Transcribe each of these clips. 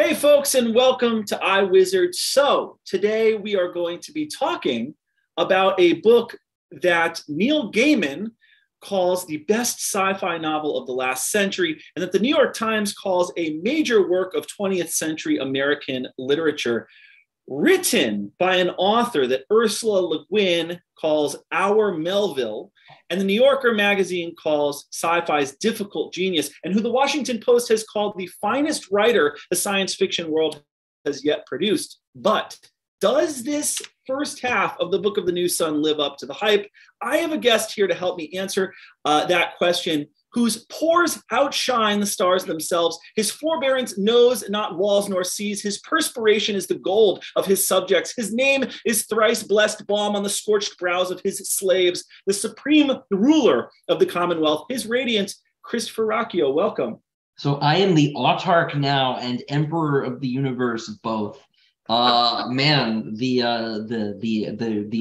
Hey folks, and welcome to iWizard. So today we are going to be talking about a book that Neil Gaiman calls the best sci-fi novel of the last century, and that the New York Times calls a major work of 20th century American literature, written by an author that Ursula Le Guin calls Our Melville, and the New Yorker magazine calls sci-fi's difficult genius, and who the Washington Post has called the finest writer the science fiction world has yet produced. But does this first half of the Book of the New Sun live up to the hype? I have a guest here to help me answer that question, whose pores outshine the stars themselves. His forbearance knows not walls nor seas. His perspiration is the gold of his subjects. His name is thrice blessed balm on the scorched brows of his slaves, the supreme ruler of the Commonwealth. His radiance, Christopher Ruocchio, welcome. So I am the autarch now and emperor of the universe, both. Man, the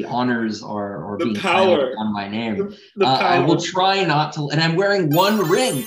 honors are the being power on my name. The power. I will try not to, and I'm wearing one ring.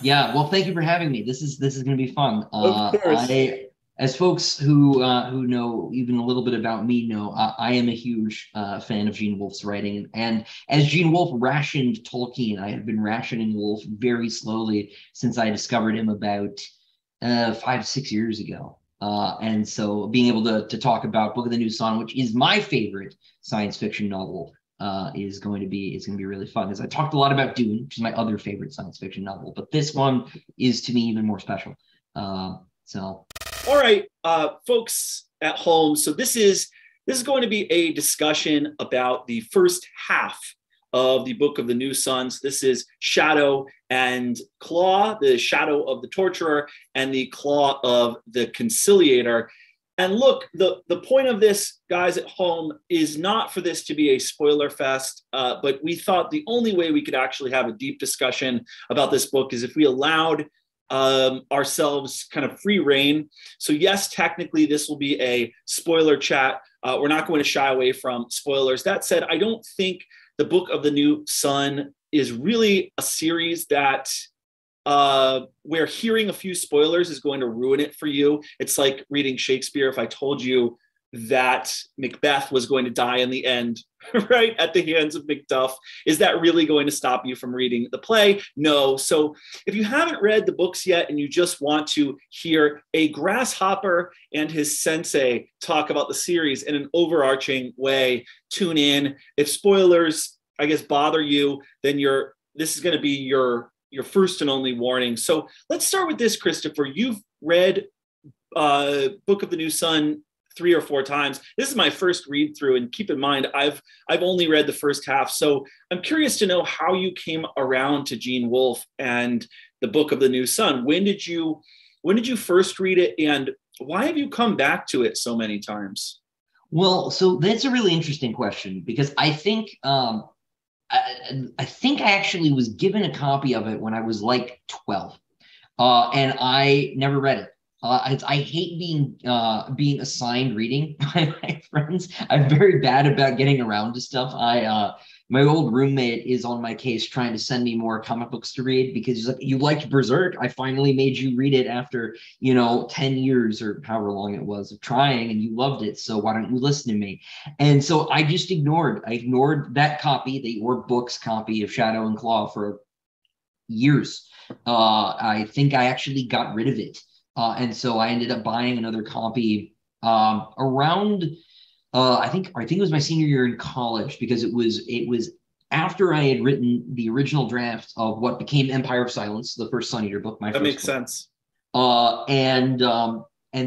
Yeah. Well, thank you for having me. This is going to be fun. Of course. As folks who know even a little bit about me know, I am a huge fan of Gene Wolfe's writing. And as Gene Wolfe rationed Tolkien, I have been rationing Wolfe very slowly since I discovered him about 5 to 6 years ago. And so being able to talk about Book of the New Sun, which is my favorite science fiction novel, is going to be really fun. As I talked a lot about Dune, which is my other favorite science fiction novel, but this one is to me even more special. All right, folks at home. So this is going to be a discussion about the first half of the Book of the New Suns. This is Shadow and Claw, the shadow of the torturer and the claw of the conciliator. And look, the point of this, guys at home, is not for this to be a spoiler fest, but we thought the only way we could actually have a deep discussion about this book is if we allowed ourselves kind of free reign. So yes, technically this will be a spoiler chat. We're not going to shy away from spoilers. That said, I don't think the Book of the New Sun is really a series that where hearing a few spoilers is going to ruin it for you. It's like reading Shakespeare. If I told you that Macbeth was going to die in the end, right, at the hands of Macduff, is that really going to stop you from reading the play? No. So if you haven't read the books yet and you just want to hear a grasshopper and his sensei talk about the series in an overarching way, tune in. If spoilers, I guess, bother you, then this is going to be your first and only warning. So let's start with this, Christopher. You've read Book of the New Sun 3 or 4 times. This is my first read through, and keep in mind, I've only read the first half. So I'm curious to know how you came around to Gene Wolfe and the Book of the New Sun. When did you first read it, and why have you come back to it so many times? Well, so that's a really interesting question, because I think I actually was given a copy of it when I was like 12, and I never read it. I hate being assigned reading by my friends. I'm very bad about getting around to stuff. My old roommate is on my case trying to send me more comic books to read because he's like, "You liked Berserk. I finally made you read it after 10 years or however long it was of trying, and you loved it. So why don't you listen to me?" And so I just ignored that copy, the Orb Books copy of Shadow and Claw, for years. I think I actually got rid of it. And so I ended up buying another copy around I think it was my senior year in college, because it was after I had written the original draft of what became Empire of Silence, the first Sun Eater book. That makes sense. And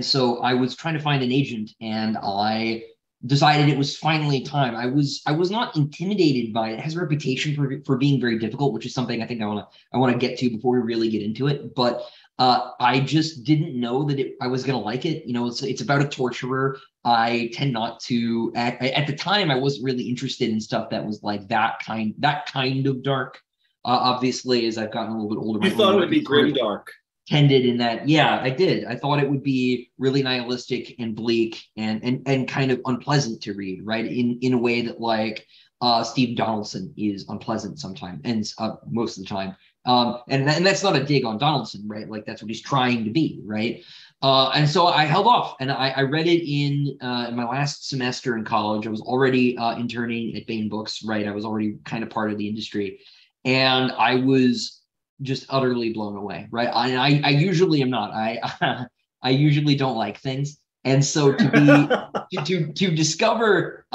so I was trying to find an agent, and I decided it was finally time. I was not intimidated by it. It has a reputation for being very difficult, which is something I think I want to get to before we really get into it. But I just didn't know that I was going to like it. You know, it's about a torturer. I tend not to at the time I wasn't really interested in stuff that was like that kind of dark. Obviously, as I've gotten a little bit older, you thought it would be grim dark. Tended in that, yeah, I did. I thought it would be really nihilistic and bleak and kind of unpleasant to read, right? In a way that like Steve Donaldson is unpleasant sometimes and most of the time. And that's not a dig on Donaldson, right? Like that's what he's trying to be, right? And so I held off, and I read it in my last semester in college. I was already interning at Bain Books, right? I was already kind of part of the industry, and I was just utterly blown away, right? I usually am not. I usually don't like things, and so to discover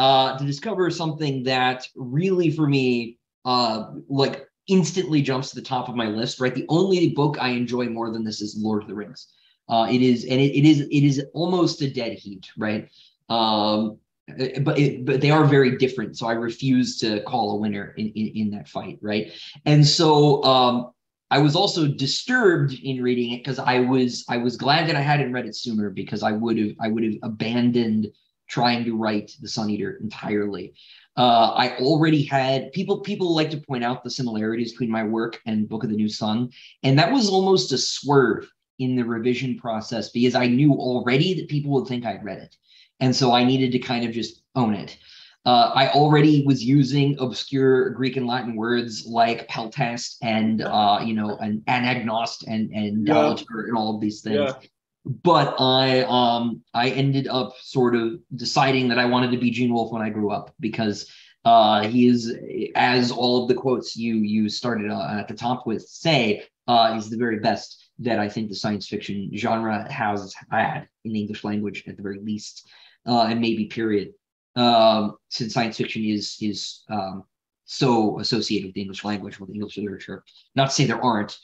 something that really for me like instantly jumps to the top of my list, right? The only book I enjoy more than this is Lord of the Rings. It is almost a dead heat, right? But they are very different, so I refuse to call a winner in that fight, right? And so I was also disturbed in reading it because I was glad that I hadn't read it sooner, because I would have abandoned trying to write The Sun Eater entirely. I already had people like to point out the similarities between my work and Book of the New Sun, and that was almost a swerve in the revision process because I knew already that people would think I'd read it, and so I needed to kind of just own it. I already was using obscure Greek and Latin words like peltast and and anagnost and dalater and all of these things. Yeah. But I ended up sort of deciding that I wanted to be Gene Wolfe when I grew up, because he is, as all of the quotes you started at the top with say, is the very best that I think the science fiction genre has had in the English language at the very least, and maybe period. Since science fiction is so associated with the English language, with English literature. Not to say there aren't,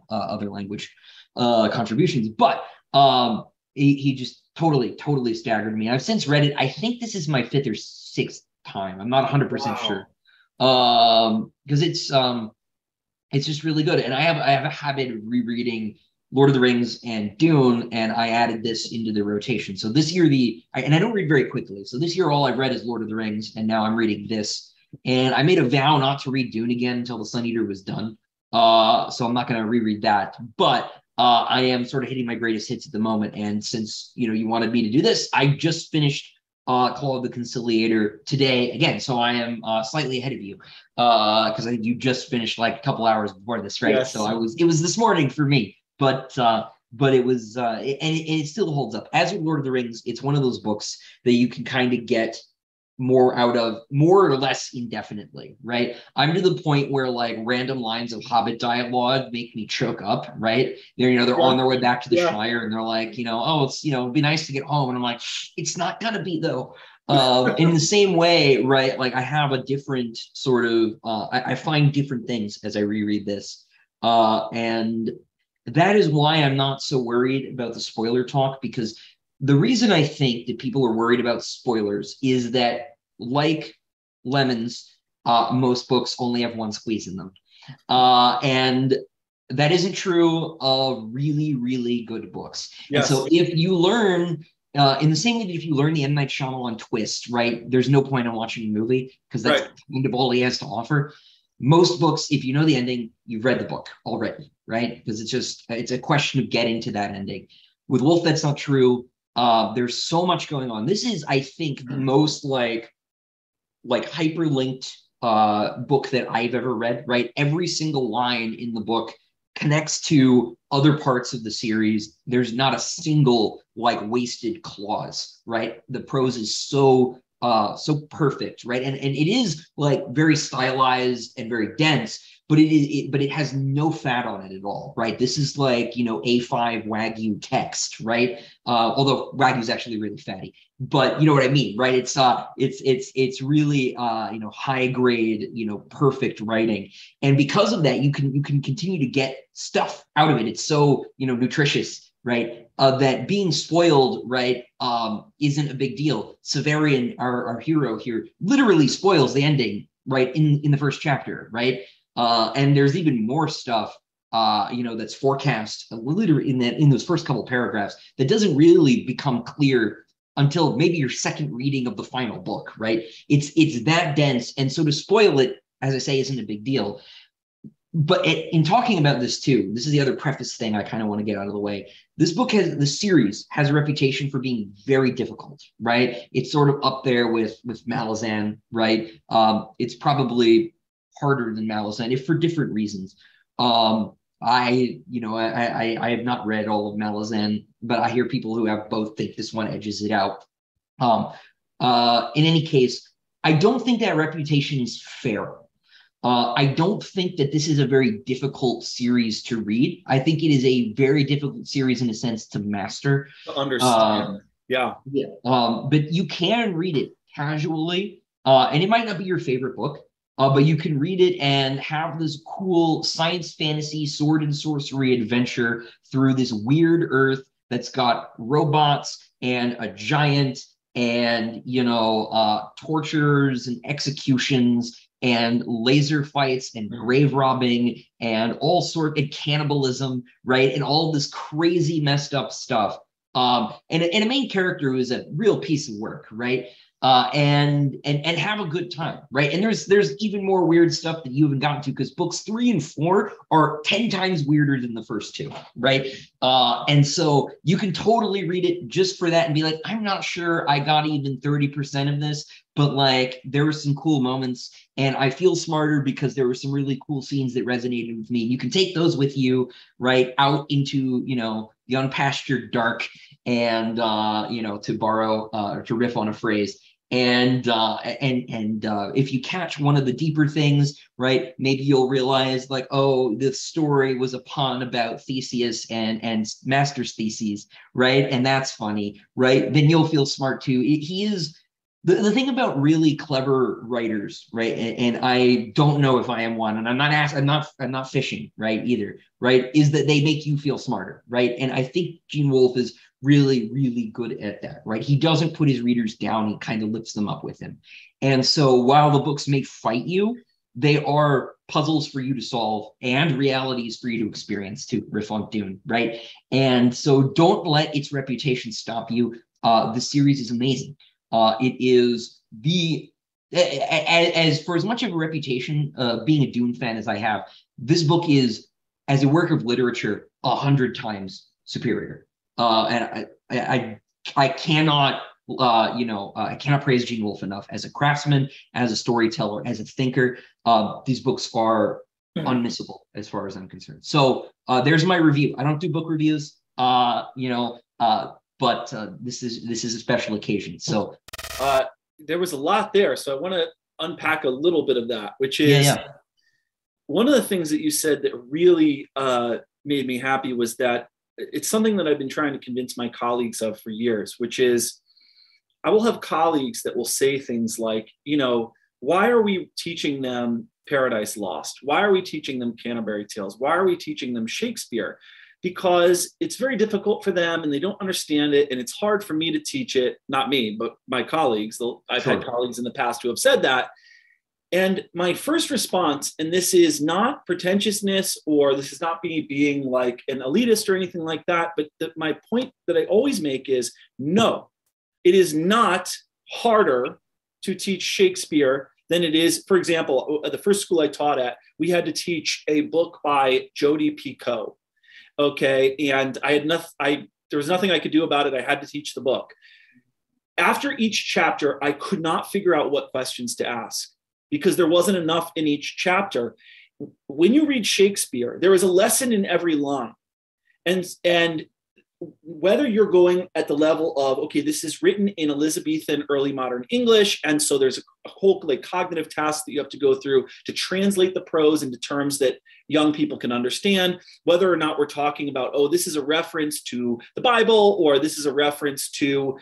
other language contributions, but he just totally staggered me. I've since read it. I think this is my 5th or 6th time. I'm not 100% sure, because it's just really good. And I have a habit of rereading Lord of the Rings and Dune, and I added this into the rotation. So this year, and I don't read very quickly. So this year, all I've read is Lord of the Rings, and now I'm reading this. And I made a vow not to read Dune again until The Sun Eater was done. So I'm not going to reread that. But I am sort of hitting my greatest hits at the moment. And since you wanted me to do this, I just finished Call of the Conciliator today again. So I am slightly ahead of you, because I think you just finished like a couple hours before this, right? Yes. So it was this morning for me. But it was, and it still holds up. As with Lord of the Rings, it's one of those books that you can kind of get more out of, more or less indefinitely, right? I'm to the point where like random lines of Hobbit dialogue make me choke up, right? They're on their way back to the Shire, and they're like, it'd be nice to get home, and I'm like, it's not gonna be though. In the same way, right? Like I have a different sort of, I find different things as I reread this, and that is why I'm not so worried about the spoiler talk, because the reason I think that people are worried about spoilers is that, like lemons, most books only have one squeeze in them. And that isn't true of really, really good books. Yes. And so if you learn, in the same way that if you learn the M. Night Shyamalan twist, right, there's no point in watching the movie, because that's kind of all he has to offer. Most books, if you know the ending, you've read the book already, right? Because it's a question of getting to that ending. With Wolfe, that's not true. There's so much going on. This is, I think, the most like hyperlinked book that I've ever read, right? Every single line in the book connects to other parts of the series. There's not a single like wasted clause, right? The prose is so perfect, right? And it is like very stylized and very dense, but it has no fat on it at all, right? This is like, A5 Wagyu text, right? Although Wagyu is actually really fatty, but you know what I mean, right? It's really, high grade, perfect writing. And because of that, you can continue to get stuff out of it. It's so, nutritious right? That being spoiled, right, isn't a big deal. Severian, our hero here, literally spoils the ending, right, in the first chapter, right? And there's even more stuff, that's forecast literally in those first couple paragraphs that doesn't really become clear until maybe your second reading of the final book, right? It's that dense, and so to spoil it, as I say, isn't a big deal. But in talking about this too, this is the other preface thing I kind of want to get out of the way. The series has a reputation for being very difficult, right? It's sort of up there with Malazan, right? It's probably harder than Malazan, if for different reasons. I have not read all of Malazan, but I hear people who have both think this one edges it out. In any case, I don't think that reputation is fair. I don't think that this is a very difficult series to read. I think it is a very difficult series in a sense to master. To understand. Yeah. But you can read it casually, and it might not be your favorite book, but you can read it and have this cool science fantasy sword and sorcery adventure through this weird Earth that's got robots and a giant and, tortures and executions and laser fights and grave robbing and all sorts of cannibalism, right? And all this crazy messed up stuff. And a main character who is a real piece of work, right? And have a good time, right? And there's even more weird stuff that you haven't gotten to because books 3 and 4 are 10 times weirder than the first 2, right? And so you can totally read it just for that and be like, I'm not sure I got even 30% of this, but like there were some cool moments and I feel smarter because there were some really cool scenes that resonated with me. You can take those with you, right, out into, the unpastured dark and, to borrow or to riff on a phrase. And if you catch one of the deeper things, right, maybe you'll realize like, oh, this story was a pun about Theseus and Master's theses, right? And that's funny, right? Then you'll feel smart too. He is the thing about really clever writers, right? And I don't know if I am one, and I'm not fishing, right, either, right? Is that they make you feel smarter, right? And I think Gene Wolfe is really, really good at that, right? He doesn't put his readers down, he kind of lifts them up with him. And so while the books may fight you, they are puzzles for you to solve and realities for you to experience to riff on Dune, right? And so don't let its reputation stop you. The series is amazing. It is as for as much of a reputation being a Dune fan as I have, this book is, as a work of literature, 100 times superior. And I cannot, I cannot praise Gene Wolfe enough as a craftsman, as a storyteller, as a thinker. These books are unmissable as far as I'm concerned. So there's my review. I don't do book reviews, but this is a special occasion. So there was a lot there, so I want to unpack a little bit of that, which is one of the things that you said that really made me happy was that it's something that I've been trying to convince my colleagues of for years, which is I will have colleagues that will say things like, why are we teaching them Paradise Lost? Why are we teaching them Canterbury Tales? Why are we teaching them Shakespeare? Because it's very difficult for them and they don't understand it. And it's hard for me to teach it, not me, but my colleagues. I've had colleagues in the past who have said that. And my first response, and this is not pretentiousness or this is not me being like an elitist or anything like that, but my point that I always make is no, it is not harder to teach Shakespeare than it is, for example, at the first school I taught at, we had to teach a book by Jodi Picoult. Okay, and there was nothing I could do about it. I had to teach the book. After each chapter, I could not figure out what questions to ask because there wasn't enough in each chapter. When you read Shakespeare, there is a lesson in every line. And whether you're going at the level of, okay, this is written in Elizabethan early modern English, and so there's a whole cognitive task that you have to go through to translate the prose into terms that young people can understand, whether or not we're talking about, oh, this is a reference to the Bible, or this is a reference to,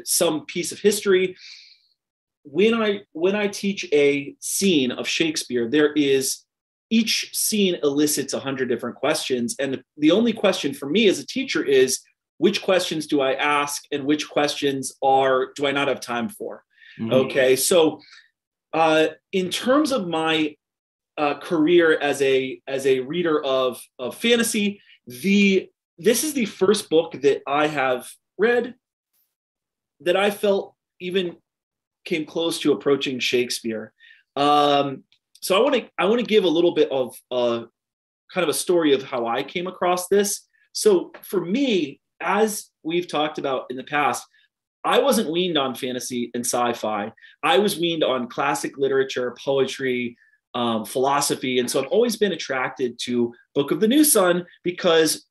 some piece of history. When I teach a scene of Shakespeare, there is each scene elicits 100 different questions. And the only question for me as a teacher is, which questions do I ask and which questions do I not have time for? Mm-hmm. Okay, so in terms of my career as a reader of fantasy, this is the first book that I have read that I felt even came close to approaching Shakespeare. So I want to give a little bit of kind of a story of how I came across this. So for me, as we've talked about in the past, I wasn't weaned on fantasy and sci-fi. I was weaned on classic literature, poetry, philosophy. And so I've always been attracted to Book of the New Sun because,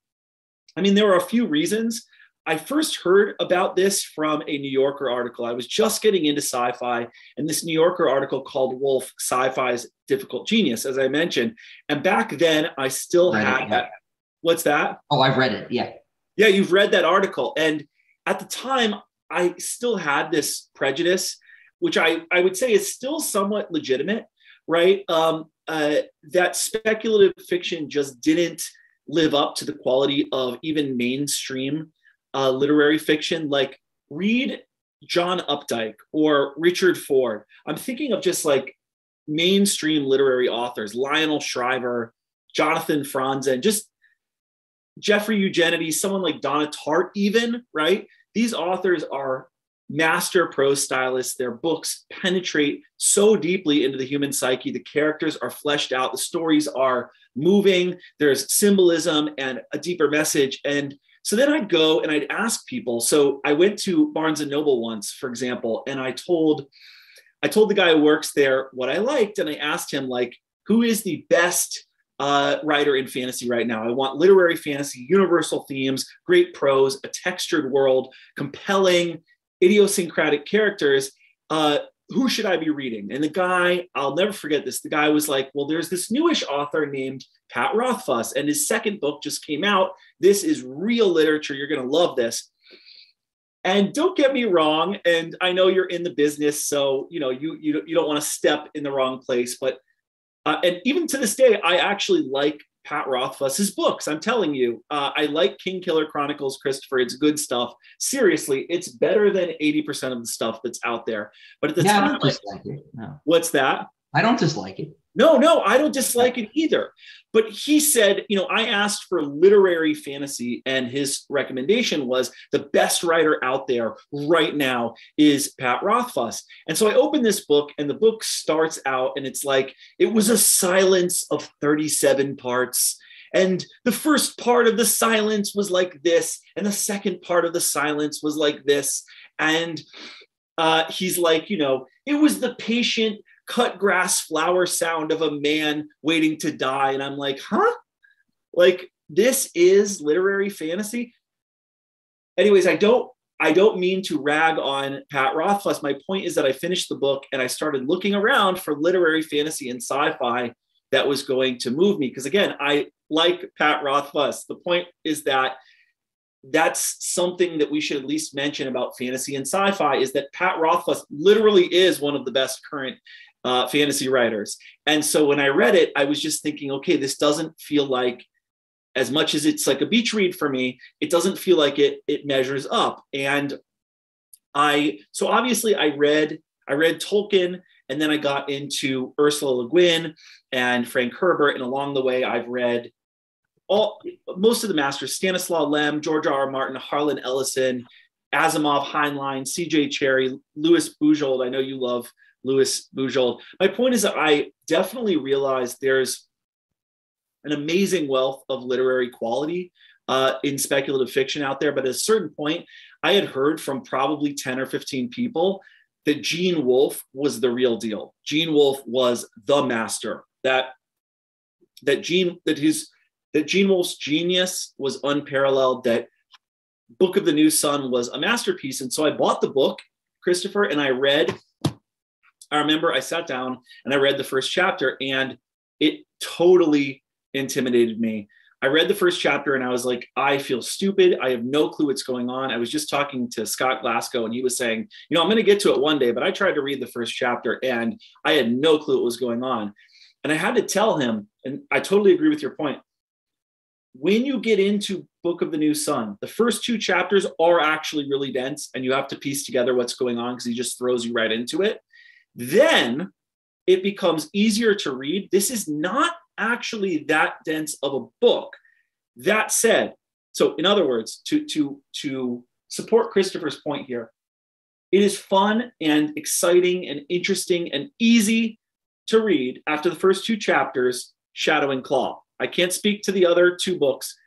I mean, there are a few reasons. I first heard about this from a New Yorker article. I was just getting into sci-fi, and this New Yorker article called Wolfe, Sci-Fi's Difficult Genius, as I mentioned. And back then, I still had that. What's that? Oh, I've read it. Yeah. Yeah, you've read that article. And at the time, I still had this prejudice, which I would say is still somewhat legitimate, right? That speculative fiction just didn't live up to the quality of even mainstream literary fiction. Like, read John Updike or Richard Ford. I'm thinking of just like mainstream literary authors, Lionel Shriver, Jonathan Franzen, just Jeffrey Eugenides, someone like Donna Tartt even, right? These authors are master prose stylists. Their books penetrate so deeply into the human psyche. The characters are fleshed out. The stories are moving. There's symbolism and a deeper message. And so then I'd go and I'd ask people. So I went to Barnes & Noble once, for example, and I told the guy who works there what I liked. And I asked him, like, who is the best writer in fantasy right now? I want literary fantasy, universal themes, great prose, a textured world, compelling, idiosyncratic characters. Who should I be reading? And the guy, I'll never forget this, the guy was like, well, there's this newish author named Pat Rothfuss, and his second book just came out. This is real literature. You're going to love this. And don't get me wrong, and I know you're in the business, so you don't want to step in the wrong place, but and even to this day, I actually like Pat Rothfuss's books. I'm telling you, I like King Killer Chronicles, Christopher. It's good stuff. Seriously, it's better than 80% of the stuff that's out there. But at the time, I don't dislike it. No. What's that? I don't dislike it. No, I don't dislike it either. But he said, I asked for literary fantasy, and his recommendation was the best writer out there right now is Pat Rothfuss. And so I opened this book, and the book starts out, and it's like, it was a silence of 37 parts. And the first part of the silence was like this, and the second part of the silence was like this. And he's like, it was the patient cut grass flower sound of a man waiting to die. And I'm like, huh? Like, this is literary fantasy? Anyways, I don't mean to rag on Pat Rothfuss. My point is that I finished the book and I started looking around for literary fantasy and sci-fi that was going to move me. Because again, I like Pat Rothfuss. The point is that that's something that we should at least mention about fantasy and sci-fi, is that Pat Rothfuss literally is one of the best current fantasy writers. And so when I read it, I was just thinking, okay, this doesn't feel like, as much as it's like a beach read for me, it doesn't feel like it measures up. And so obviously I read Tolkien, and then I got into Ursula Le Guin and Frank Herbert. And along the way, I've read most of the masters: Stanislaw Lem, George R.R. Martin, Harlan Ellison, Asimov, Heinlein, C.J. Cherryh, Louis Bujold. I know you love Louis Bujold. My point is that I definitely realized there's an amazing wealth of literary quality in speculative fiction out there. But at a certain point, I had heard from probably 10 or 15 people that Gene Wolfe was the real deal. Gene Wolfe was the master. That Gene Wolfe's genius was unparalleled. That Book of the New Sun was a masterpiece. And so I bought the book, Christopher, and I remember I sat down and I read the first chapter, and it totally intimidated me. I read the first chapter and I was like, I feel stupid. I have no clue what's going on. I was just talking to Scott Glasgow, and he was saying, I'm going to get to it one day, but I tried to read the first chapter and I had no clue what was going on. And I had to tell him, and I totally agree with your point. When you get into Book of the New Sun, the first 2 chapters are actually really dense, and you have to piece together what's going on because he just throws you right into it. Then it becomes easier to read. This is not actually that dense of a book. That said, so in other words, to support Christopher's point here, it is fun and exciting and interesting and easy to read after the first 2 chapters, Shadow and Claw. I can't speak to the other 2 books.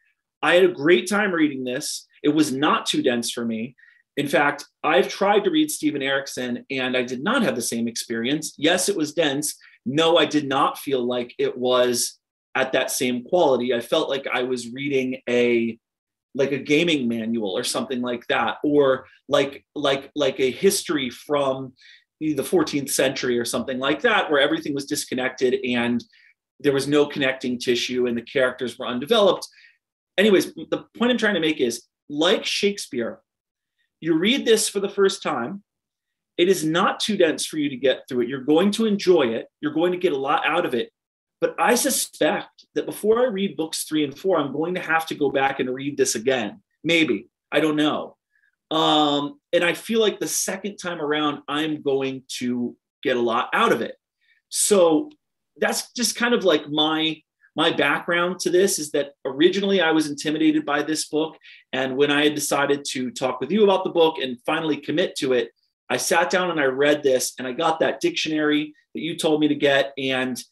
I had a great time reading this. It was not too dense for me. In fact, I've tried to read Stephen Erickson and I did not have the same experience. Yes, it was dense. No, I did not feel like it was at that same quality. I felt like I was reading a gaming manual or something like that, or like a history from the 14th century or something like that, where everything was disconnected and there was no connecting tissue and the characters were undeveloped. Anyways, the point I'm trying to make is, like Shakespeare, you read this for the first time, it is not too dense for you to get through it. You're going to enjoy it. You're going to get a lot out of it. But I suspect that before I read books 3 and 4, I'm going to have to go back and read this again. Maybe. I don't know. And I feel like the second time around, I'm going to get a lot out of it. So that's just kind of like my background to this, is that originally I was intimidated by this book. And when I had decided to talk with you about the book and finally commit to it, I sat down and I read this, and I got that dictionary that you told me to get. And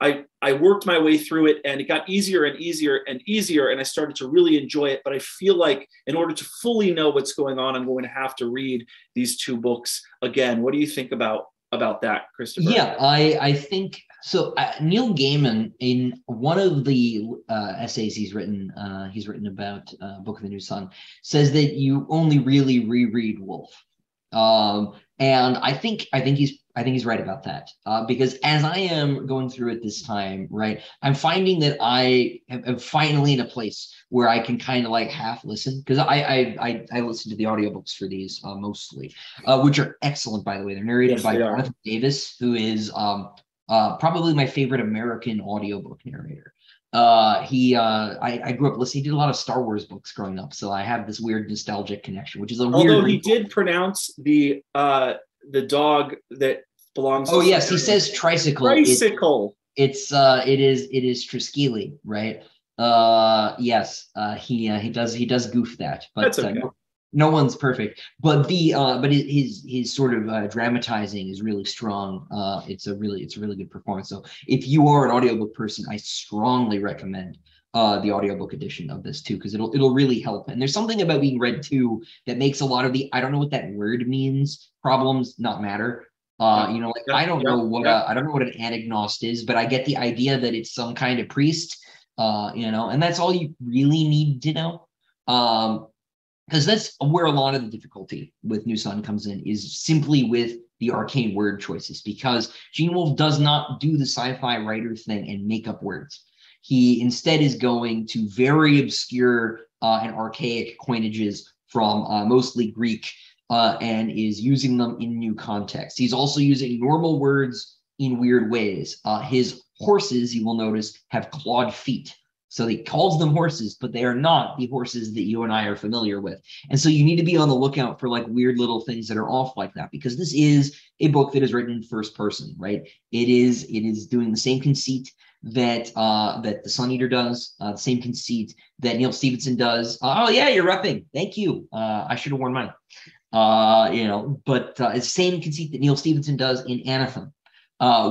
I worked my way through it, and it got easier and easier and easier. And I started to really enjoy it. But I feel like in order to fully know what's going on, I'm going to have to read these 2 books again. What do you think about that, Christopher? Yeah, I think so. Neil Gaiman, in one of the essays he's written about Book of the New Sun, says that you only really reread Wolfe. And I think he's right about that, because as I am going through it this time, right, I'm finding that I am finally in a place where I can kind of like half listen, because I listen to the audiobooks for these mostly, which are excellent, by the way. They're narrated by Jonathan Davis, who is probably my favorite American audiobook narrator. I grew up listening. He did a lot of Star Wars books growing up, so I have this weird nostalgic connection, which is a weird. Although he did pronounce the dog that belongs. Oh yes, he says tricycle. Tricycle. It is Triskele, right? Yes, he does goof that, but that's okay. No one's perfect. But his sort of dramatizing is really strong. It's a really good performance. So if you are an audiobook person, I strongly recommend the audiobook edition of this too, because it'll really help. And there's something about being read too that makes a lot of the I don't know what that word means problems not matter. I don't know what an anagnost is, but I get the idea that it's some kind of priest. And that's all you really need to know. Because that's where a lot of the difficulty with New Sun comes in, is simply with the arcane word choices, because Gene Wolfe does not do the sci-fi writer thing and make up words. He instead is going to very obscure and archaic coinages from mostly Greek and is using them in new contexts. He's also using normal words in weird ways. His horses, you will notice, have clawed feet. So he calls them horses, but they are not the horses that you and I are familiar with. And so you need to be on the lookout for like weird little things that are off like that, because this is a book that is written in first person, right? It is doing the same conceit that the Sun Eater does, the same conceit that Neal Stephenson does. Oh yeah, you're repping. Thank you. I should have worn mine. But it's the same conceit that Neal Stephenson does in Anathem,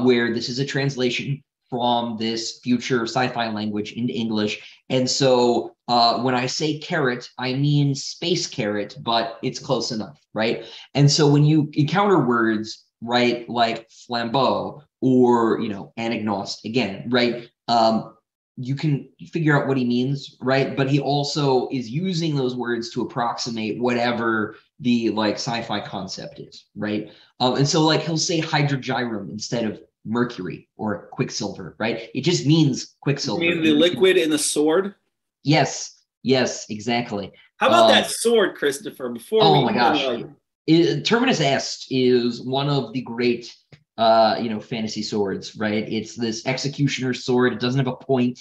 where this is a translation from this future sci-fi language into English. And so when I say carrot, I mean space carrot, but it's close enough, right? And so when you encounter words, right, like flambeau or, anagnost, again, right, you can figure out what he means, right? But he also is using those words to approximate whatever the like sci-fi concept is, right? And so like he'll say hydrogyrum instead of mercury or quicksilver, right? It just means quicksilver. You mean the liquid in the sword? Yes, exactly. How about that sword, Christopher? My gosh. Terminus Est is one of the great fantasy swords, right? It's this executioner sword. It doesn't have a point,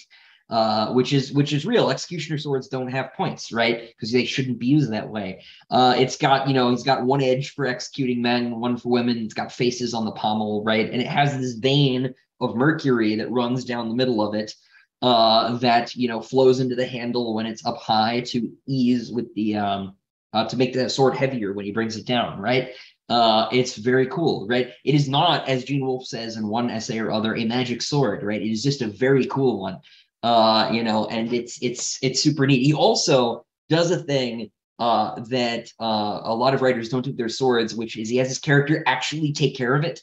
which is real. Executioner swords don't have points, right? Because they shouldn't be used that way. It's got, he's got one edge for executing men, one for women. It's got faces on the pommel, right? And it has this vein of mercury that runs down the middle of it, that flows into the handle when it's up high to ease with the to make the sword heavier when he brings it down, right? It's very cool, right? It is not, as Gene Wolfe says in one essay or other, a magic sword, right? It is just a very cool one, and it's super neat. He also does a thing that a lot of writers don't do with their swords, which is he has his character actually take care of it.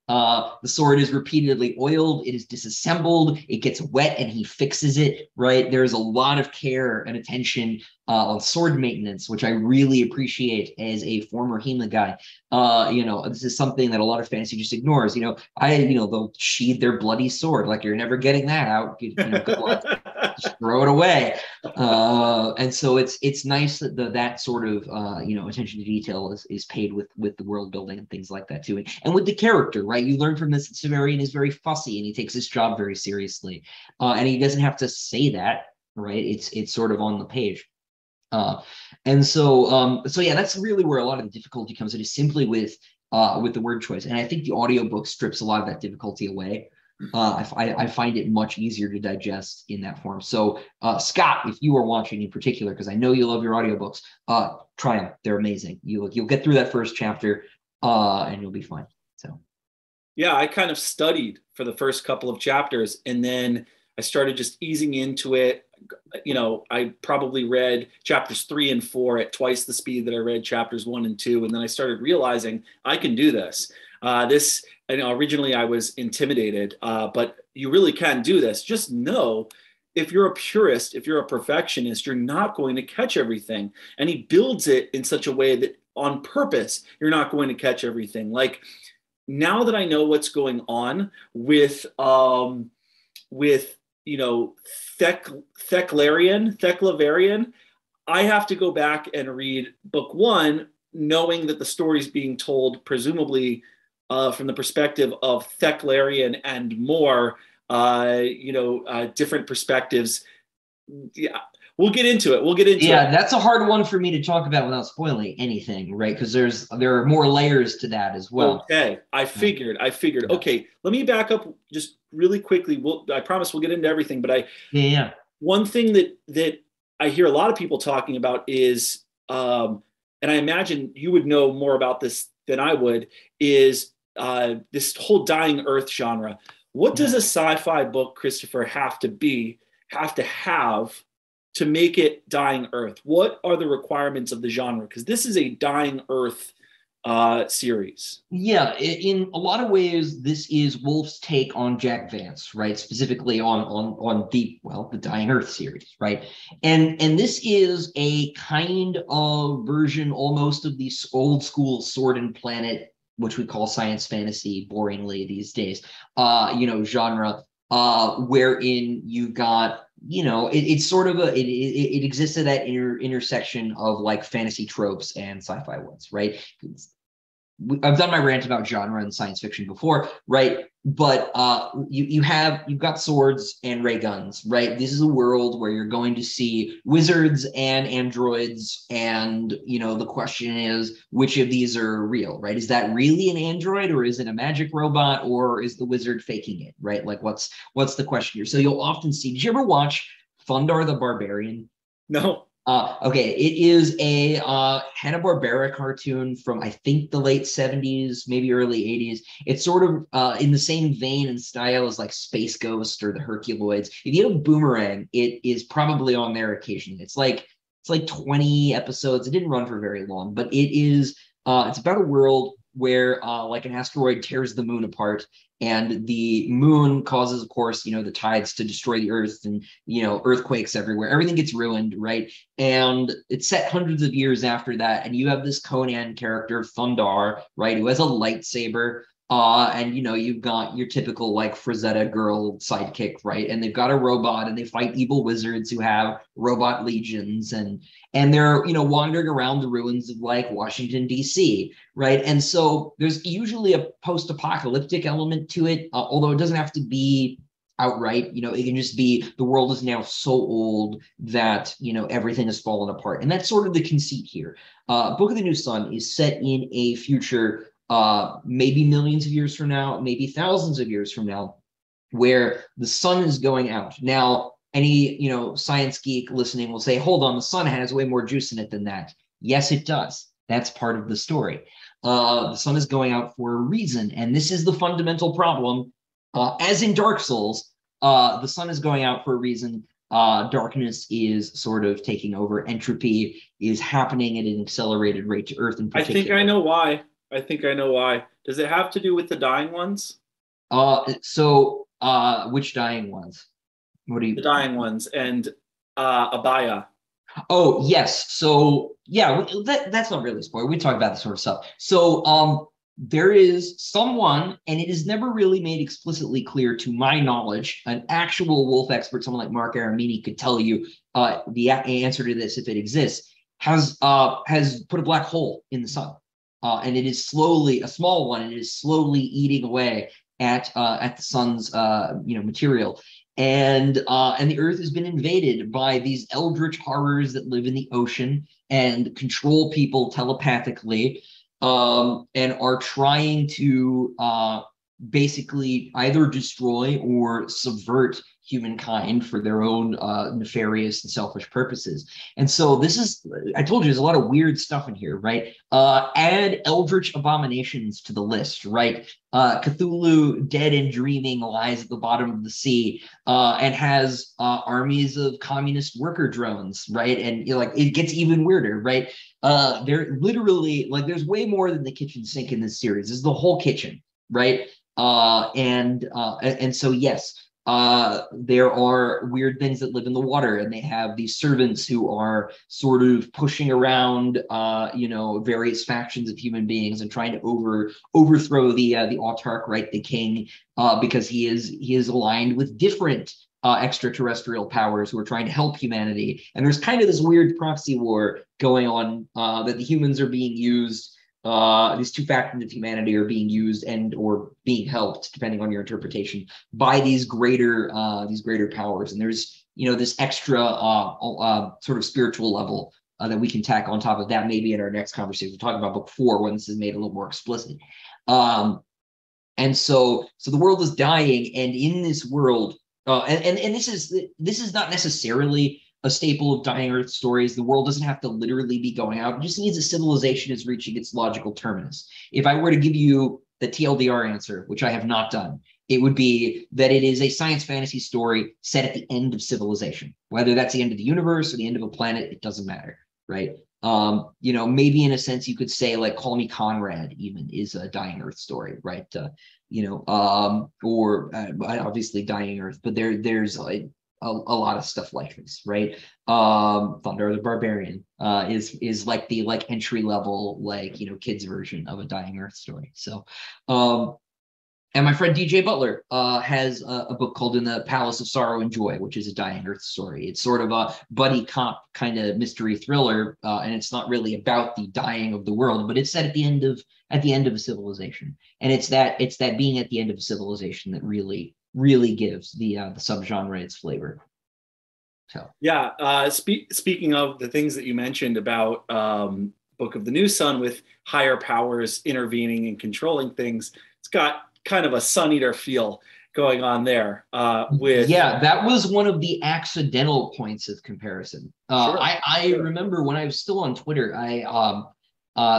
The sword is repeatedly oiled, it is disassembled, it gets wet, and he fixes it, right? There's a lot of care and attention on sword maintenance, which I really appreciate as a former HEMA guy. This is something that a lot of fantasy just ignores. They'll sheathe their bloody sword, like you're never getting that out. Good luck. Just throw it away. And so it's nice that that sort of attention to detail is paid with the world building and things like that too, and with the character, right? You learn from this that Severian is very fussy and he takes his job very seriously, and he doesn't have to say that, right? It's sort of on the page. So yeah, that's really where a lot of the difficulty comes in, is simply with the word choice. And I think the audiobook strips a lot of that difficulty away. I find it much easier to digest in that form. So Scott, if you are watching in particular, because I know you love your audiobooks, try them. They're amazing. You'll get through that first chapter and you'll be fine. So yeah, I kind of studied for the first couple of chapters, and then I started just easing into it. I probably read chapters 3 and 4 at twice the speed that I read chapters 1 and 2. And then I started realizing I can do this. Originally I was intimidated, but you really can do this. Just know, if you're a purist, if you're a perfectionist, you're not going to catch everything. And he builds it in such a way that on purpose, you're not going to catch everything. Like, now that I know what's going on with Theclavarian, I have to go back and read book 1, knowing that the story is being told presumably from the perspective of Theclarian and more, different perspectives. Yeah, we'll get into it. Yeah, that's a hard one for me to talk about without spoiling anything, right? Because there are more layers to that as well. Okay, I figured. Okay, let me back up just really quickly. I promise we'll get into everything, but one thing that I hear a lot of people talking about is, and I imagine you would know more about this than I would, is this whole dying Earth genre. What does a sci-fi book, Christopher, have to have to make it dying Earth? What are the requirements of the genre? Because this is a dying Earth series. Yeah, in a lot of ways, this is Wolfe's take on Jack Vance, right? Specifically on the Dying Earth series, right? And this is a kind of version almost of the old school Sword and Planet, which we call science fantasy boringly these days, genre, wherein you got, it's sort of it exists at that intersection of like fantasy tropes and sci-fi ones, right? I've done my rant about genre and science fiction before, right? But you've got swords and ray guns, right? This is a world where you're going to see wizards and androids, and the question is, which of these are real, right? Is that really an android, or is it a magic robot, or is the wizard faking it, right? Like, what's the question here? So you'll often see. Did you ever watch Thundar the Barbarian? No. Okay, it is a Hanna-Barbera cartoon from, I think, the late 70s, maybe early 80s. It's sort of in the same vein and style as like Space Ghost or the Herculoids. If you have Boomerang, it is probably on there occasionally. It's like 20 episodes. It didn't run for very long, but it's about a world where like an asteroid tears the moon apart, and the moon causes, of course, the tides to destroy the earth, and earthquakes everywhere. Everything gets ruined, right? And it's set hundreds of years after that, and you have this Conan character, Thundar, right, who has a lightsaber, And you've got your typical like Frazetta girl sidekick, right? And they've got a robot, and they fight evil wizards who have robot legions, and they're wandering around the ruins of like Washington D.C., right? And so there's usually a post-apocalyptic element to it, although it doesn't have to be outright. It can just be the world is now so old that everything has fallen apart, and that's sort of the conceit here. Book of the New Sun is set in a future, maybe millions of years from now, maybe thousands of years from now, where the sun is going out. Now, any science geek listening will say, hold on, the sun has way more juice in it than that. Yes, it does. That's part of the story. The sun is going out for a reason, and this is the fundamental problem. As in Dark Souls, the sun is going out for a reason. Darkness is sort of taking over. Entropy is happening at an accelerated rate to Earth in particular. I think I know why. Does it have to do with the dying ones? Which dying ones? What do you? The dying ones and Abaya. Oh, yes. So yeah, that's not really a spoiler. We talk about this sort of stuff. So there is someone, and it is never really made explicitly clear to my knowledge, an actual wolf expert, someone like Mark Aramini could tell you the answer to this if it exists, has put a black hole in the sun. And it is slowly, a small one, and it is slowly eating away at the sun's material. And the Earth has been invaded by these eldritch horrors that live in the ocean and control people telepathically, and are trying to basically either destroy or subvert humankind for their own nefarious and selfish purposes. And so this is, I told you, there's a lot of weird stuff in here, right? Add eldritch abominations to the list, right? Cthulhu, dead and dreaming, lies at the bottom of the sea, and has armies of communist worker drones, right? And it gets even weirder, right? They're literally there's way more than the kitchen sink in this series. This is the whole kitchen, right? And so yes, there are weird things that live in the water, and they have these servants who are sort of pushing around, various factions of human beings and trying to overthrow the autarch, right, the king, because he is aligned with different extraterrestrial powers who are trying to help humanity. And there's kind of this weird proxy war going on, that the humans are being used. These two factions of humanity are being used and or being helped, depending on your interpretation, by these greater powers. And there's this extra sort of spiritual level that we can tack on top of that, maybe in our next conversation. We'll talk about book 4 when this is made a little more explicit. And so the world is dying, and in this world, and this is not necessarily a staple of Dying Earth stories. The world doesn't have to literally be going out. It just means a civilization is reaching its logical terminus. If I were to give you the TLDR answer, which I have not done, it would be that it is a science fantasy story set at the end of civilization. Whether that's the end of the universe or the end of a planet, it doesn't matter, right? Maybe in a sense you could say like Call Me Conrad even is a Dying Earth story, right? Or obviously Dying Earth, but there's a lot of stuff like this, right? Thunder the Barbarian is like the entry level kids version of a Dying Earth story. So and my friend DJ Butler has a book called In the Palace of Sorrow and Joy, which is a Dying Earth story. It's sort of a buddy cop kind of mystery thriller, and it's not really about the dying of the world, but it's set at the end of a civilization. And it's that being at the end of a civilization that really gives the subgenre its flavor. So yeah, speaking of the things that you mentioned about Book of the New Sun with higher powers intervening and controlling things, it's got kind of a Sun Eater feel going on there. That was one of the accidental points of comparison. Sure. I remember when I was still on Twitter,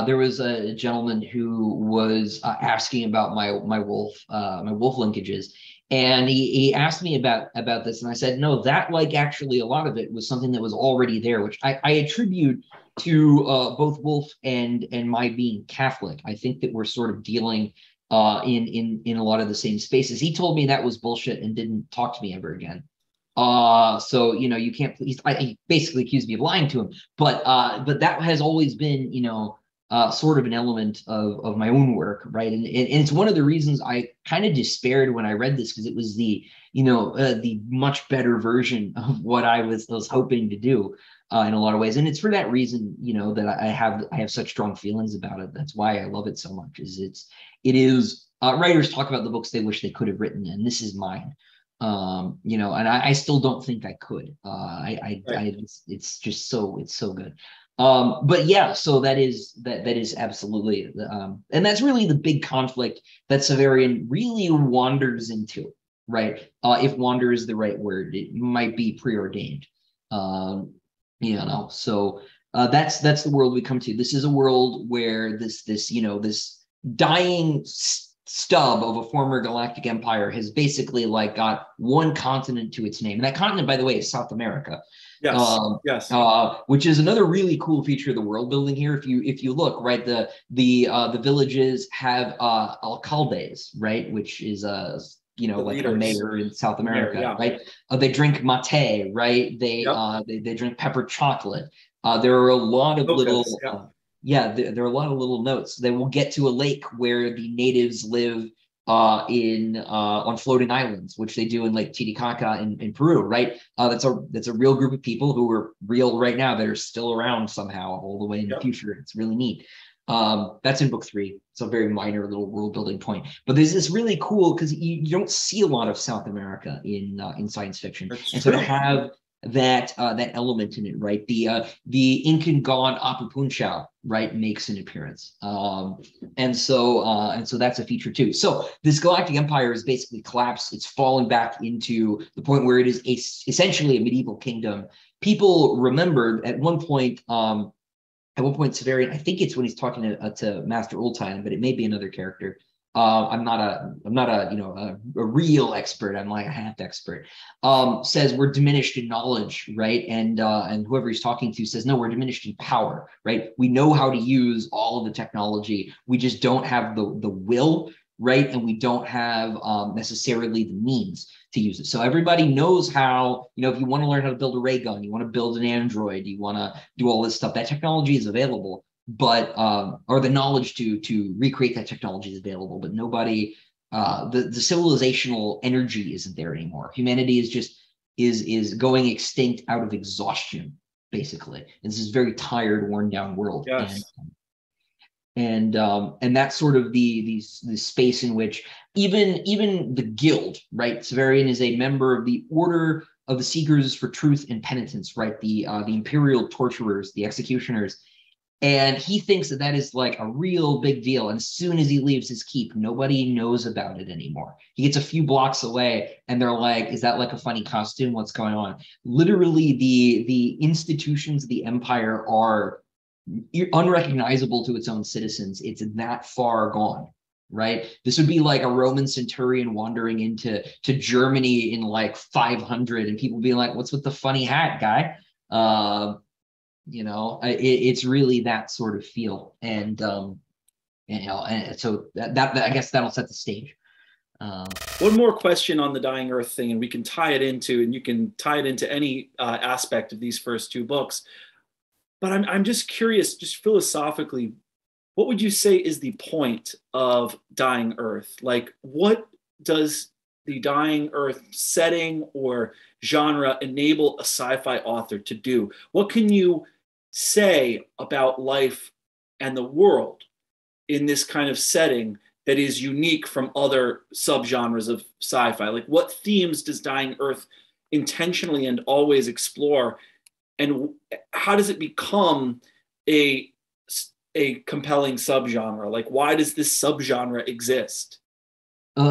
there was a gentleman who was asking about my wolf linkages, and he asked me about this, and I said, no, that actually a lot of it was something that was already there, which I attribute to both Wolf and my being Catholic. I think that we're sort of dealing in a lot of the same spaces. He told me that was bullshit and didn't talk to me ever again. So you can't. He basically accused me of lying to him, but that has always been sort of an element of my own work, right? And it's one of the reasons I kind of despaired when I read this, because it was the much better version of what I was hoping to do in a lot of ways. And it's for that reason, that I have such strong feelings about it. That's why I love it so much. It is writers talk about the books they wish they could have written, and this is mine. And I still don't think I could. It's just it's so good. But yeah, so that is absolutely, and that's really the big conflict that Severian really wanders into, right? If wander is the right word, it might be preordained. So that's the world we come to. This is a world where this dying stub of a former galactic empire has basically got one continent to its name, and that continent, by the way, is South America. Yes. Which is another really cool feature of the world building here. If you look, right, the villages have alcaldes, right, which is like a mayor in South America, right? They drink mate, right? They drink pepper chocolate. There are a lot of little. There are a lot of little notes. They will get to a lake where the natives live on floating islands, which they do in Lake Titicaca in Peru, right? That's a real group of people who are real right now that are still around somehow all the way in the future. It's really neat. That's in book 3. It's a very minor little world building point, but there's this really cool, because you don't see a lot of South America in science fiction. And so to have that element in it, right? The Incan god Apupunchau, right, makes an appearance, and so that's a feature too. So this galactic empire is basically collapsed. It's fallen back into the point where it is essentially a medieval kingdom. People remembered at one point. Severian, I think it's when he's talking to Master Oldtime, but it may be another character. I'm not a real expert. I'm like a half expert. Says we're diminished in knowledge, right? And whoever he's talking to says, no, we're diminished in power, right? We know how to use all of the technology. We just don't have the will, right? And we don't have necessarily the means to use it. So everybody knows how, if you want to learn how to build a ray gun, you want to build an android, you want to do all this stuff, that technology is available. But or the knowledge to recreate that technology is available, but nobody, the civilizational energy isn't there anymore. Humanity is just is going extinct out of exhaustion, basically. And this is a very tired, worn down world. Yes. And that's sort of the space in which even the guild, right? Severian is a member of the Order of the Seekers for Truth and Penitence, right? The imperial torturers, the executioners. And he thinks that is like a real big deal. And as soon as he leaves his keep, nobody knows about it anymore. He gets a few blocks away and they're like, is that like a funny costume? What's going on? Literally, the institutions of the empire are unrecognizable to its own citizens. It's that far gone, right? This would be like a Roman centurion wandering into Germany in like 500 and people being like, what's with the funny hat, guy? It's really that sort of feel, and so that I guess that'll set the stage. One more question on the Dying Earth thing, and we can tie it into, and you can tie it into any aspect of these first 2 books. But I'm just curious, just philosophically, what would you say is the point of Dying Earth? Like, what does the Dying Earth setting or genre enable a sci-fi author to do? What can you say about life and the world in this kind of setting that is unique from other subgenres of sci-fi? Like, what themes does Dying Earth intentionally and always explore? And how does it become a compelling subgenre? Like, why does this subgenre exist?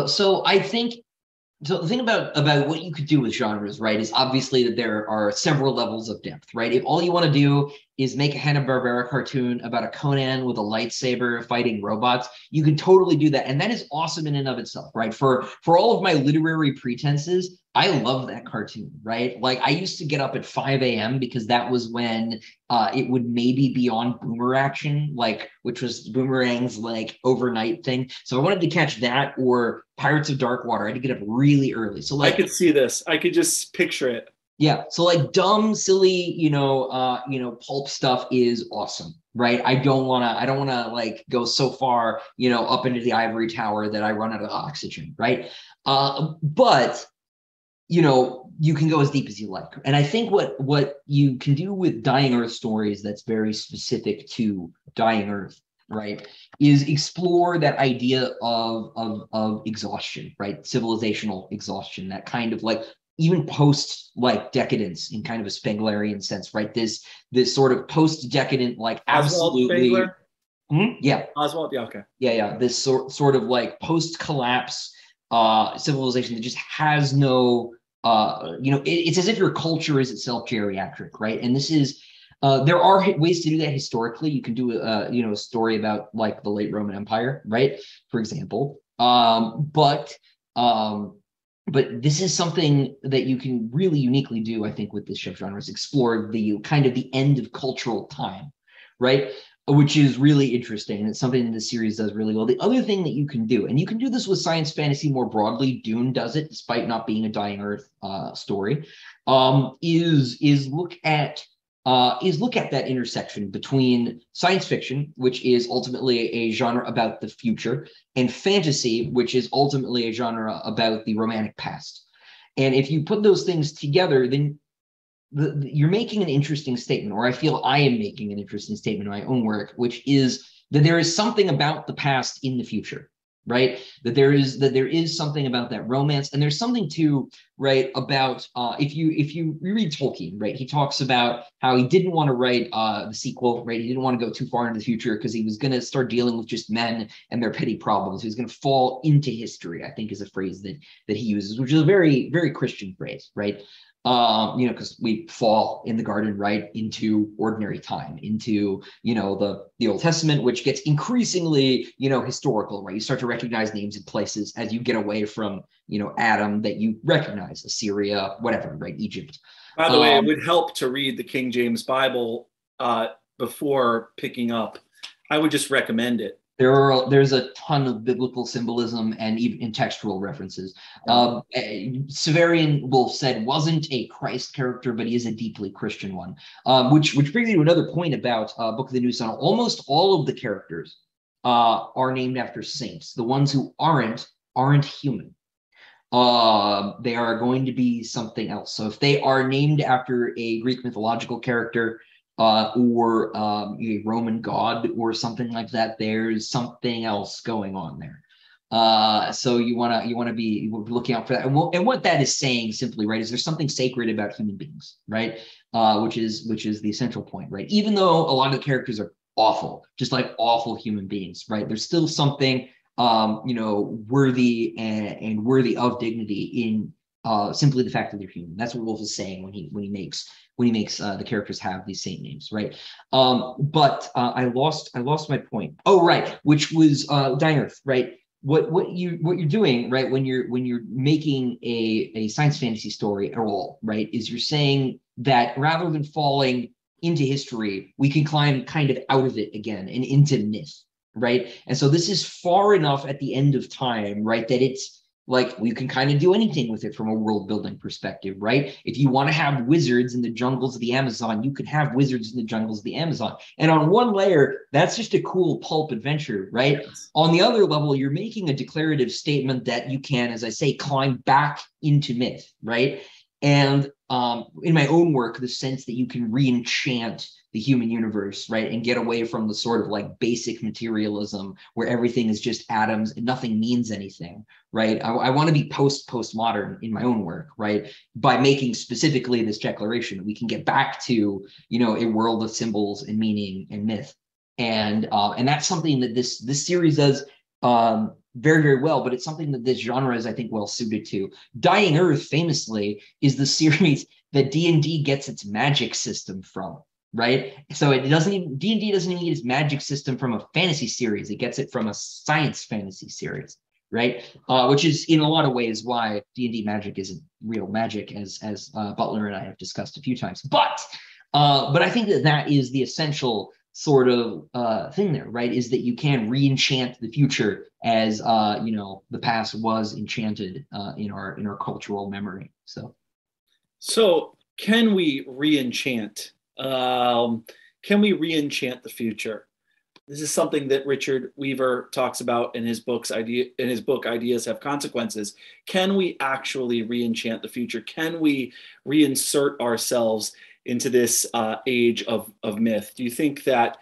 So the thing about what you could do with genres, right, is obviously that there are several levels of depth, right? If all you want to do is make a Hanna-Barbera cartoon about a Conan with a lightsaber fighting robots, you can totally do that. And that is awesome in and of itself, right? For all of my literary pretenses, I love that cartoon, right? Like, I used to get up at 5 a.m. because that was when it would maybe be on Boomer Action, like, which was Boomerang's like overnight thing. So I wanted to catch that or Pirates of Darkwater. I had to get up really early. So like, I could see this. I could just picture it. Yeah. So like dumb, silly, pulp stuff is awesome, right? I don't want to like go so far, up into the ivory tower that I run out of oxygen, right? But you can go as deep as you like. And I think what you can do with Dying Earth stories that's very specific to Dying Earth, right, is explore that idea of exhaustion, right? Civilizational exhaustion, that kind of like even post like decadence in kind of a Spenglerian sense, right? This sort of post-decadent, like Oswald absolutely. Spengler? Yeah. Oswald, yeah, okay. Yeah. This sort of like post-collapse civilization that just has no it's as if your culture is itself geriatric, right? And this is there are ways to do that historically. You can do a story about like the late Roman Empire, right? For example. But this is something that you can really uniquely do, I think, with this subgenre, is explore the kind of the end of cultural time, right? Which is really interesting. And it's something that the series does really well. The other thing that you can do, and you can do this with science fantasy more broadly, Dune does it, despite not being a Dying Earth story, is look at that intersection between science fiction, which is ultimately a genre about the future, and fantasy, which is ultimately a genre about the romantic past. And if you put those things together, then you're making an interesting statement, or I feel I am making an interesting statement in my own work, which is that there is something about the past in the future, right? That there is something about that romance, and there's something too, right, about if you read Tolkien, right, he talks about how he didn't want to write the sequel, right? He didn't want to go too far into the future because he was going to start dealing with just men and their petty problems. He was going to fall into history, I think, is a phrase that he uses, which is a very, very Christian phrase, right? Because we fall in the garden, right, into ordinary time, into, the Old Testament, which gets increasingly, historical, right? You start to recognize names and places as you get away from, Adam that you recognize, Assyria, whatever, right? Egypt. By the way, it would help to read the King James Bible before picking up. I would just recommend it. There's a ton of biblical symbolism and even textual references. Severian Wolfe said wasn't a Christ character, but he is a deeply Christian one. Which brings me to another point about Book of the New Sun. Almost all of the characters are named after saints. The ones who aren't human. They are going to be something else. So if they are named after a Greek mythological character, or a Roman god or something like that, there's something else going on there. So you want to be looking out for that. And what that is saying simply, right, is there's something sacred about human beings, right? Which is the essential point, right? Even though a lot of the characters are awful, just like awful human beings, right? There's still something worthy and worthy of dignity in simply the fact that they're human. That's what Wolfe is saying when he makes the characters have these saint names, right? But I lost my point. Oh, right, which was Dying Earth, right? What you're doing, right, when you're making a science fantasy story at all, right, is you're saying that rather than falling into history, we can climb kind of out of it again and into myth, right? And so this is far enough at the end of time, right, that it's like we can kind of do anything with it from a world building perspective, right? If you want to have wizards in the jungles of the Amazon, you could have wizards in the jungles of the Amazon. And on one layer, that's just a cool pulp adventure, right? Yes. On the other level, you're making a declarative statement that you can, as I say, climb back into myth, right? And in my own work, the sense that you can re-enchant the human universe, right, and get away from the sort of like basic materialism where everything is just atoms and nothing means anything, right? I want to be postmodern in my own work, right, by making specifically this declaration that we can get back to, a world of symbols and meaning and myth, and that's something that this series does very, very well, but it's something that this genre is, I think, well suited to. Dying Earth, famously, is the series that D&D gets its magic system from, right? So D&D doesn't even get its magic system from a fantasy series. It gets it from a science fantasy series, right? Which is in a lot of ways why D&D magic isn't real magic, as Butler and I have discussed a few times. But I think that is the essential sort of thing there, right? Is that you can re-enchant the future as the past was enchanted in our cultural memory. So can we re-enchant? Can we re-enchant the future? This is something that Richard Weaver talks about in his book, Ideas Have Consequences. Can we actually re-enchant the future? Can we reinsert ourselves into this age of myth? Do you think that,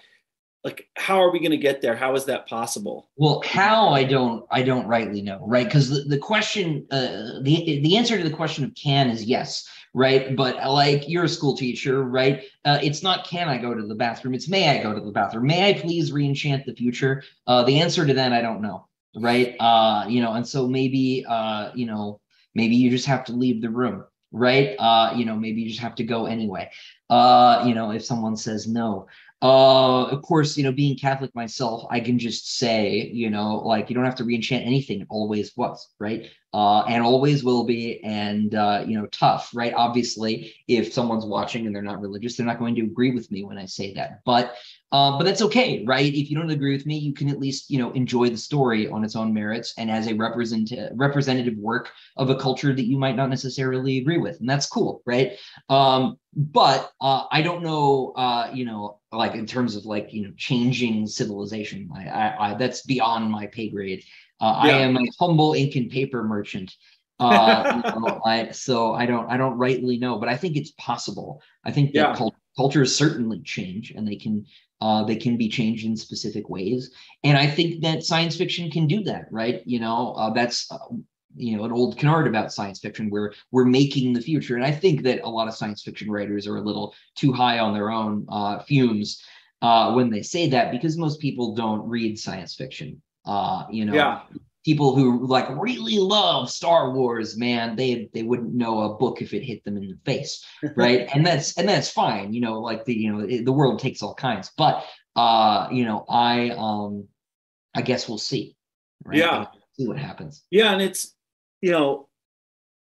like, how are we going to get there? How is that possible? Well, how, I don't rightly know, right? Because the question, the answer to the question of can is yes, right? But like, you're a school teacher, right? It's not can I go to the bathroom, it's may I go to the bathroom? May I please re-enchant the future? The answer to that, I don't know, right? And so maybe, maybe you just have to leave the room, right? Maybe you just have to go anyway, if someone says no. Of course, being Catholic myself, I can just say, like, you don't have to re-enchant anything. It always was, right? And always will be, and tough, right? Obviously, if someone's watching and they're not religious, they're not going to agree with me when I say that. But that's okay, right? If you don't agree with me, you can at least, enjoy the story on its own merits and as a representative work of a culture that you might not necessarily agree with, and that's cool, right? But I don't know, like, in terms of, like, changing civilization, I that's beyond my pay grade. I am a humble ink and paper merchant. So I don't rightly know, but I think it's possible. I think that cultures certainly change, and they can be changed in specific ways. And I think that science fiction can do that, right? That's an old canard about science fiction, where we're making the future. And I think that a lot of science fiction writers are a little too high on their own fumes when they say that, because most people don't read science fiction. People who, like, really love Star Wars, man, they wouldn't know a book if it hit them in the face, right? and that's fine. Like, the world takes all kinds, but I guess we'll see, right? Yeah, see what happens. Yeah, and it's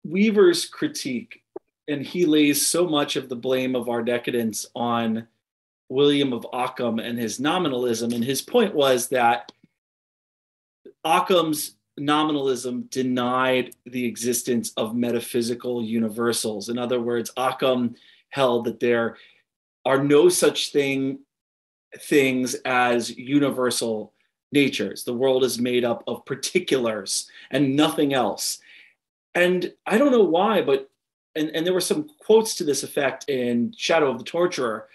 Weaver's critique, and he lays so much of the blame of our decadence on William of Ockham and his nominalism. And his point was that Ockham's nominalism denied the existence of metaphysical universals. In other words, Ockham held that there are no such things as universal natures. The world is made up of particulars and nothing else. And I don't know why, but and there were some quotes to this effect in Shadow of the Torturer,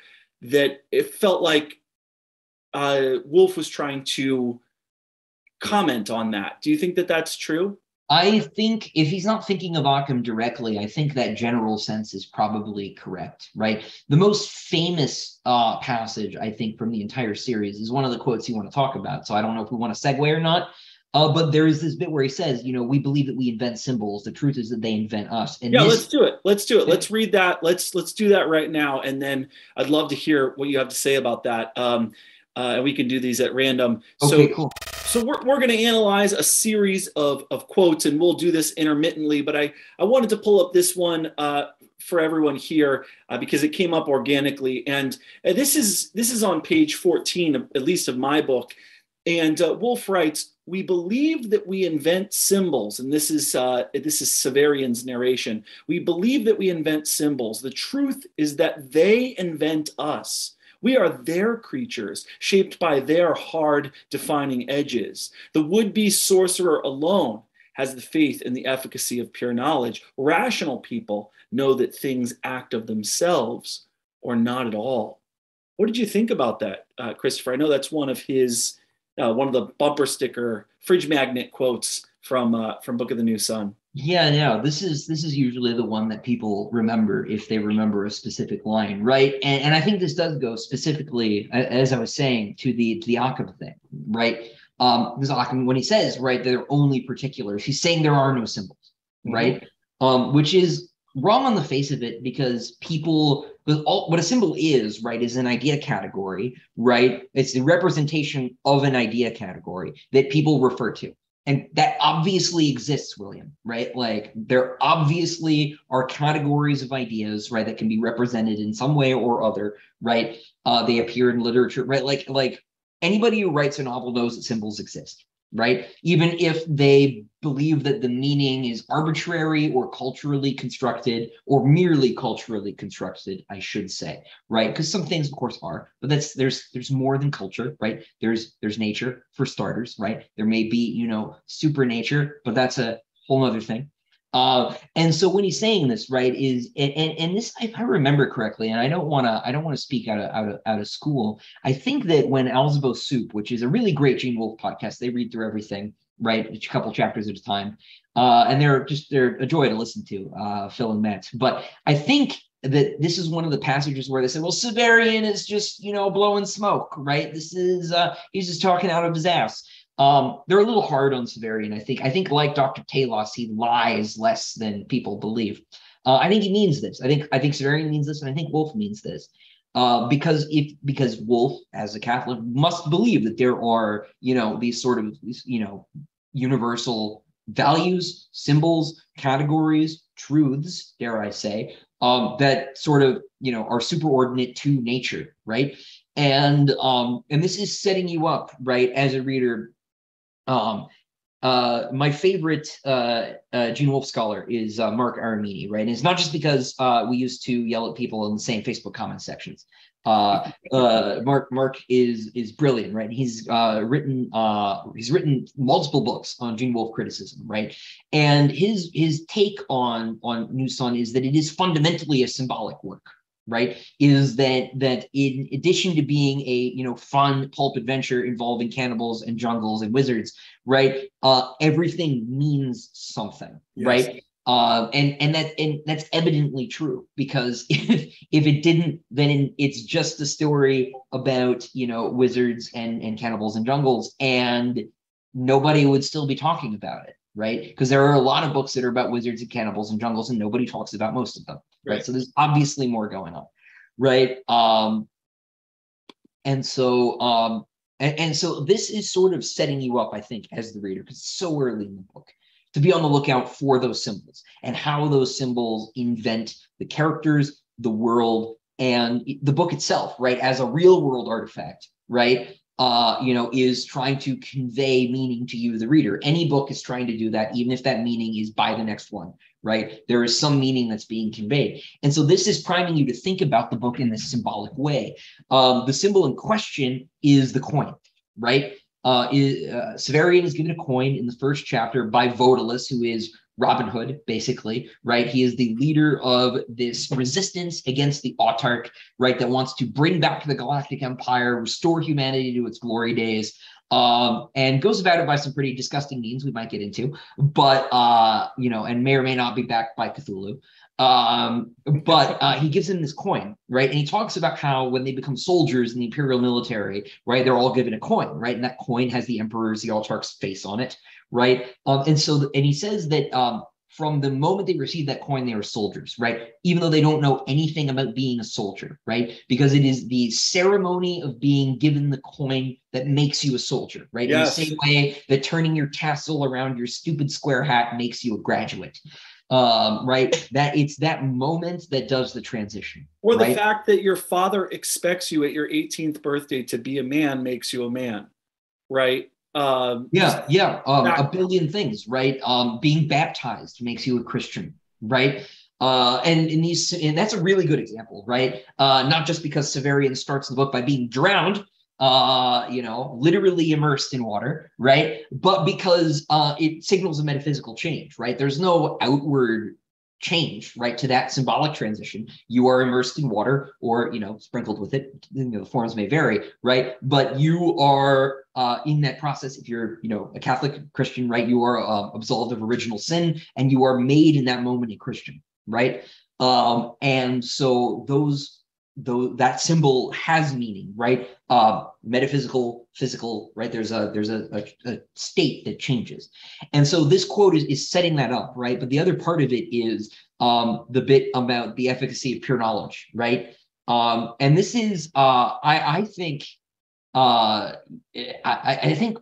that it felt like Wolfe was trying to comment on that. Do you think that that's true? I think if he's not thinking of Ockham directly, I think that general sense is probably correct, right? The most famous passage, I think, from the entire series is one of the quotes you want to talk about. So I don't know if we want to segue or not, but there is this bit where he says, we believe that we invent symbols. The truth is that they invent us. And let's do it. Let's read that. Let's do that right now. And then I'd love to hear what you have to say about that. And we can do these at random. Okay, cool. So we're going to analyze a series of quotes, and we'll do this intermittently, but I wanted to pull up this one for everyone here because it came up organically. And this is on page 14, at least of my book. And Wolfe writes, "We believe that we invent symbols," and this is Severian's narration. "We believe that we invent symbols. The truth is that they invent us. We are their creatures, shaped by their hard, defining edges. The would-be sorcerer alone has the faith in the efficacy of pure knowledge. Rational people know that things act of themselves or not at all." What did you think about that, Christopher? I know that's one of his, one of the bumper sticker fridge magnet quotes from Book of the New Sun. Yeah, no, this is usually the one that people remember if they remember a specific line, right? And I think this does go specifically, as I was saying, to the Occam thing, right? Because Occam, when he says, right, they're only particulars, he's saying there are no symbols, right? Which is wrong on the face of it, because what a symbol is, right, is an idea category, right? It's the representation of an idea category that people refer to. And that obviously exists, William, right? Like, there obviously are categories of ideas, right, that can be represented in some way or other, right? They appear in literature, right? Like anybody who writes a novel knows that symbols exist, right? Even if they believe that the meaning is arbitrary or culturally constructed, or merely culturally constructed, I should say, right? Because some things, of course, are, but there's more than culture, right? There's nature for starters, right? There may be, super nature, but that's a whole other thing. And so when he's saying this, right, is and this, if I remember correctly, and I don't want to speak out of school. I think that when Alzabo Soup, which is a really great Gene Wolfe podcast, they read through everything, right, a couple chapters at a time, and they're a joy to listen to, Phil and Matt. But I think that this is one of the passages where they say, well, Severian is just blowing smoke, right? This is he's just talking out of his ass. They're a little hard on Severian. I think like Dr. Talos, he lies less than people believe. I think he means this. I think Severian means this, and I think Wolfe means this. Because Wolfe, as a Catholic, must believe that there are, these sort of, universal values, symbols, categories, truths, dare I say, that sort of, are superordinate to nature, right? And this is setting you up, right, as a reader. My favorite Gene Wolfe scholar is Mark Aramini, right? And it's not just because we used to yell at people in the same Facebook comment sections. Mark is brilliant, right? He's written multiple books on Gene Wolfe criticism, right? And his take on New Sun is that it is fundamentally a symbolic work, right? Is that in addition to being a fun pulp adventure involving cannibals and jungles and wizards, right? Everything means something, yes. Right? And that's evidently true, because if it didn't, then it's just a story about wizards and cannibals and jungles, and nobody would still be talking about it, right? Because there are a lot of books that are about wizards and cannibals and jungles, and nobody talks about most of them, right? So there's obviously more going on, right? And so this is sort of setting you up, I think, as the reader, because it's so early in the book, to be on the lookout for those symbols and how those symbols invent the characters, the world, and the book itself, right, as a real world artifact, right, is trying to convey meaning to you, the reader. Any book is trying to do that, even if that meaning is by the next one, right? There is some meaning that's being conveyed. And so this is priming you to think about the book in this symbolic way. The symbol in question is the coin, right? Severian is given a coin in the first chapter by Vodalus, who is Robin Hood, basically, right? He is the leader of this resistance against the autarch, right, that wants to bring back the Galactic Empire, restore humanity to its glory days, and goes about it by some pretty disgusting means we might get into, but, and may or may not be backed by Cthulhu. But he gives him this coin, right? And he talks about how when they become soldiers in the imperial military, right, they're all given a coin, right? And that coin has the emperor's, the autarch's face on it, right? And he says that from the moment they receive that coin, they are soldiers, right? Even though they don't know anything about being a soldier, right? Because it is the ceremony of being given the coin that makes you a soldier, right? Yes. In the same way that turning your tassel around your stupid square hat makes you a graduate. Right, that it's that moment that does the transition, or the right? fact that your father expects you at your 18th birthday to be a man makes you a man, right? A billion things, right? Being baptized makes you a Christian, right? And that's a really good example, right? Not just because Severian starts the book by being drowned, literally immersed in water, right? But because it signals a metaphysical change, right? There's no outward change, right, to that symbolic transition. You are immersed in water, or sprinkled with it. The forms may vary, right? But you are in that process. If you're a Catholic Christian, right, you are absolved of original sin, and you are made in that moment a Christian, right? And so that symbol has meaning, right? Metaphysical, physical, right? There's a state that changes. And so this quote is setting that up, right? But the other part of it is the bit about the efficacy of pure knowledge, right? And this is, I think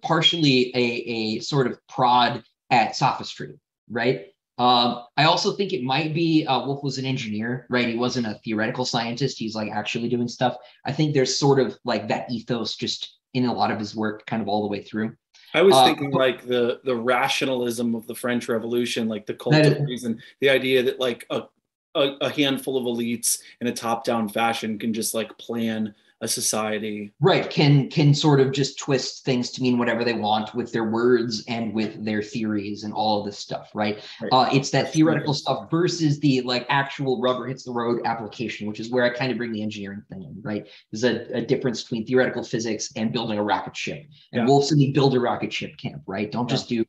partially a sort of prod at sophistry, right? I also think it might be Wolfe was an engineer, right? He wasn't a theoretical scientist. He's like actually doing stuff. I think there's sort of like that ethos just in a lot of his work kind of all the way through. I was thinking like the rationalism of the French Revolution, like the cult of reason, the idea that like a handful of elites in a top-down fashion can just like plan a society. Right, can sort of just twist things to mean whatever they want with their words and with their theories and all of this stuff, right? It's that theoretical stuff versus the like actual rubber hits the road application, which is where I kind of bring the engineering thing in, right? There's a difference between theoretical physics and building a rocket ship. And Wolf's in the build a rocket ship camp, right? Don't just do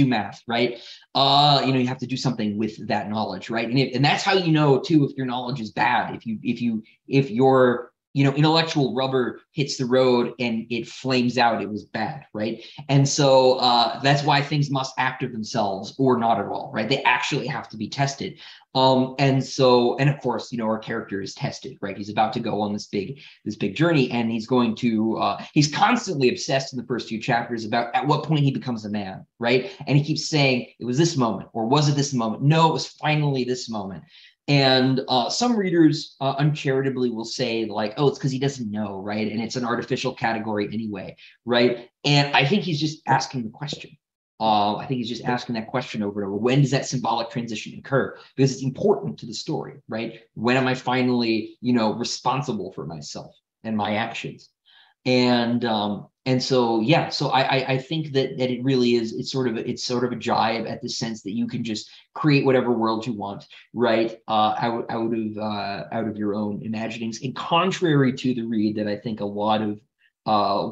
math, right? You have to do something with that knowledge, right? And that's how you know too if your knowledge is bad. If your intellectual rubber hits the road and it flames out, it was bad, right? And so that's why things must act of themselves or not at all, right? They actually have to be tested. And of course, our character is tested, right? He's about to go on this big journey, and he's going to, he's constantly obsessed in the first few chapters about at what point he becomes a man, right? And he keeps saying, it was this moment, or was it this moment? No, it was finally this moment. And some readers uncharitably will say like, oh, it's because he doesn't know, right? And it's an artificial category anyway, right? And I think he's just asking the question. I think he's just asking that question over and over. When does that symbolic transition occur? Because it's important to the story, right? When am I finally, responsible for myself and my actions? And so I think that it really is, it's sort of a jibe at the sense that you can just create whatever world you want, right? Out of your own imaginings. And contrary to the read that I think a lot of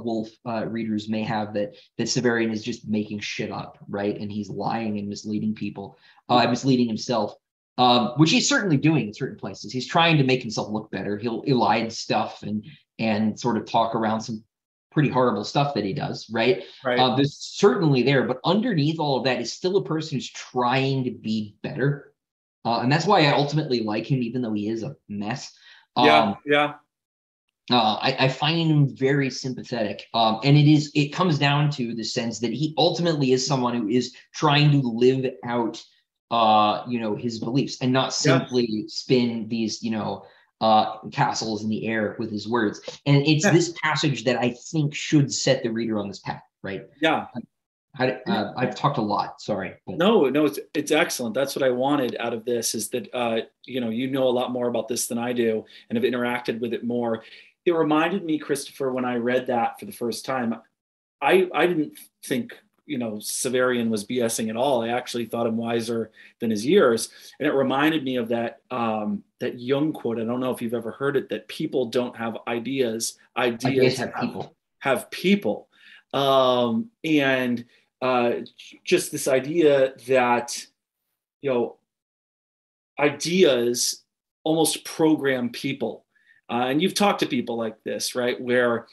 Wolfe readers may have, that Severian is just making shit up, right? And he's lying and misleading people, misleading himself. Which he's certainly doing in certain places. He's trying to make himself look better. He'll elide stuff and sort of talk around some pretty horrible stuff that he does, right? There's certainly there, but underneath all of that is still a person who's trying to be better. And that's why I ultimately like him, even though he is a mess. I find him very sympathetic. And it comes down to the sense that he ultimately is someone who is trying to live out his beliefs and not simply spin these, castles in the air with his words. And it's this passage that I think should set the reader on this path, right? Yeah. I've talked a lot, sorry. But. No, it's excellent. That's what I wanted out of this, is that, you know a lot more about this than I do and have interacted with it more. It reminded me, Christopher, when I read that for the first time, I didn't think Severian was BSing at all. I actually thought him wiser than his years. And it reminded me of that Jung quote. I don't know if you've ever heard it, that people don't have ideas. Ideas have people. And just this idea that, ideas almost program people. And you've talked to people like this, right? Where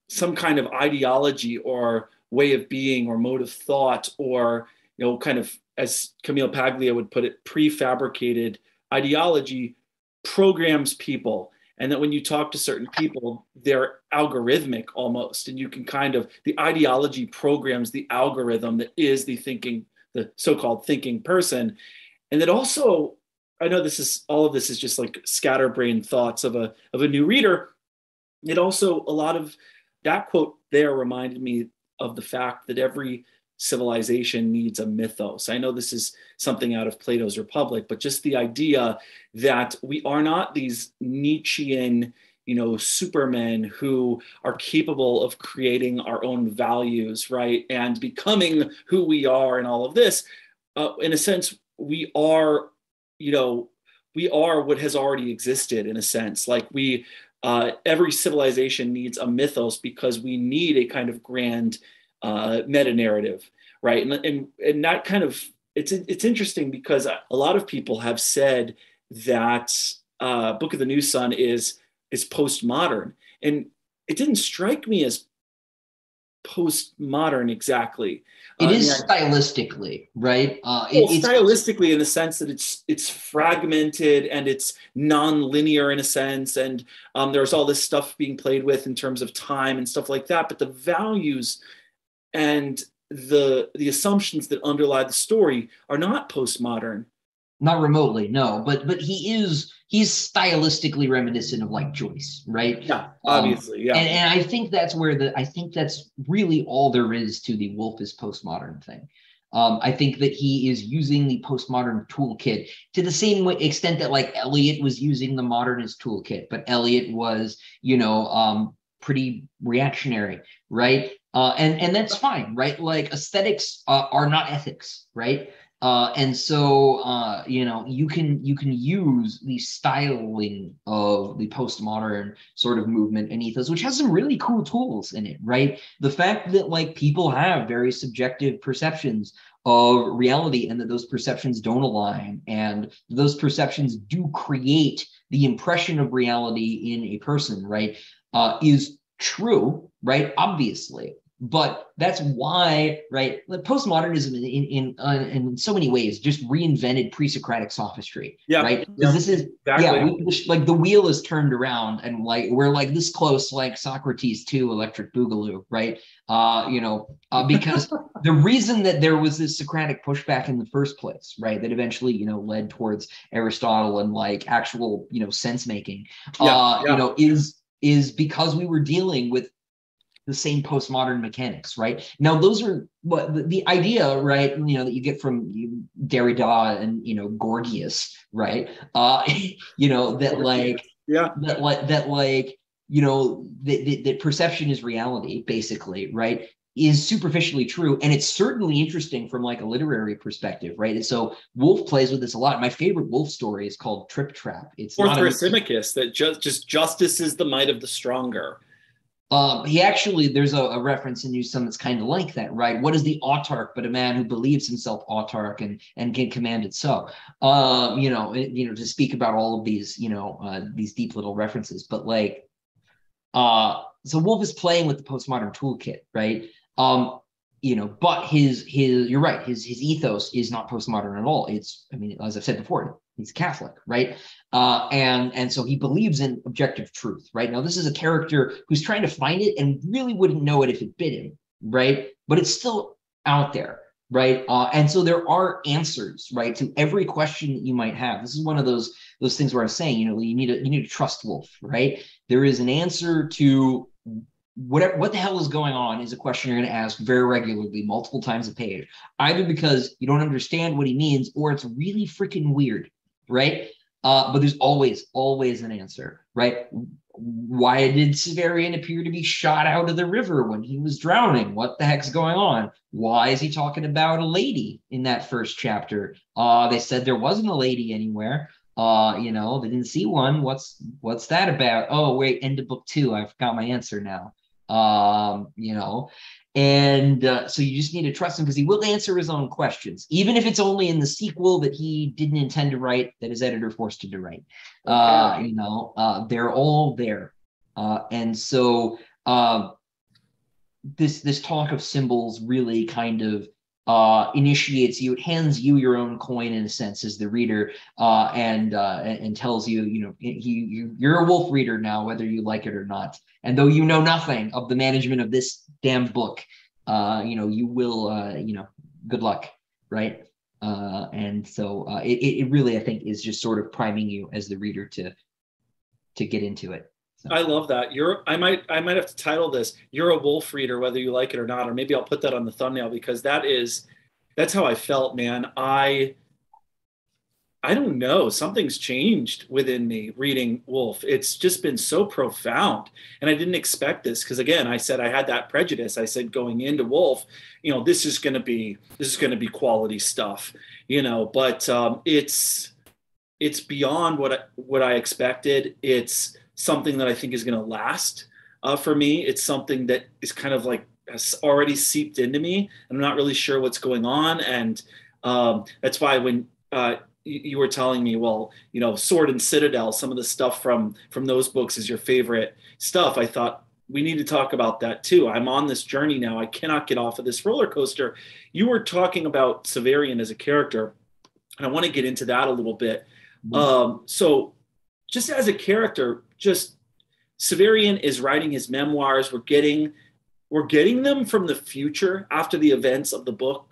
some kind of ideology or way of being or mode of thought, or kind of, as Camille Paglia would put it, prefabricated ideology programs people. And that when you talk to certain people, they're algorithmic almost, and you can the ideology programs the algorithm that is the so-called thinking person. And that also, I know all of this is just like scatterbrained thoughts of a new reader. It also, a lot of that quote there reminded me of the fact that every civilization needs a mythos. I know this is something out of Plato's Republic, but just the idea that we are not these Nietzschean, supermen who are capable of creating our own values, right? And becoming who we are and all of this. In a sense, we are what has already existed, in a sense. Like every civilization needs a mythos because we need a kind of grand meta narrative, right? And that kind of, it's interesting because a lot of people have said that Book of the New Sun is postmodern, and it didn't strike me as postmodern exactly. It is stylistically, right? Stylistically, in the sense that it's fragmented and it's non-linear in a sense, and there's all this stuff being played with in terms of time and stuff like that. But the values and the assumptions that underlie the story are not postmodern. Not remotely, no. But he's stylistically reminiscent of like Joyce, right? Yeah, obviously, yeah. And I think that's really all there is to the Wolfe is postmodern thing. I think that he is using the postmodern toolkit to the same extent that like Eliot was using the modernist toolkit, but Eliot was, pretty reactionary, right? And that's fine, right? Like aesthetics are not ethics, right? And so you can use the styling of the postmodern sort of movement and ethos, which has some really cool tools in it, right? The fact that like people have very subjective perceptions of reality and that those perceptions don't align and those perceptions do create the impression of reality in a person, right? Is true, right? Obviously. But that's why, right? Postmodernism in so many ways just reinvented pre-Socratic sophistry, right? Because this is like the wheel is turned around and like we're like this close, like Socrates to Electric Boogaloo, right? Because the reason that there was this Socratic pushback in the first place, right, that eventually led towards Aristotle and like actual sense making, is because we were dealing with the same postmodern mechanics, right? Now, those are what the idea, right? That you get from Derrida and Gorgias, right? That perception is reality, basically, right? Is superficially true, and it's certainly interesting from like a literary perspective, right? And so Wolfe plays with this a lot. My favorite Wolfe story is called Trip Trap. It's or Thrasymachus, that just justice is the might of the stronger. He actually, there's a reference in New Sun that's kind of like that, right? What is the autarch but a man who believes himself autarch and can command it so? To speak about all of these, these deep little references. But like, so Wolfe is playing with the postmodern toolkit, right? But his you're right, his ethos is not postmodern at all. It's, as I've said before, he's Catholic, right? And so he believes in objective truth, right? Now, this is a character who's trying to find it and really wouldn't know it if it bit him, right? But it's still out there, right? And so there are answers, right, to every question that you might have. This is one of those things where I'm saying, you need to trust Wolfe, right? There is an answer to what the hell is going on is a question you're going to ask very regularly, multiple times a page, either because you don't understand what he means or it's really freaking weird, right? But there's always an answer, right? Why did Severian appear to be shot out of the river when he was drowning? What the heck's going on? Why is he talking about a lady in that first chapter? They said there wasn't a lady anywhere. They didn't see one. What's that about? Oh, wait, end of book 2. I forgot my answer now. And so you just need to trust him because he will answer his own questions, even if it's only in the sequel that he didn't intend to write, that his editor forced him to write. Okay. They're all there. And so this talk of symbols really kind of initiates you. It hands you your own coin in a sense as the reader, and tells you, you're a Wolfe reader now, whether you like it or not. And though you know nothing of the management of this damn book, you will, good luck, right? And so it really, I think, is just sort of priming you as the reader to get into it. So. I love that. I might have to title this "You're a Wolfe reader, whether you like it or not," or maybe I'll put that on the thumbnail because that's how I felt, man. I don't know. Something's changed within me reading Wolfe. It's just been so profound. And I didn't expect this because, again, I said I had that prejudice. I said going into Wolfe, this is going to be quality stuff, but it's beyond what I expected. It's something that I think is going to last for me. It's something that is kind of like has already seeped into me. And I'm not really sure what's going on. And that's why when you were telling me, well, Sword and Citadel, some of the stuff from those books is your favorite stuff. I thought we need to talk about that too. I'm on this journey now. I cannot get off of this roller coaster. You were talking about Severian as a character, and I want to get into that a little bit. So just as a character, just Severian is writing his memoirs. We're getting them from the future after the events of the book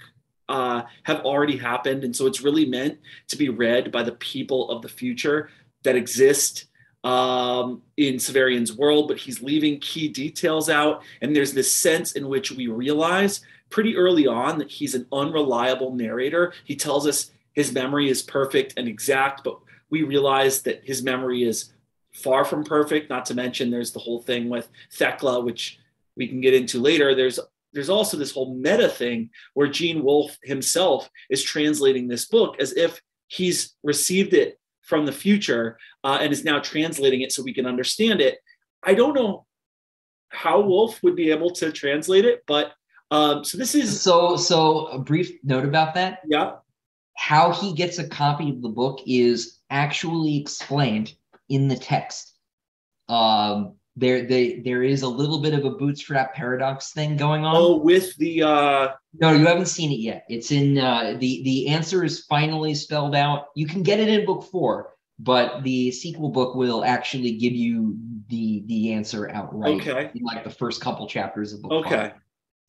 have already happened. And so it's really meant to be read by the people of the future that exist in Severian's world, but he's leaving key details out. And there's this sense in which we realize pretty early on that he's an unreliable narrator. He tells us his memory is perfect and exact, but we realize that his memory is far from perfect. Not to mention there's the whole thing with Thekla, which we can get into later. There's also this whole meta thing where Gene Wolfe himself is translating this book as if he's received it from the future and is now translating it so we can understand it. I don't know how Wolfe would be able to translate it, but so this is so a brief note about that. Yeah. How he gets a copy of the book is actually explained in the text. There is a little bit of a bootstrap paradox thing going on. Oh, with the No, you haven't seen it yet. It's in the answer is finally spelled out. You can get it in book 4, but the sequel book will actually give you the answer outright. Okay. In like the first couple chapters of book Okay. 5.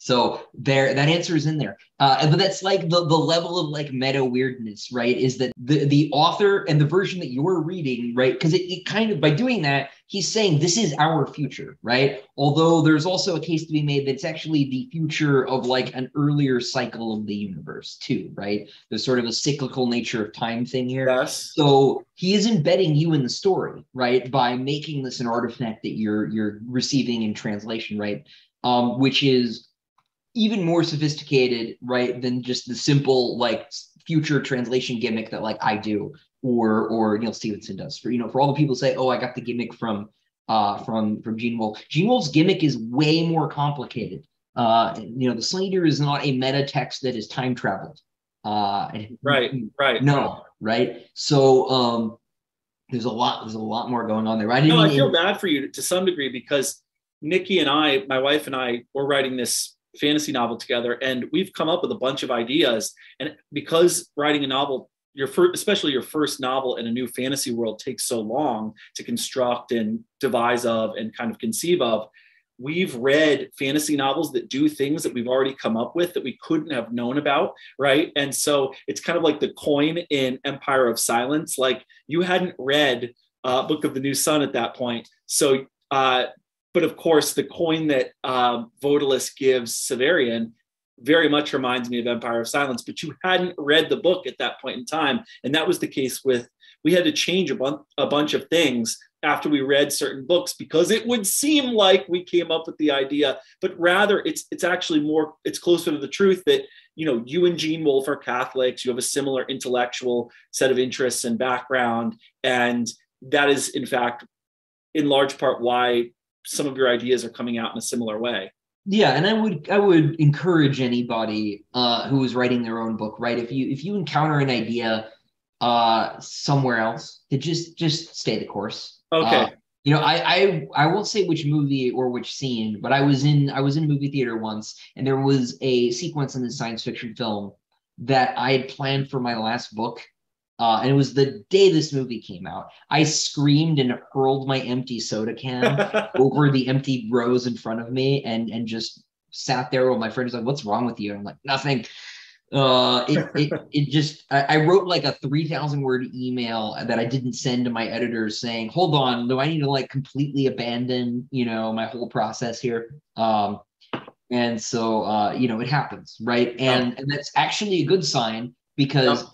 So that answer is in there. But that's like the level of like meta weirdness, right? Is that the author and the version that you're reading, right? Because it kind of, by doing that, he's saying this is our future, right? Although there's also a case to be made that it's actually the future of like an earlier cycle of the universe too, right? There's sort of a cyclical nature of time thing here. Yes. So he is embedding you in the story, right? By making this an artifact that you're receiving in translation, right? Which is even more sophisticated, right, than just the simple like future translation gimmick that like I do or Neil Stevenson does. For for all the people who say, oh, I got the gimmick from Gene Wolfe. Gene Wolfe's gimmick is way more complicated. The Slater is not a meta text that is time traveled. Right. No, right. So there's a lot more going on there. I feel bad for you to some degree because NIKKI and I, my wife and I, were writing this fantasy novel together, and we've come up with a bunch of ideas. And because writing a novel, especially your first novel in a new fantasy world, takes so long to construct and devise of and kind of conceive of, we've read fantasy novels that do things that we've already come up with that we couldn't have known about, right? And so it's kind of like the coin in Empire of Silence. Like, you hadn't read Book of the New Sun at that point, so but of course, the coin that Vodalis gives Severian very much reminds me of Empire of Silence, but you hadn't read the book at that point in time. And that was the case we had to change a bunch of things after we read certain books because it would seem like we came up with the idea, but rather it's actually it's closer to the truth that, you and Gene Wolfe are Catholics, you have a similar intellectual set of interests and background. And that is, in fact, in large part why some of your ideas are coming out in a similar way. Yeah, and I would encourage anybody who is writing their own book, right? If you encounter an idea somewhere else, to just stay the course. Okay. I won't say which movie or which scene, but I was in a movie theater once, and there was a sequence in the science fiction film that I had planned for my last book. And it was the day this movie came out. I screamed and hurled my empty soda can over the empty rows in front of me and just sat there while my friend was like, what's wrong with you? And I'm like, nothing. I wrote like a 3,000 word email that I didn't send to my editors saying, hold on, do I need to like completely abandon, my whole process here? And so, it happens, right? And that's actually a good sign, because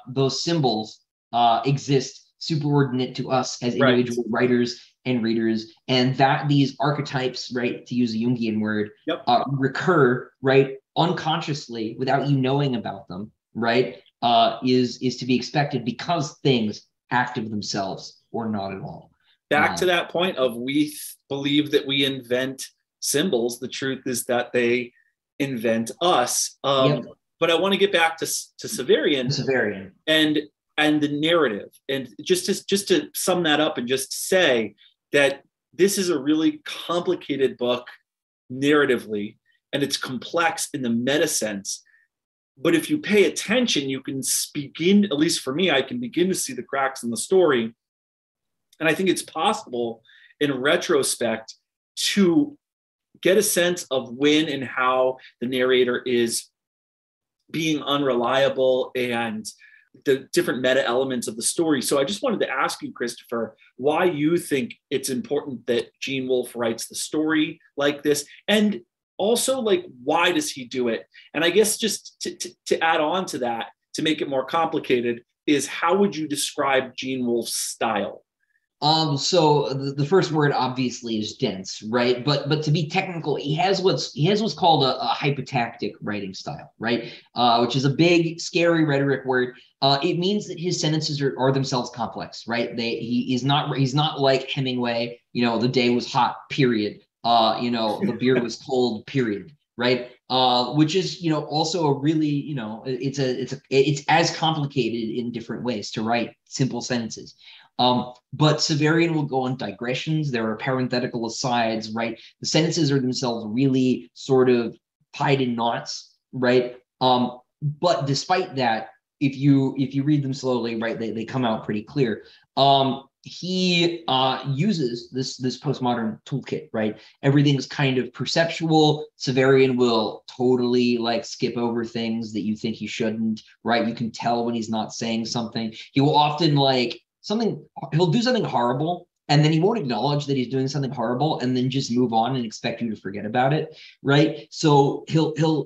those symbols exist superordinate to us as individual writers and readers, and that these archetypes, right, to use a Jungian word, recur, right, unconsciously without you knowing about them, right, is to be expected because things act of themselves or not at all. Back to that point of we believe that we invent symbols. The truth is that they invent us. But I want to get back to Severian and the narrative, and just to sum that up and just say that this is a really complicated book narratively, and it's complex in the meta sense. But if you pay attention, you can begin, at least for me, I can begin to see the cracks in the story. And I think it's possible in retrospect to get a sense of when and how the narrator is being unreliable and the different meta elements of the story. So I just wanted to ask you, Christopher, why you think it's important that Gene Wolfe writes the story like this, and also like, why does he do it? And I guess just to add on to that, to make it more complicated, is how would you describe Gene Wolfe's style? So the first word obviously is dense, right? But to be technical, he has what's called a hypotactic writing style, right? Which is a big, scary rhetoric word. It means that his sentences are themselves complex, right? He's not like Hemingway. The day was hot, period. The beer was cold, period, right? Which is also a really it's as complicated in different ways to write simple sentences. But Severian will go on digressions. There are parenthetical asides, right? The sentences are themselves really sort of tied in knots, right? But despite that, if you read them slowly, right, they come out pretty clear. He uses this postmodern toolkit, right? Everything's kind of perceptual. Severian will totally like skip over things that you think he shouldn't, right? You can tell when he's not saying something. He will often he'll do something horrible, and then he won't acknowledge that he's doing something horrible and then just move on and expect you to forget about it, right? So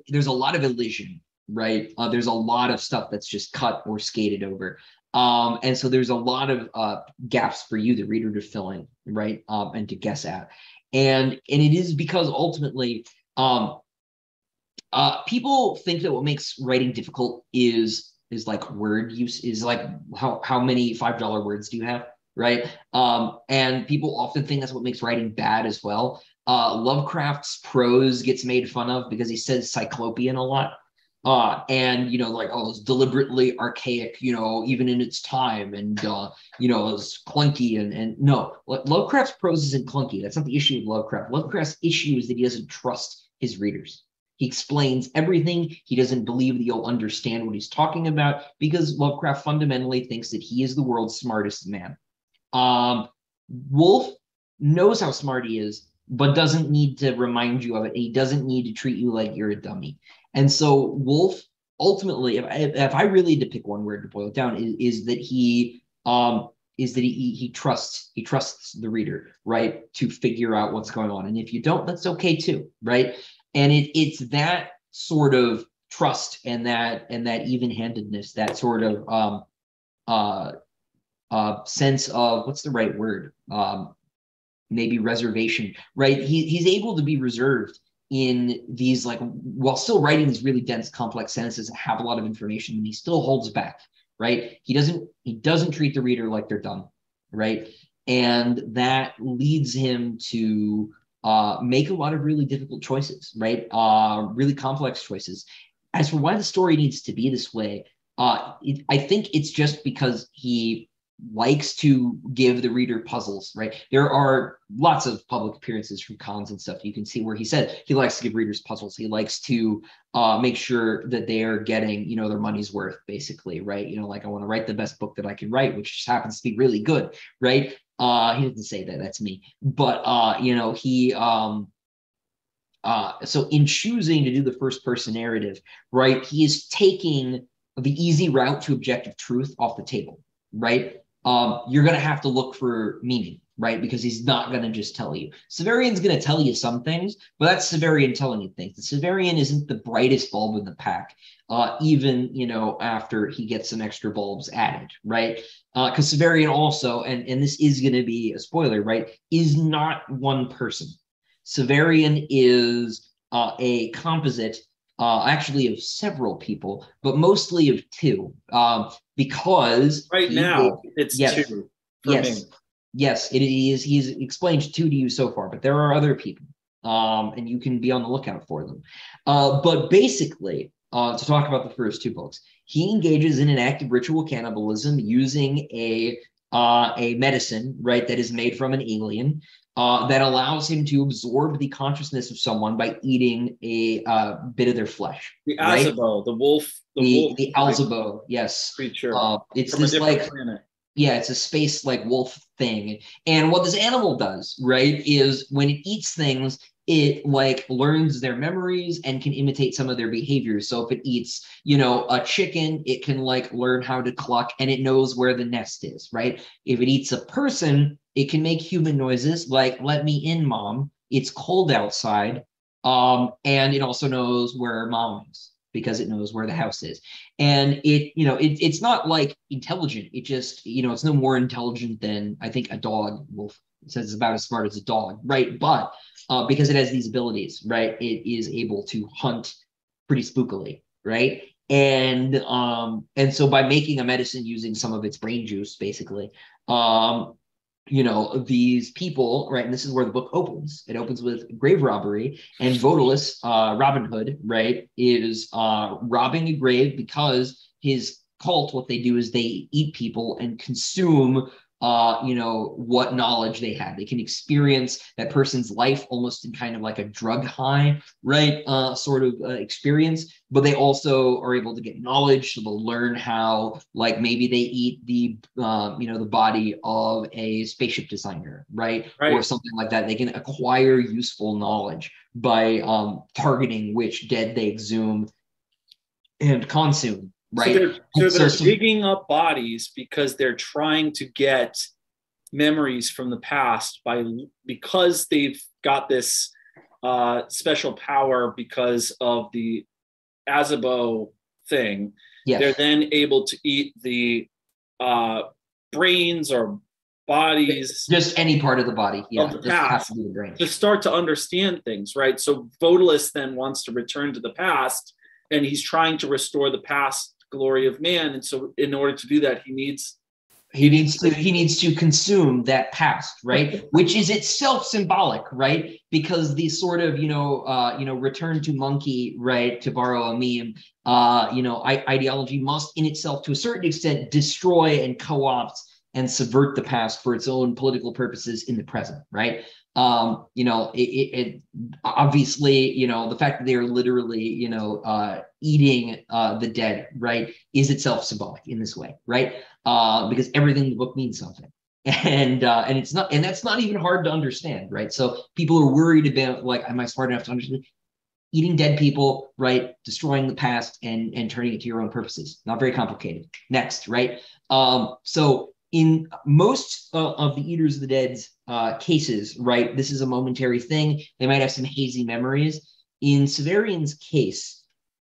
there's a lot of elision, right? There's a lot of stuff that's just cut or skated over. And so there's a lot of gaps for you, the reader, to fill in, right? And to guess at. And it is because ultimately people think that what makes writing difficult is like word use, is like how many $5 words do you have, right? And people often think that's what makes writing bad as well. Lovecraft's prose gets made fun of because he says cyclopean a lot. And it's deliberately archaic, even in its time, and it's clunky, and no, Lovecraft's prose isn't clunky. That's not the issue with Lovecraft. Lovecraft's issue is that he doesn't trust his readers. He explains everything. He doesn't believe that you'll understand what he's talking about, because Lovecraft fundamentally thinks that he is the world's smartest man. Wolfe knows how smart he is, but doesn't need to remind you of it. He doesn't need to treat you like you're a dummy. And so Wolfe, ultimately, if I really had to pick one word to boil it down, is that he trusts the reader, right, to figure out what's going on. And if you don't, that's okay too, right? And it's that sort of trust and that even-handedness, that sort of sense of, what's the right word? Maybe reservation, right? He's able to be reserved in these, like, while still writing these really dense, complex sentences that have a lot of information, and he still holds back, right? He doesn't treat the reader like they're dumb, right? And that leads him to make a lot of really difficult choices, right? Really complex choices. As for why the story needs to be this way, I think it's just because he likes to give the reader puzzles, right? There are lots of public appearances from cons and stuff. You can see where he said he likes to give readers puzzles. He likes to make sure that they are getting, their money's worth, basically, right? Like, I want to write the best book that I can write, which just happens to be really good, right? He didn't say that, that's me. But, so in choosing to do the first person narrative, right, he is taking the easy route to objective truth off the table, right? You're going to have to look for meaning, right? Because he's not going to just tell you. Severian's going to tell you some things, but that's Severian telling you things. The Severian isn't the brightest bulb in the pack, even, after he gets some extra bulbs added, right? Because Severian also, and this is going to be a spoiler, right, is not one person. Severian is a composite, actually, of several people, but mostly of two, because now it's two. Yes, it is. He's explained two to you so far, but there are other people, and you can be on the lookout for them. But basically, to talk about the first two books, he engages in an active ritual cannibalism using a medicine, right, that is made from an alien. That allows him to absorb the consciousness of someone by eating a bit of their flesh. The Azabo, right? The wolf. The Alzabo, yes. Creature. It's from this planet. Yeah, it's a space like wolf thing. And what this animal does, right, is when it eats things, it like learns their memories and can imitate some of their behaviors. So if it eats, a chicken, it can like learn how to cluck, and it knows where the nest is, right? If it eats a person, it can make human noises like "Let me in, mom. It's cold outside." And it also knows where mom is because it knows where the house is. And it's not like intelligent. It just, it's no more intelligent than I think a dog. Wolf says it's about as smart as a dog, right? But because it has these abilities, right, it is able to hunt pretty spookily, right? And so by making a medicine using some of its brain juice, basically, these people, right? And this is where the book opens. It opens with grave robbery, and Vodalus, Robin Hood, right, is robbing a grave because his cult, what they do is they eat people and consume what knowledge they have. They can experience that person's life almost in kind of like a drug high, right? Sort of experience, but they also are able to get knowledge. So they'll learn how, like maybe they eat the body of a spaceship designer, right? Or something like that. They can acquire useful knowledge by targeting which dead they exhume and consume. Right. So they're digging up bodies because they're trying to get memories from the past because they've got this special power because of the Azaabo thing. Yes. They're then able to eat the brains or bodies. Just any part of the body. Yeah. Of the past to start to understand things. Right. So Vodalus then wants to return to the past, and he's trying to restore the past glory of man, and so in order to do that, he needs to consume that past, right? Which is itself symbolic, right? Because the sort of return to monkey, right, to borrow a meme, ideology must in itself to a certain extent destroy and co-opt and subvert the past for its own political purposes in the present, right? It obviously, the fact that they're literally, eating the dead, right, is itself symbolic in this way, right? Because everything in the book means something. And it's not, and that's not even hard to understand, right? So people are worried about, like, am I smart enough to understand? Eating dead people, right? Destroying the past and turning it to your own purposes. Not very complicated. Next, right? So in most of the Eaters of the Dead's cases, right, this is a momentary thing. They might have some hazy memories. In Severian's case,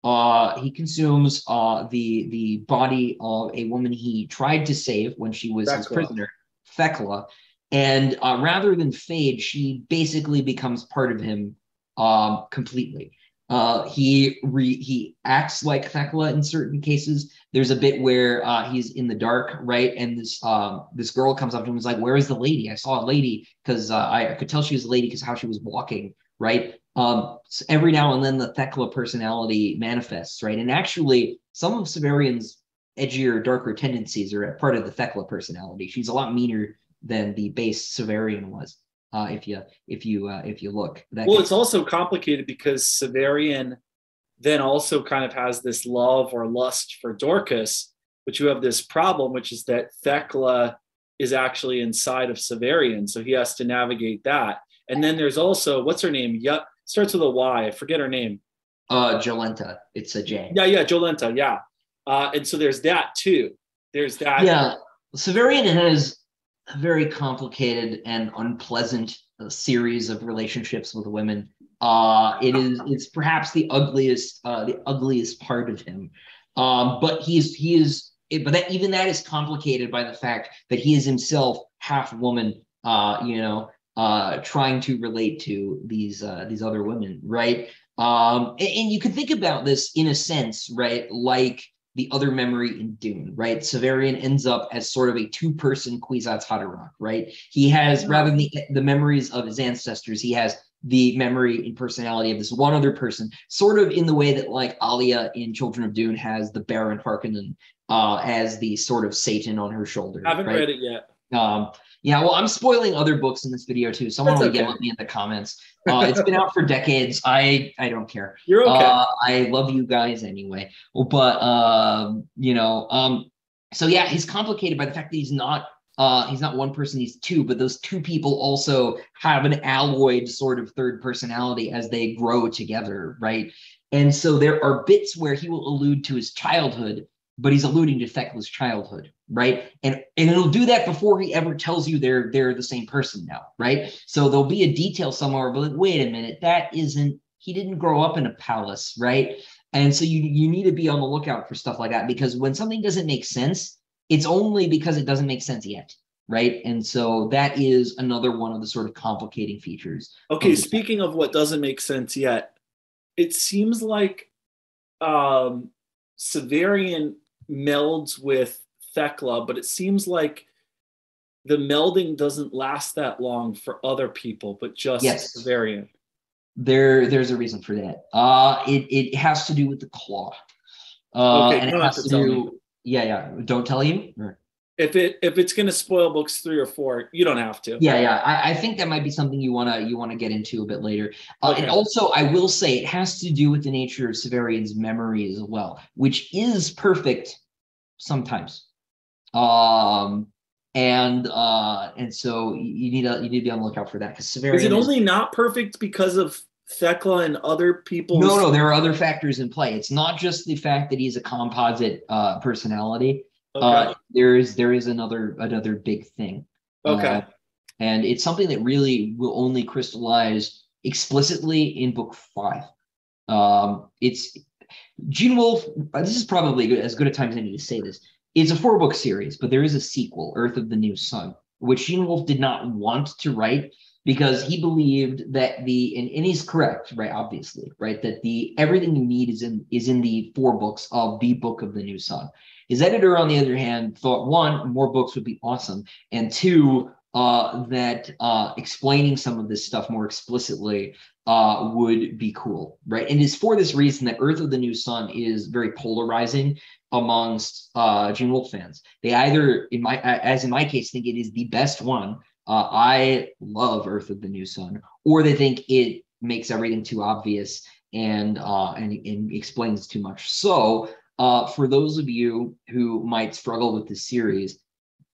he consumes the body of a woman he tried to save when she was his prisoner, Thecla. And rather than fade, she basically becomes part of him completely. He acts like Thecla in certain cases. There's a bit where he's in the dark, right? And this girl comes up to him and is like, "Where is the lady? I saw a lady," because I could tell she was a lady because how she was walking, right? So every now and then the Thecla personality manifests, right? And actually, some of Severian's edgier, darker tendencies are a part of the Thecla personality. She's a lot meaner than the base Severian was. If you look. It's also complicated because Severian then also kind of has this love or lust for Dorcas, but you have this problem, which is that Thecla is actually inside of Severian, so he has to navigate that. And then there's also, what's her name? Yeah, starts with a Y. I forget her name. Jolenta. It's a J. Yeah, Jolenta. Yeah, and so there's that too. There's that. Yeah, Severian has a very complicated and unpleasant series of relationships with women. It's perhaps the ugliest part of him. But even that is complicated by the fact that he is himself half woman, trying to relate to these other women, right? And you can think about this in a sense, right? Like the other memory in Dune, right? Severian ends up as sort of a two-person Kwisatz Haderach, right? He has, rather than the memories of his ancestors, he has the memory and personality of this one other person, sort of in the way that like Alia in Children of Dune has the Baron Harkonnen as the sort of Satan on her shoulder. I haven't read it yet. Yeah, well, I'm spoiling other books in this video too. Someone will yell at me in the comments. It's been out for decades. I don't care. You're okay. I love you guys anyway. But so yeah, he's complicated by the fact that he's not He's not one person, he's two, but those two people also have an alloyed sort of third personality as they grow together, right? And so there are bits where he will allude to his childhood, but he's alluding to Thekla's childhood, right? And it'll do that before he ever tells you they're the same person now, right? So there'll be a detail somewhere, but like, wait a minute, he didn't grow up in a palace, right? And so you need to be on the lookout for stuff like that, because when something doesn't make sense, it's only because it doesn't make sense yet, right? And so that is another one of the sort of complicating features. Okay, speaking of what doesn't make sense yet, it seems like Severian melds with Thekla, but it seems like the melding doesn't last that long for other people, but just Severian. There's a reason for that. It has to do with the claw. Okay, and you don't have to tell me. Yeah. Don't tell you? Or? If it's going to spoil books 3 or 4, you don't have to. Yeah. I think that might be something you wanna get into a bit later. Okay. And also, I will say it has to do with the nature of Severian's memory as well, which is perfect sometimes. And so you need to be on the lookout for that, because Severian is it only not perfect because of Thekla and other people? No, there are other factors in play. It's not just the fact that he's a composite personality. Okay. There is another big thing. Okay. And it's something that really will only crystallize explicitly in book 5. It's Gene Wolfe. This is probably as good a time as any to say this. It's a 4-book series, but there is a sequel, Earth of the New Sun, which Gene Wolfe did not want to write, because he believed that and he's correct, right? Obviously, right? That everything you need is in the 4 books of the Book of the New Sun. His editor, on the other hand, thought 1, more books would be awesome, and 2, that explaining some of this stuff more explicitly would be cool, right? And it's for this reason that Earth of the New Sun is very polarizing amongst Gene Wolfe fans. They either, in my case, think it is the best one. I love Earth of the New Sun, or they think it makes everything too obvious and explains too much. So for those of you who might struggle with this series,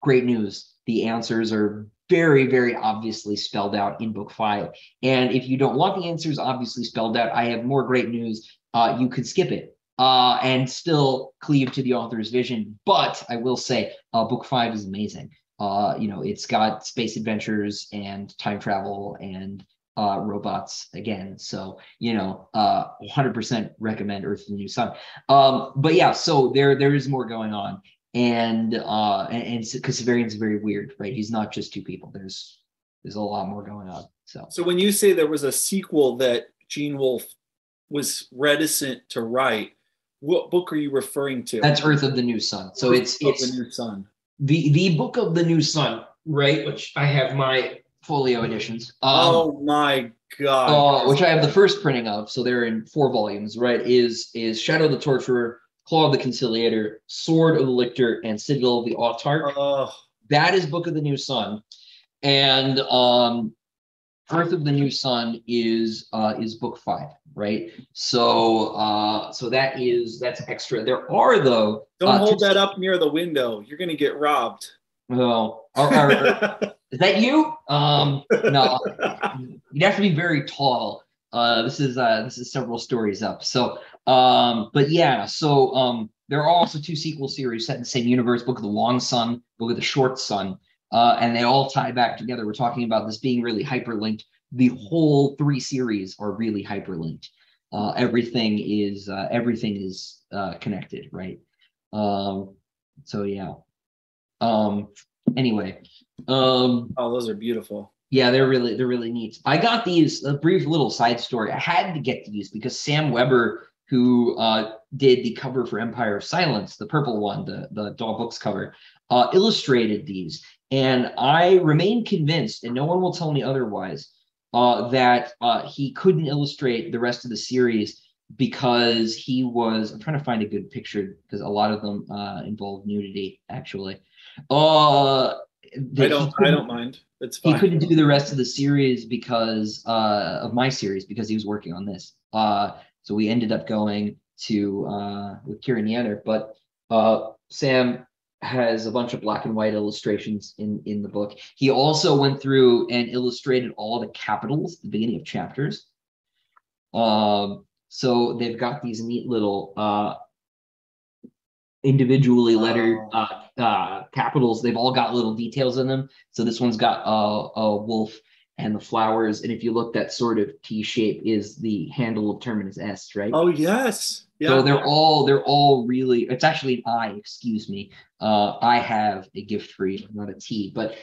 great news. The answers are very, very obviously spelled out in book 5. And if you don't want the answers obviously spelled out, I have more great news. You could skip it and still cleave to the author's vision. But I will say book 5 is amazing. It's got space adventures and time travel and robots again. So, 100% recommend Earth of the New Sun. But yeah, so there is more going on. And because Severian's very weird, right? He's not just 2 people. There's a lot more going on. So when you say there was a sequel that Gene Wolfe was reticent to write, what book are you referring to? That's Earth of the New Sun. So it's the New Sun. The Book of the New Sun, right? Which I have my folio editions. Oh my God! Which I have the first printing of. So they're in 4 volumes, right? Is Shadow of the Torturer, Claw of the Conciliator, Sword of the Lictor, and Citadel of the Autarch. That is Book of the New Sun, and Earth of the New Sun is book 5, right? So that's extra. There are, though. Don't hold that up near the window. You're gonna get robbed. Well, is that you? No, you'd have to be very tall. This is several stories up. So, but yeah, so there are also 2 sequel series set in the same universe: Book of the Long Sun, Book of the Short Sun, and they all tie back together. We're talking about this being really hyperlinked. The whole 3 series are really hyperlinked. Everything is connected, right? So yeah. Anyway. Those are beautiful. Yeah, they're really neat. I got these, a brief little side story. I had to get these because Sam Weber, who did the cover for Empire of Silence, the purple one, the Daw Books cover, illustrated these. And I remain convinced, and no one will tell me otherwise, that he couldn't illustrate the rest of the series because I'm trying to find a good picture because a lot of them involve nudity, actually. I don't mind. It's fine. He couldn't do the rest of the series because of my series, because he was working on this. So we ended up going to with Kieran Yanner, but Sam has a bunch of black and white illustrations in the book. He also went through and illustrated all the capitals at the beginning of chapters. So they've got these neat little individually lettered capitals. They've all got little details in them. So this one's got a wolf and the flowers. And if you look, that sort of T shape is the handle of terminus S, right? Oh, yes. Yeah. So they're all really, it's actually an I, excuse me. I have a gift for you, not a T, but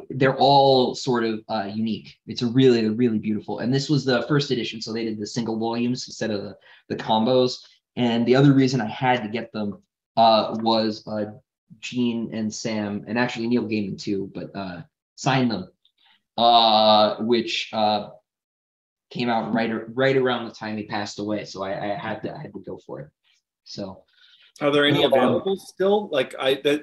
they're all sort of unique. It's a really beautiful. And this was the first edition, so they did the single volumes instead of the combos. And the other reason I had to get them was Gene and Sam, and actually Neil Gaiman too, but signed them, which came out right around the time he passed away. So I had to go for it. So are there any available still? Like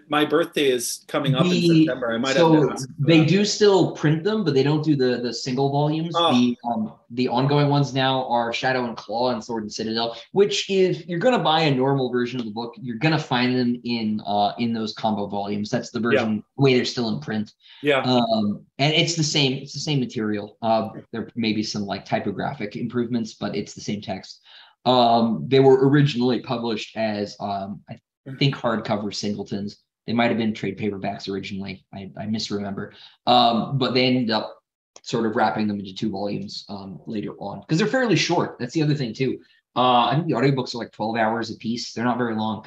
my birthday is coming up in September. I might have to ask. They do still print them, but they don't do the single volumes. Oh. The ongoing ones now are Shadow and Claw and Sword and Citadel, which if you're gonna buy a normal version of the book, you're gonna find them in those combo volumes. That's the version way they're still in print. Yeah. And it's the same material. There may be some like typographic improvements, but it's the same text. They were originally published as I think hardcover singletons. They might have been trade paperbacks originally. I misremember. But they ended up sort of wrapping them into 2 volumes later on because they're fairly short. That's the other thing too. I think the audiobooks are like 12 hours a piece. They're not very long.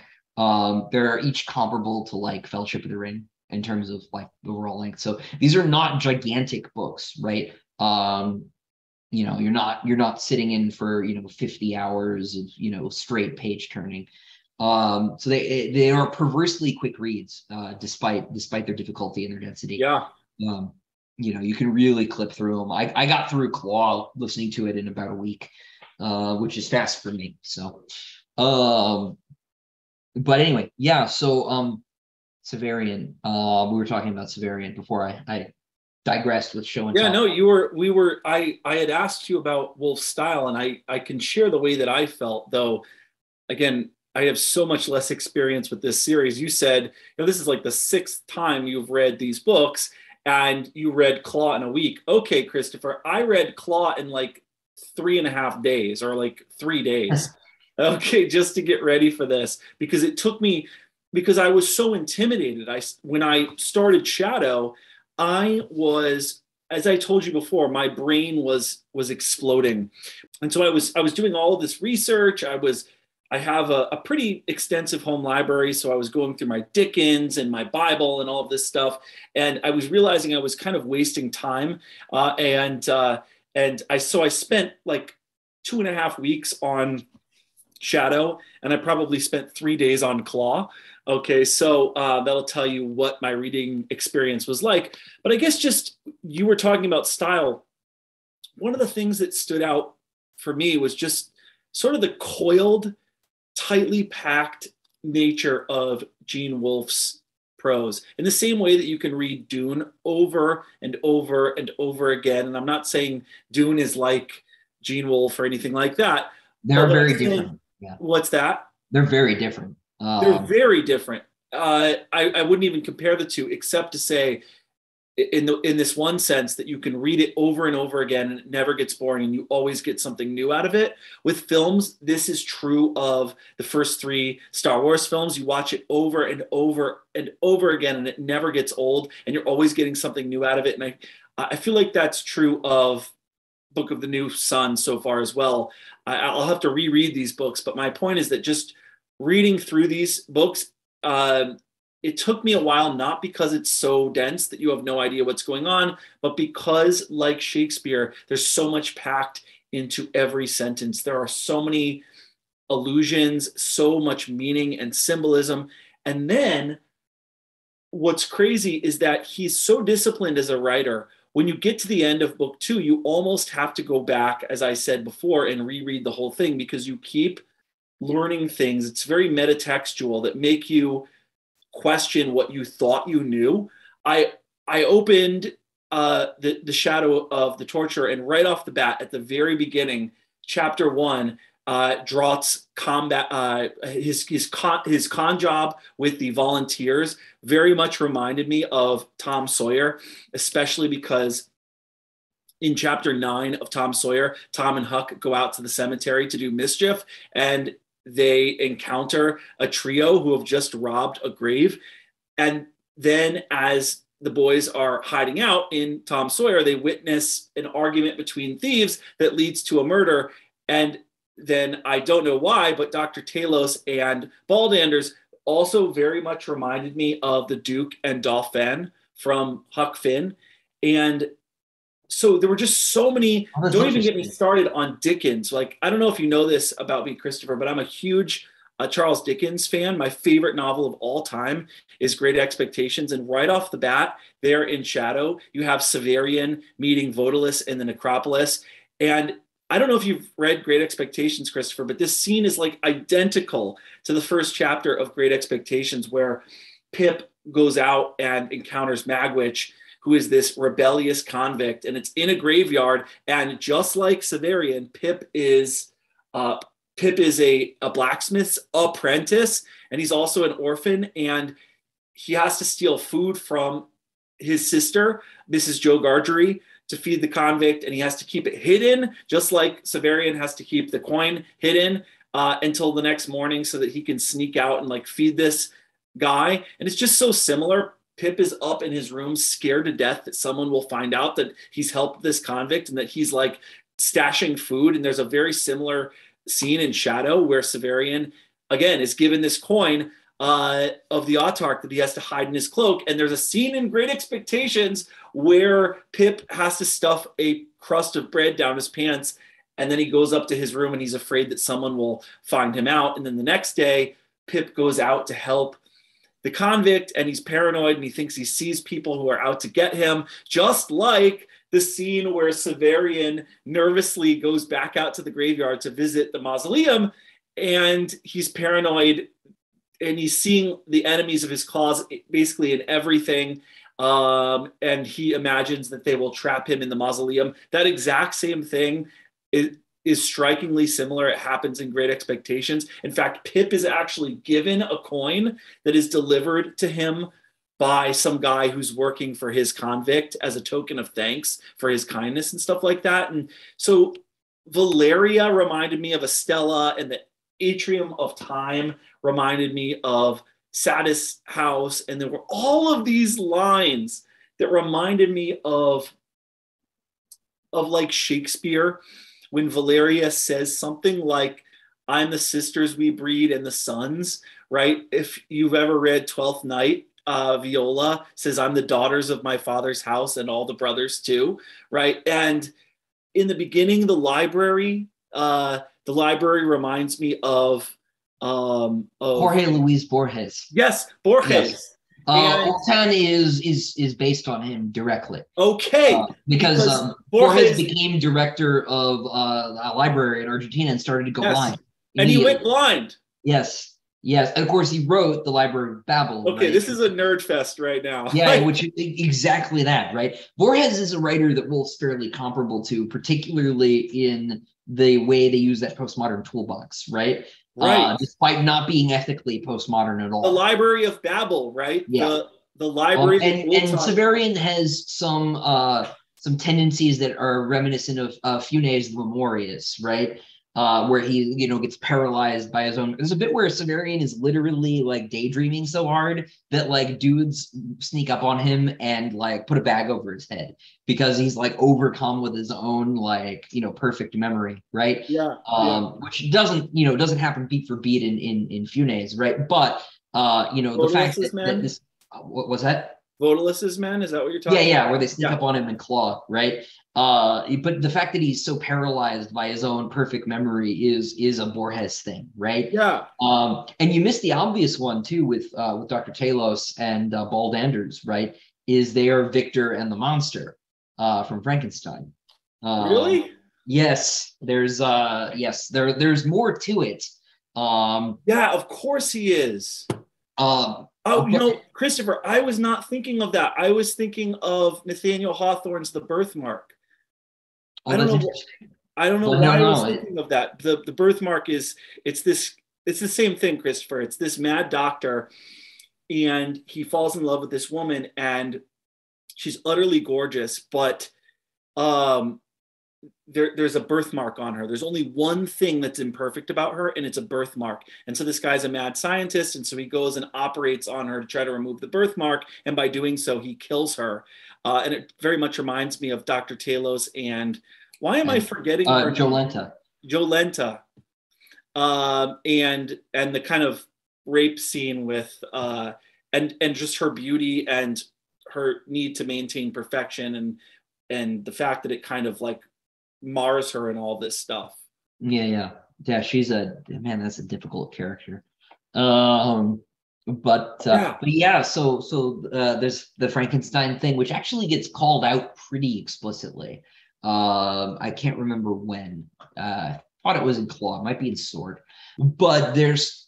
They're each comparable to like Fellowship of the Ring in terms of like the overall length. So these are not gigantic books, right? You're not sitting in for 50 hours of straight page turning. So they are perversely quick reads, despite their difficulty and their density. Yeah. You can really clip through them. I got through Claw listening to it in about a week, which is fast for me. So, but anyway, yeah. So Severian. We were talking about Severian before I digressed with show and tell. Yeah, no, I had asked you about Wolfe's style, and I can share the way that I felt, though. Again, I have so much less experience with this series. You said, this is like the 6th time you've read these books, and you read Claw in a week. Okay, Christopher, I read Claw in like 3.5 days or like 3 days. Okay, just to get ready for this, because it took me, because I was so intimidated. When I started Shadow, I was, as I told you before, my brain was exploding. And so I was doing all of this research. I have a pretty extensive home library. So I was going through my Dickens and my Bible and all of this stuff. And I was realizing I was kind of wasting time. And I spent like 2.5 weeks on Shadow, and I probably spent 3 days on Claw. Okay, so that'll tell you what my reading experience was like. But I guess just, you were talking about style. One of the things that stood out for me was just sort of the coiled, tightly packed nature of Gene Wolfe's prose. In the same way that you can read Dune over and over and over again. And I'm not saying Dune is like Gene Wolfe or anything like that. They're very different. Yeah. What's that? They're very different. They're very different. I wouldn't even compare the two, except to say, in this one sense, that you can read it over and over again and it never gets boring and you always get something new out of it. With films, this is true of the first 3 Star Wars films. You watch it over and over and over again and it never gets old and you're always getting something new out of it. And I feel like that's true of Book of the New Sun so far as well. I'll have to reread these books, but my point is that just reading through these books, it took me a while, not because it's so dense that you have no idea what's going on, but because, like Shakespeare, there's so much packed into every sentence. There are so many allusions, so much meaning and symbolism. And then what's crazy is that he's so disciplined as a writer. When you get to the end of book 2, you almost have to go back, as I said before, and reread the whole thing because you keep learning things. It's very metatextual that make you question what you thought you knew. I opened the Shadow of the Torturer, and right off the bat, at the very beginning, chapter 1, Draught's combat, his con job with the volunteers very much reminded me of Tom Sawyer, especially because in chapter 9 of Tom Sawyer, Tom and Huck go out to the cemetery to do mischief, and they encounter a trio who have just robbed a grave. And then as the boys are hiding out in Tom Sawyer, they witness an argument between thieves that leads to a murder. And then I don't know why, but Dr. Talos and Baldanders also very much reminded me of the Duke and Dolphin from Huck Finn. And so there were just so many. Don't even get me started on Dickens. Like, I don't know if you know this about me, Christopher, but I'm a huge Charles Dickens fan. My favorite novel of all time is Great Expectations. And right off the bat, there in Shadow, you have Severian meeting Vodalus in the necropolis. And I don't know if you've read Great Expectations, Christopher, but this scene is like identical to the first chapter of Great Expectations, where Pip goes out and encounters Magwitch, who is this rebellious convict, and it's in a graveyard. And just like Severian, Pip is a blacksmith's apprentice, and he's also an orphan, and he has to steal food from his sister, Mrs. Joe Gargery, to feed the convict, and he has to keep it hidden, just like Severian has to keep the coin hidden until the next morning so that he can sneak out and like feed this guy. And it's just so similar. Pip is up in his room, scared to death that someone will find out that he's helped this convict and that he's like stashing food. And there's a very similar scene in Shadow where Severian, again, is given this coin of the Autarch that he has to hide in his cloak. And there's a scene in Great Expectations where Pip has to stuff a crust of bread down his pants. And then he goes up to his room and he's afraid that someone will find him out. And then the next day, Pip goes out to help the convict, and he's paranoid and he thinks he sees people who are out to get him, just like the scene where Severian nervously goes back out to the graveyard to visit the mausoleum, and he's paranoid and he's seeing the enemies of his cause basically in everything. And he imagines that they will trap him in the mausoleum. That exact same thing is strikingly similar. It happens in Great Expectations. In fact, Pip is actually given a coin that is delivered to him by some guy who's working for his convict as a token of thanks for his kindness and stuff like that. And so Valeria reminded me of Estella, and the Atrium of Time reminded me of Saddest House. And there were all of these lines that reminded me of like Shakespeare, when Valeria says something like, I'm the sisters we breed and the sons, right? If you've ever read Twelfth Night, Viola says, I'm the daughters of my father's house and all the brothers too, right? And in the beginning, the library reminds me of Jorge Luis Borges. Yes, Borges. Yes. Ortan is based on him directly. Okay. Because Borges became director of a library in Argentina and started to go blind. And he went blind. Yes. And of course, he wrote the Library of Babel. Okay, right? This is a nerd fest right now. Yeah, which exactly that, right? Borges is a writer that Wolfe's fairly comparable to, particularly in the way they use that postmodern toolbox, right? Right. Despite not being ethically postmodern at all. The Library of Babel, right? Yeah. The library. And Severian has some tendencies that are reminiscent of Funes the Memorious, right? Where he, gets paralyzed by his own. There's a bit where Severian is literally like daydreaming so hard that like dudes sneak up on him and like put a bag over his head because he's like overcome with his own like perfect memory, right? Yeah. Which doesn't happen beat for beat in Funes, right? But the fact that this what was that? Vodalis's men? Is that what you're talking about? Yeah, where they sneak up on him and claw, right? But the fact that he's so paralyzed by his own perfect memory is a Borges thing, right? Yeah. And you missed the obvious one too with Dr. Talos and Baldanders, right? Is they are Victor and the monster from Frankenstein. Really? Yes. There's more to it. Yeah, of course he is. Christopher, I was not thinking of that. I was thinking of Nathaniel Hawthorne's The Birthmark. I don't know. I don't know Well, why I was no, thinking of that. The birthmark is it's the same thing, Christopher. It's this mad doctor, and he falls in love with this woman, and she's utterly gorgeous, but um, there's a birthmark on her. There's only one thing that's imperfect about her, and it's a birthmark. And so this guy's a mad scientist, and so he goes and operates on her to try to remove the birthmark, and by doing so, he kills her. And it very much reminds me of Dr. Talos and why am I forgetting her name? Jolenta. Jolenta. And the kind of rape scene with and just her beauty and her need to maintain perfection and the fact that it kind of like mars her and all this stuff. Yeah. She's man. That's a difficult character. But yeah. So there's the Frankenstein thing, which actually gets called out pretty explicitly. I can't remember when. Thought it was in Claw. It might be in Sword. But this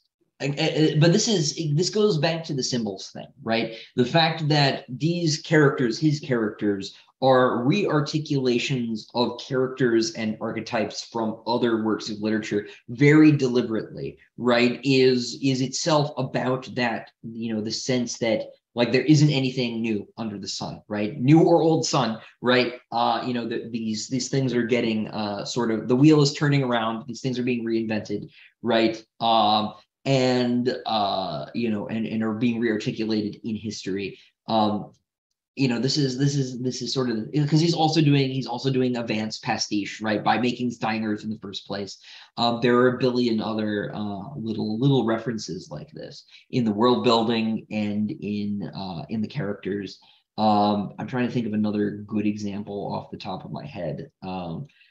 goes back to the symbols thing, right? The fact that these characters, his characters, are re-articulations of characters and archetypes from other works of literature very deliberately, right? Is itself about that, the sense that like there isn't anything new under the sun, right? New or old sun, right? These things are getting sort of, the wheel is turning around. These things are being reinvented, right? And are being rearticulated in history. This is sort of because he's also doing advanced pastiche, right? By making Dying Earth in the first place. There are a billion other little references like this in the world building and in the characters. I'm trying to think of another good example off the top of my head.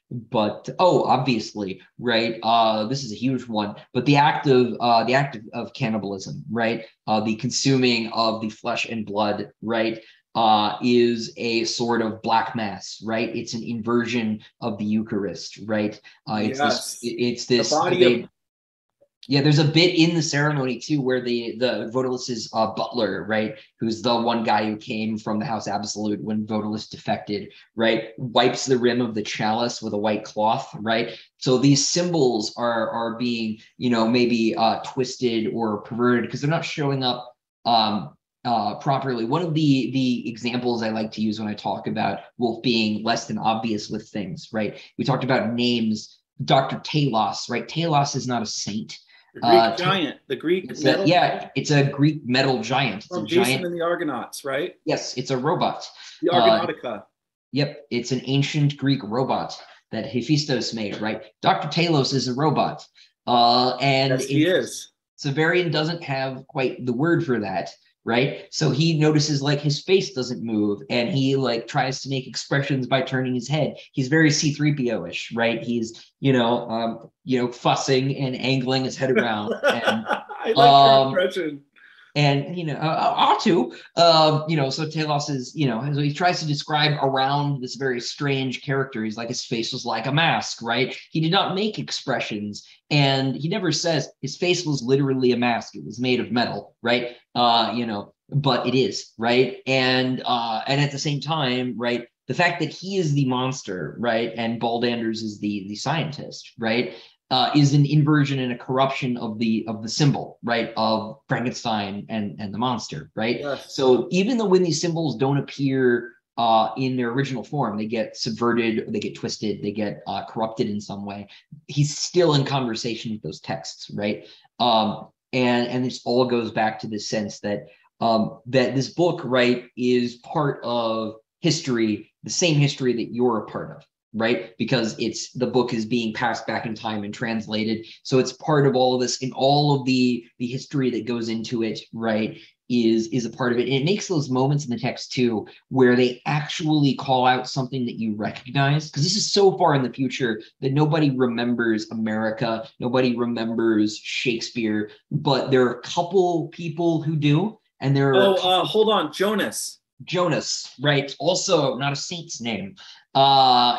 But obviously, right? This is a huge one. But the act of cannibalism, right? The consuming of the flesh and blood, right? Is a sort of black mass, right? It's an inversion of the Eucharist, right? It's this body yeah, there's a bit in the ceremony too where the Vodalis's butler, right, who's the one guy who came from the House Absolute when Vodalis defected, right, wipes the rim of the chalice with a white cloth, right? So these symbols are being, maybe twisted or perverted because they're not showing up properly. One of the examples I like to use when I talk about Wolfe being less than obvious with things, right? We talked about names. Dr. Talos, right? Talos is not a saint. The Greek giant, the Greek metal. It's a Greek metal giant. It's from a Jason giant, and the Argonauts, right? Yes, it's a robot. The Argonautica. Yep, it's an ancient Greek robot that Hephaestus made, right? Dr. Talos is a robot. And yes, he is. Severian doesn't have quite the word for that, right? So he notices like his face doesn't move and he like tries to make expressions by turning his head. He's very C-3PO-ish, right? He's, fussing and angling his head around. And, I like your impression. And, so Talos is, so he tries to describe around this very strange character. He's like, his face was like a mask, right? He did not make expressions. And he never says his face was literally a mask. It was made of metal, right? But it is, right? And at the same time, right, the fact that he is the monster, right, and Baldanders is the scientist, right, is an inversion and a corruption of the symbol, right, of Frankenstein and the monster, right? Yes. So even though when these symbols don't appear in their original form, they get subverted, they get twisted, they get corrupted in some way, he's still in conversation with those texts, right? And this all goes back to this sense that that this book, right, is part of history, the same history that you're a part of, right? Because the book is being passed back in time and translated. So it's part of all of this, and all of the history that goes into it, right, is a part of it. And it makes those moments in the text too, where they actually call out something that you recognize, because this is so far in the future that nobody remembers America, nobody remembers Shakespeare, but there are a couple people who do. And there are hold on, Jonas, right? Also not a saint's name,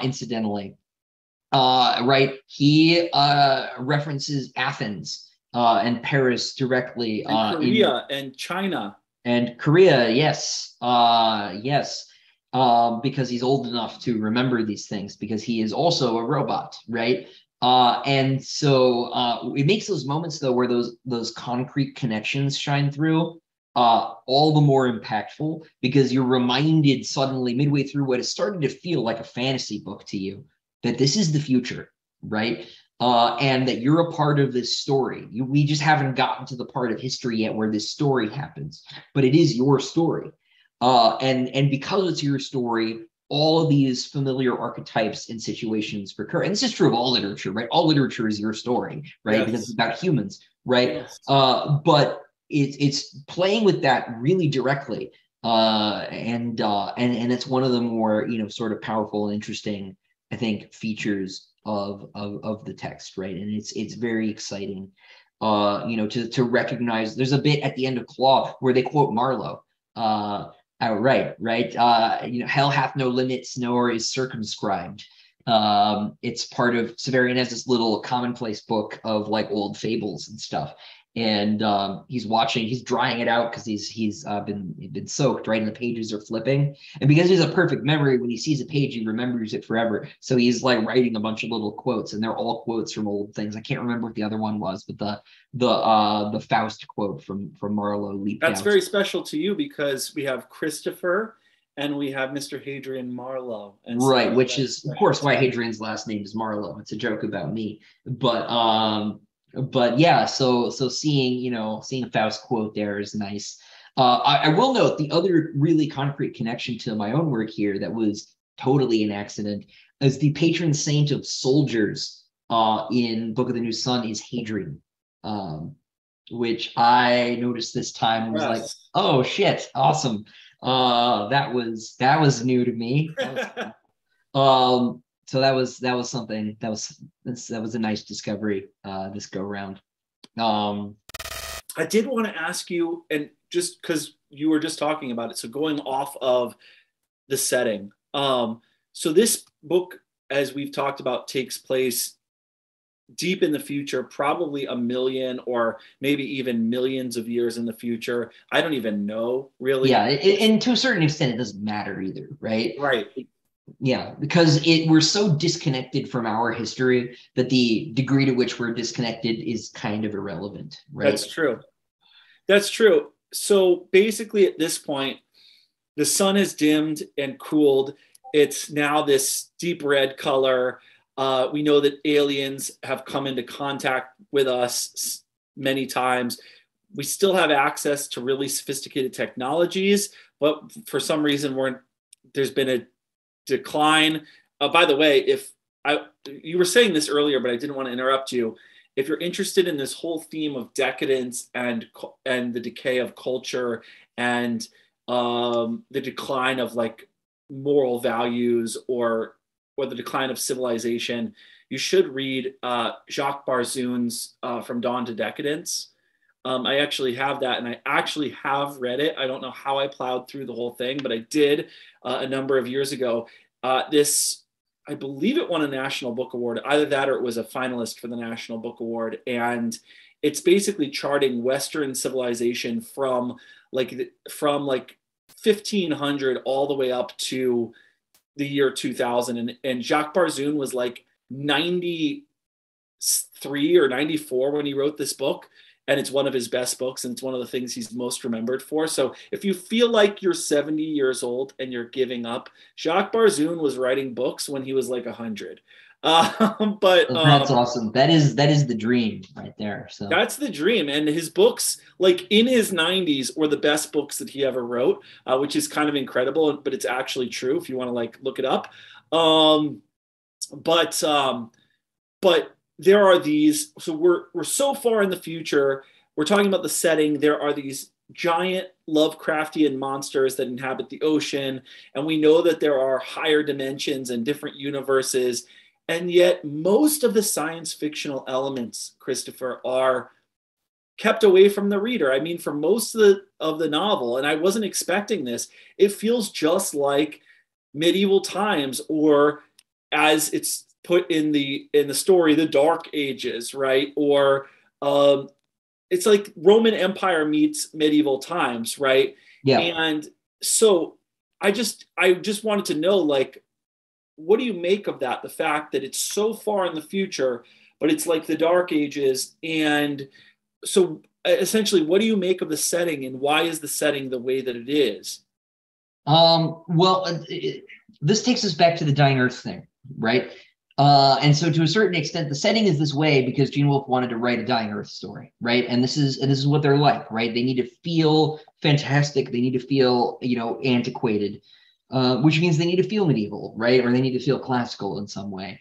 incidentally. Right? He references Athens and Paris directly. And Korea and China. And Korea, yes. Yes. because he's old enough to remember these things because he is also a robot, right? And so it makes those moments though where those concrete connections shine through all the more impactful because you're reminded suddenly midway through what has started to feel like a fantasy book to you that this is the future, right? And that you're a part of this story. We just haven't gotten to the part of history yet where this story happens, but it is your story. And because it's your story, all of these familiar archetypes and situations recur. And this is true of all literature, right? All literature is your story, right? Yes. Because it's about humans, right? Yes. But it's playing with that really directly. And that's one of the more, sort of powerful and interesting, I think, features of the text, right? And it's very exciting, to recognize. There's a bit at the end of Claw where they quote Marlowe. Right. Hell hath no limits, nor is circumscribed. It's part of Severian has this little commonplace book of like old fables and stuff. And he's drying it out because he's been soaked, right? And the pages are flipping. And because he has a perfect memory, when he sees a page, he remembers it forever. So he's like writing a bunch of little quotes, and they're all quotes from old things. I can't remember what the other one was, but the Faust quote from Marlowe leaped out. That's very special to you because we have Christopher and we have Mr. Hadrian Marlowe. And right, which is of course why Hadrian's last name is Marlowe. It's a joke about me, but yeah, so seeing a Faust quote there is nice. I will note the other really concrete connection to my own work here that was totally an accident is the patron saint of soldiers in Book of the New Sun is Hadrian, which I noticed this time was like, oh shit, awesome. That was new to me. So that was something that was a nice discovery this go round. I did want to ask you, and just because you were just talking about it, so going off of the setting, so this book, as we've talked about, takes place deep in the future, probably a million or maybe even millions of years in the future. I don't even know, really. Yeah, and to a certain extent, it doesn't matter either, right? Right. Yeah, because we're so disconnected from our history that the degree to which we're disconnected is kind of irrelevant, right? That's true. So basically at this point, the sun has dimmed and cooled. It's now this deep red color. We know that aliens have come into contact with us many times. We still have access to really sophisticated technologies, but for some reason there's been a decline. By the way, you were saying this earlier, but I didn't want to interrupt you. If you're interested in this whole theme of decadence and the decay of culture and the decline of like moral values or the decline of civilization, you should read Jacques Barzun's From Dawn to Decadence. I actually have that, and I actually have read it. I don't know how I plowed through the whole thing, but I did a number of years ago. I believe it won a National Book Award, either that or it was a finalist for the National Book Award. And it's basically charting Western civilization from 1500 all the way up to the year 2000. And Jacques Barzun was like 93 or 94 when he wrote this book. And it's one of his best books, and it's one of the things he's most remembered for. So if you feel like you're 70 years old and you're giving up, Jacques Barzun was writing books when he was like 100. But that's awesome. That is the dream right there. So that's the dream. And his books, like in his 90s, were the best books that he ever wrote, which is kind of incredible, but it's actually true if you want to like look it up. But there are these, so we're so far in the future, we're talking about the setting, there are these giant Lovecraftian monsters that inhabit the ocean, and we know that there are higher dimensions and different universes, and yet most of the science fictional elements, Christopher, are kept away from the reader. I mean, for most of the novel, and I wasn't expecting this, it feels just like medieval times, or as it's put in the story, the Dark Ages, right? Or it's like Roman Empire meets medieval times, right? Yeah. And so I just wanted to know, like, what do you make of that? The fact that it's so far in the future, but it's like the Dark Ages. And so essentially, what do you make of the setting, and why is the setting the way that it is? Well, this takes us back to the Dying Earth thing, right? And so to a certain extent, the setting is this way because Gene Wolfe wanted to write a Dying Earth story, right? And this is what they're like, right? They need to feel fantastic. They need to feel, antiquated, which means they need to feel medieval, right? Or they need to feel classical in some way.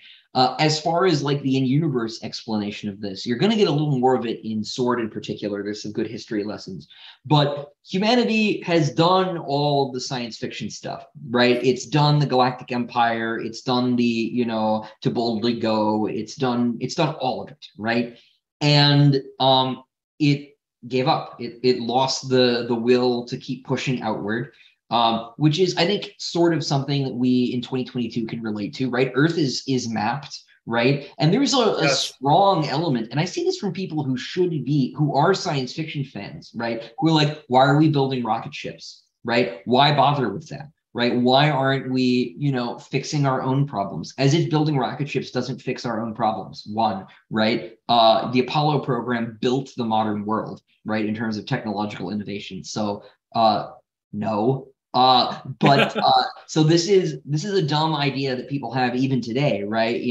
As far as like the in-universe explanation of this, you're going to get a little more of it in Sword in particular. There's some good history lessons. But humanity has done all the science fiction stuff, right? It's done the Galactic Empire. It's done the, To Boldly Go. It's done all of it, right? And it gave up. It lost the will to keep pushing outward. Which is, I think, sort of something that we in 2022 can relate to, right? Earth is mapped, right? And there's a strong element, and I see this from people who are science fiction fans, right? Who are like, why are we building rocket ships, right? Why bother with that, right? Why aren't we, fixing our own problems? As if building rocket ships doesn't fix our own problems, one, right? The Apollo program built the modern world, right? In terms of technological innovation. So, no. So this is a dumb idea that people have even today, right?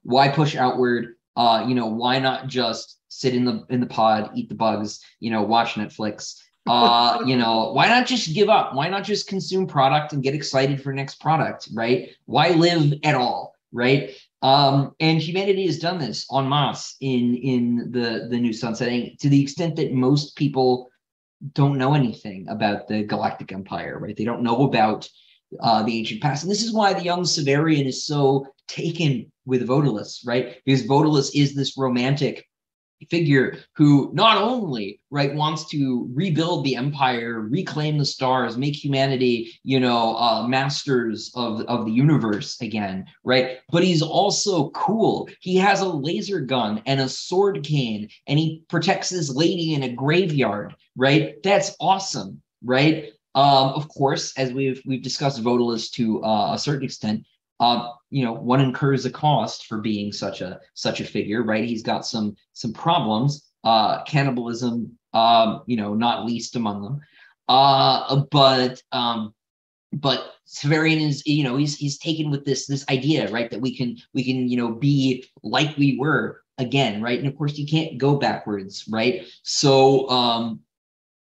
Why push outward? Why not just sit in the pod, eat the bugs, watch Netflix? Why not just give up? Why not just consume product and get excited for next product, right? Why live at all, right? And humanity has done this en masse in the New Sun setting, to the extent that most people don't know anything about the Galactic Empire, right? They don't know about the ancient past. And this is why the young Severian is so taken with Vodalus, right? Because Vodalus is this romantic figure who not only, right, wants to rebuild the empire, reclaim the stars, make humanity, masters of the universe again, right? But he's also cool. He has a laser gun and a sword cane, and he protects his lady in a graveyard, right? That's awesome, right? Of course, as we've discussed Vodalus to a certain extent, one incurs a cost for being such a figure, right? He's got some problems, cannibalism, not least among them. But Severian is, he's taken with this idea, right, that we can be like we were again, right? And of course, you can't go backwards, right? So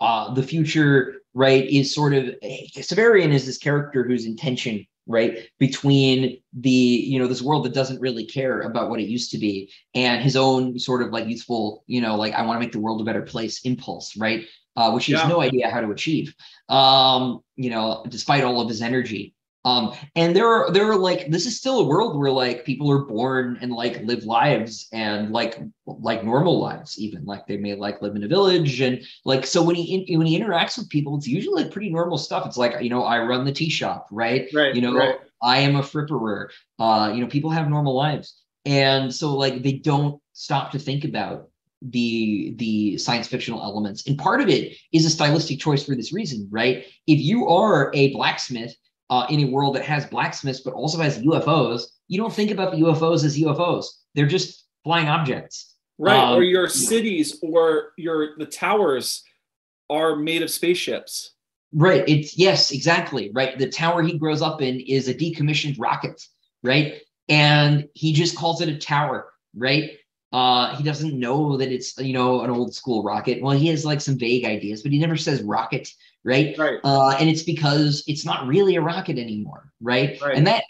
the future, right, is sort of Severian is this character whose intention, right, between the this world that doesn't really care about what it used to be and his own sort of like youthful, like, I want to make the world a better place impulse, right, which he has no idea how to achieve, despite all of his energy. And there are like, this is still a world where like people are born and like live lives and like normal lives, even like they may like live in a village, and like, so when he interacts with people, it's usually like pretty normal stuff. It's like, I run the tea shop, right? Right. I am a fripperer. People have normal lives, and so like they don't stop to think about the science fictional elements. And part of it is a stylistic choice for this reason, right? If you are a blacksmith in a world that has blacksmiths but also has UFOs, you don't think about the UFOs as UFOs. They're just flying objects. Right. Or your cities or the towers are made of spaceships. Right. Yes, exactly. Right. The tower he grows up in is a decommissioned rocket, right? And he just calls it a tower, right? He doesn't know that it's, an old school rocket. Well, he has like some vague ideas, but he never says rocket, right? Right. And it's because it's not really a rocket anymore, right? And that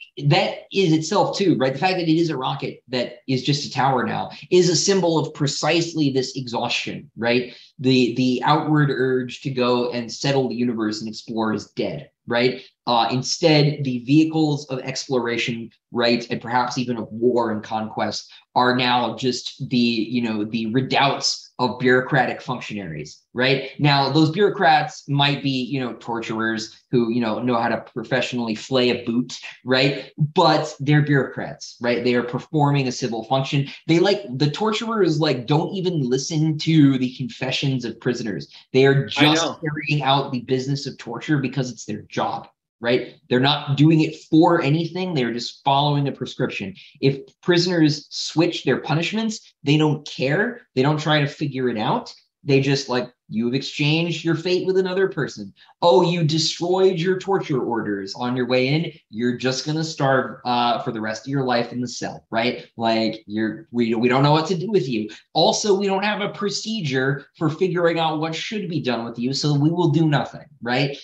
is itself too, right? The fact that it is a rocket that is just a tower now is a symbol of precisely this exhaustion, right? The outward urge to go and settle the universe and explore is dead, right? Instead, the vehicles of exploration, right, and perhaps even of war and conquest are now just the redoubts of bureaucratic functionaries, right? Now, those bureaucrats might be, torturers who, know how to professionally flay a boot, right? But they're bureaucrats, right? They are performing a civil function. The torturers, don't even listen to the confessions of prisoners. They are just carrying out the business of torture because it's their job. right? They're not doing it for anything. They're just following a prescription. If prisoners switch their punishments, they don't care. They don't try to figure it out. They just like, you've exchanged your fate with another person. Oh, you destroyed your torture orders on your way in. You're just going to starve for the rest of your life in the cell, right? Like we don't know what to do with you. Also, we don't have a procedure for figuring out what should be done with you. So we will do nothing, right?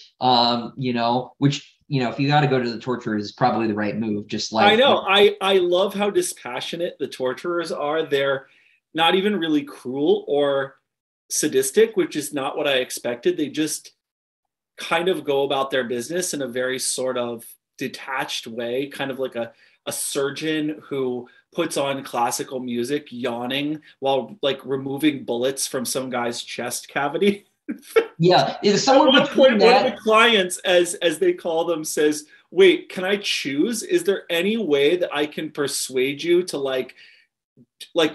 Which, if you got to go to the torturers is probably the right move. Just like, I know. I love how dispassionate the torturers are. They're not even really cruel or sadistic, which is not what I expected. They just kind of go about their business in a very sort of detached way, kind of like a surgeon who puts on classical music, yawning while like removing bullets from some guy's chest cavity. Yeah, it's somewhere At one between point, that. one of the clients, as they call them, says, "Wait, can I choose? Is there any way that I can persuade you to like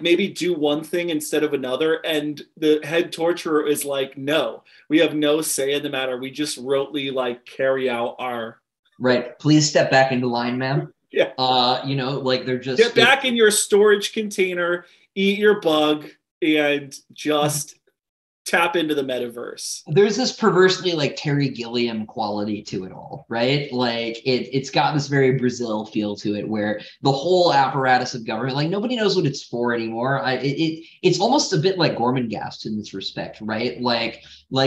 maybe do one thing instead of another?" And the head torturer is like, "No, we have no say in the matter. We just rotely like carry out our." Right. Please step back into line, ma'am. Yeah. Like they're just Get back in your storage container, eat your bug, and just tap into the metaverse. There's this perversely like Terry Gilliam quality to it all, right? Like it's got this very Brazil feel to it, where the whole apparatus of government, like nobody knows what it's for anymore. It's almost a bit like Gormenghast in this respect, right? Like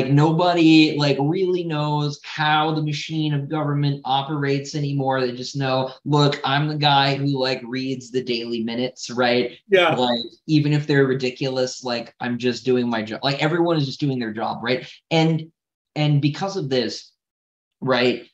nobody like really knows how the machine of government operates anymore. They just know, look, I'm the guy who like reads the Daily Minutes, right? Yeah. Like even if they're ridiculous, like I'm just doing my job. Like everyone is just doing their job, right? And because of this, right?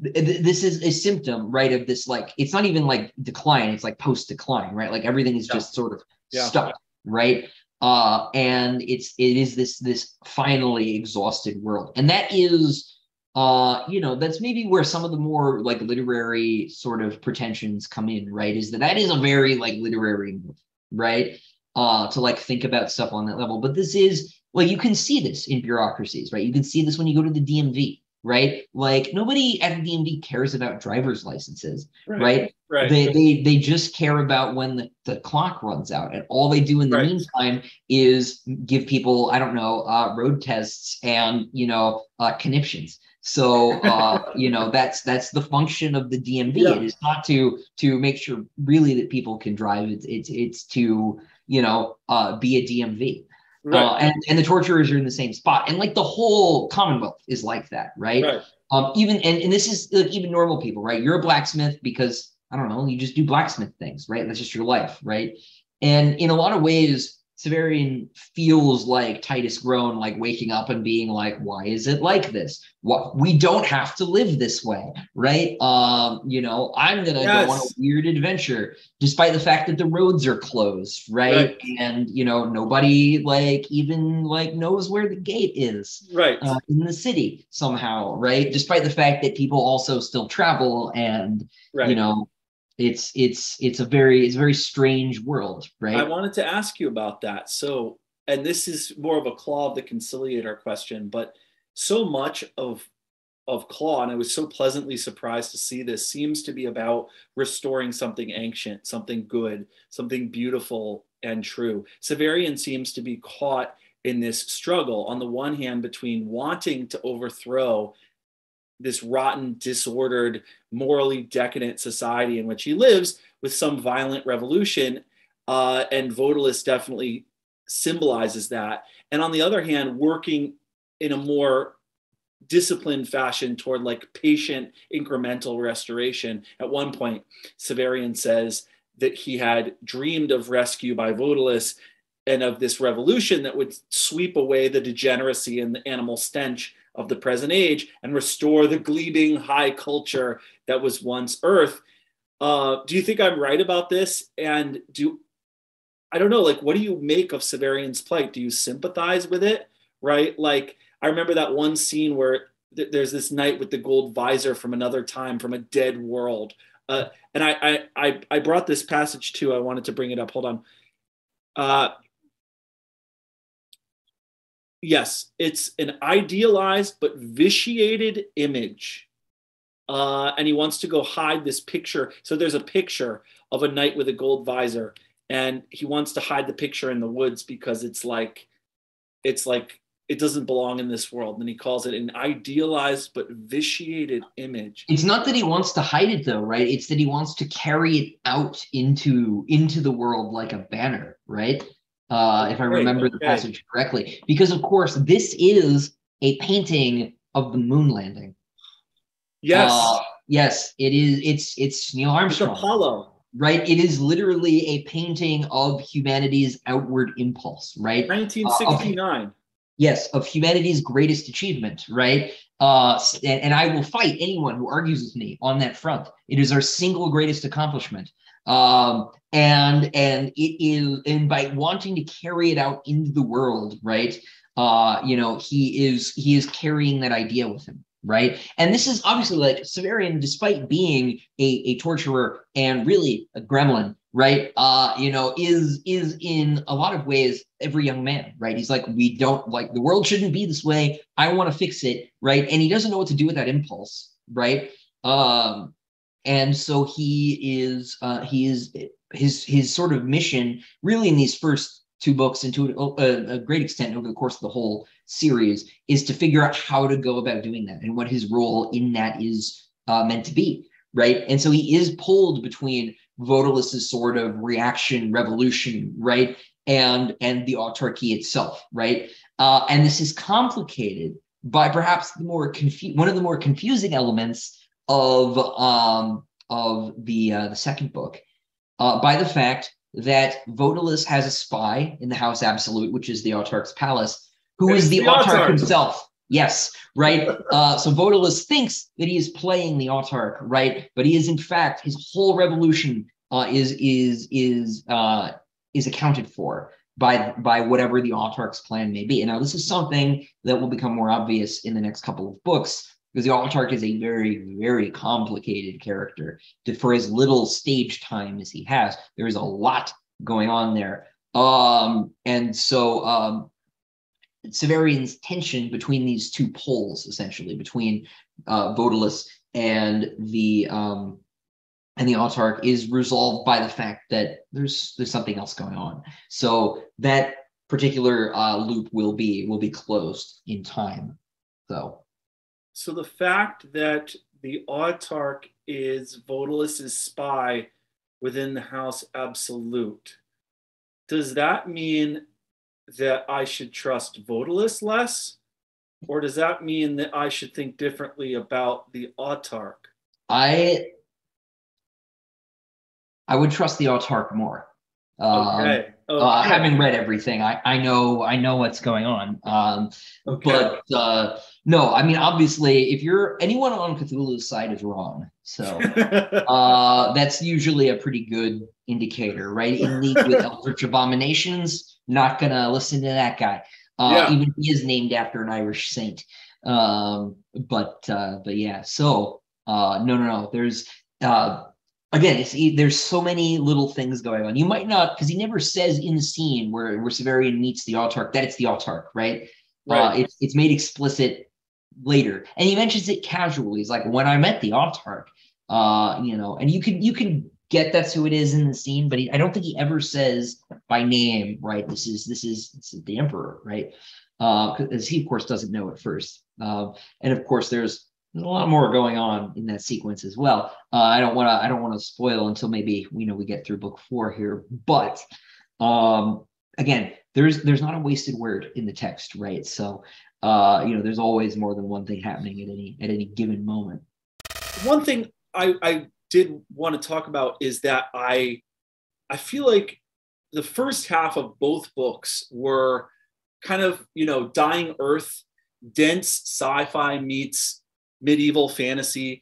This is a symptom, right, of this, like it's not even like decline, it's like post-decline, right? Like everything is just sort of stuck, right? And it is this finally exhausted world. And that is that's maybe where some of the more like literary sort of pretensions come in, right? Is that is a very like literary move, right? To like think about stuff on that level. But this is, well, you can see this in bureaucracies, right? You can see this when you go to the DMV, right? Like nobody at the DMV cares about driver's licenses, right? They just care about when the clock runs out, and all they do in the meantime is give people, I don't know, road tests and conniptions. So that's the function of the DMV. Yeah. It is not to make sure really that people can drive. It's to be a DMV. Right. And the torturers are in the same spot, and like the whole Commonwealth is like that, right? Even and this is like, even normal people, right? You're a blacksmith because I don't know, you just do blacksmith things, right? That's just your life, right? And in a lot of ways, Severian feels like Titus Groan, like waking up and being like, why is it like this? What, we don't have to live this way, right? I'm gonna go on a weird adventure, despite the fact that the roads are closed, right? And nobody like even like knows where the gate is, in the city somehow, right? Despite the fact that people also still travel and it's a very strange world, right? I wanted to ask you about that. So, and this is more of a Claw of the Conciliator question, but so much of Claw, and I was so pleasantly surprised to see this, seems to be about restoring something ancient, something good, something beautiful and true. Severian seems to be caught in this struggle, on the one hand, between wanting to overthrow this rotten, disordered, morally decadent society in which he lives with some violent revolution. And Vodalis definitely symbolizes that. And on the other hand, working in a more disciplined fashion toward like patient incremental restoration. At one point, Severian says that he had dreamed of rescue by Vodalis and of this revolution that would sweep away the degeneracy and the animal stench of the present age and restore the glebing high culture that was once Earth. Do you think I'm right about this? And I don't know, like, what do you make of Severian's plight? Do you sympathize with it? Right? Like, I remember that one scene where there's this knight with the gold visor from another time, from a dead world. And I brought this passage too. I wanted to bring it up. Hold on. Yes, it's an idealized but vitiated image and he wants to go hide this picture. So there's a picture of a knight with a gold visor, and he wants to hide the picture in the woods because it's like it doesn't belong in this world. And he calls it an idealized but vitiated image. It's not that he wants to hide it though, right? It's that he wants to carry it out into the world like a banner, right? If I remember the passage correctly. Because of course, this is a painting of the moon landing. Yes. Yes, it is. It's Neil Armstrong. It's Apollo. Right? It is literally a painting of humanity's outward impulse, right? 1969. Yes, of humanity's greatest achievement, right? And I will fight anyone who argues with me on that front. It is our single greatest accomplishment. And it is, and by wanting to carry it out into the world, right? He is carrying that idea with him, right? And this is obviously like Severian, despite being a torturer and really a gremlin, right? Is in a lot of ways every young man, right? He's like, we don't like, the world shouldn't be this way. I want to fix it, right? And he doesn't know what to do with that impulse, right? And so he is his sort of mission really in these first two books and to a great extent over the course of the whole series is to figure out how to go about doing that and what his role in that is meant to be, right? And so he is pulled between Vodalus's sort of reaction revolution, right? And the autarky itself, right? And this is complicated by perhaps one of the more confusing elements of the second book, by the fact that Vodalus has a spy in the House Absolute, which is the Autarch's palace, who is the Autarch himself. Yes, right. So Vodalus thinks that he is playing the Autarch, right? But he is in fact, his whole revolution is accounted for by whatever the Autarch's plan may be. And now this is something that will become more obvious in the next couple of books, because the Autarch is a very, very complicated character. For as little stage time as he has, there is a lot going on there. And so Severian's tension between these two poles, essentially, between Vodalus and the Autarch, is resolved by the fact that there's something else going on. So that particular loop will be closed in time. So the fact that the Autarch is Vodalus's spy within the House Absolute, does that mean that I should trust Vodalus less? Or does that mean that I should think differently about the Autarch? I would trust the Autarch more. Okay. Having read everything, I know what's going on. But no, I mean, obviously, if anyone on Cthulhu's side is wrong, so that's usually a pretty good indicator, right? In league with Eldritch Abominations, not gonna listen to that guy. Even if he is named after an Irish saint. But yeah, so no. There's again, there's so many little things going on. You might not, because he never says in the scene where Severian meets the Autarch that it's the Autarch, right? It's made explicit later, and he mentions it casually. He's like, when I met the Autarch, and you can get that's who it is in the scene, but I don't think he ever says by name, right? This is the Emperor, right? Because he of course doesn't know at first, and of course there's a lot more going on in that sequence as well. I don't want to spoil until maybe we get through book 4 here, but again, there's not a wasted word in the text, right? So there's always more than one thing happening at any given moment. One thing I did want to talk about is that I feel like the first half of both books were kind of Dying Earth, dense sci-fi meets medieval fantasy,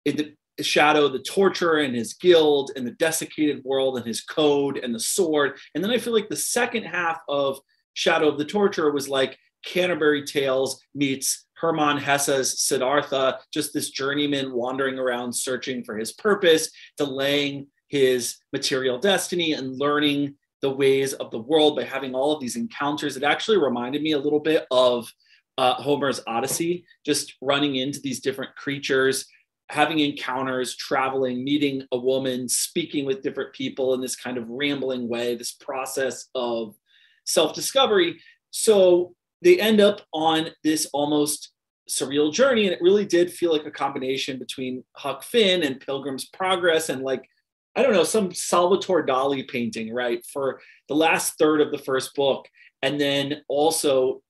in the shadow, the torturer and his guild, and the desiccated world and his code and the sword. And then I feel like the second half of Shadow of the Torturer was like Canterbury Tales meets Hermann Hesse's Siddhartha, just this journeyman wandering around searching for his purpose, delaying his material destiny and learning the ways of the world by having all of these encounters. It actually reminded me a little bit of Homer's Odyssey, just running into these different creatures having encounters, traveling, meeting a woman, speaking with different people in this kind of rambling way, this process of self-discovery. So they end up on this almost surreal journey. And it really did feel like a combination between Huck Finn and Pilgrim's Progress and like, I don't know, some Salvatore Dali painting, right? For the last third of the first book. And then also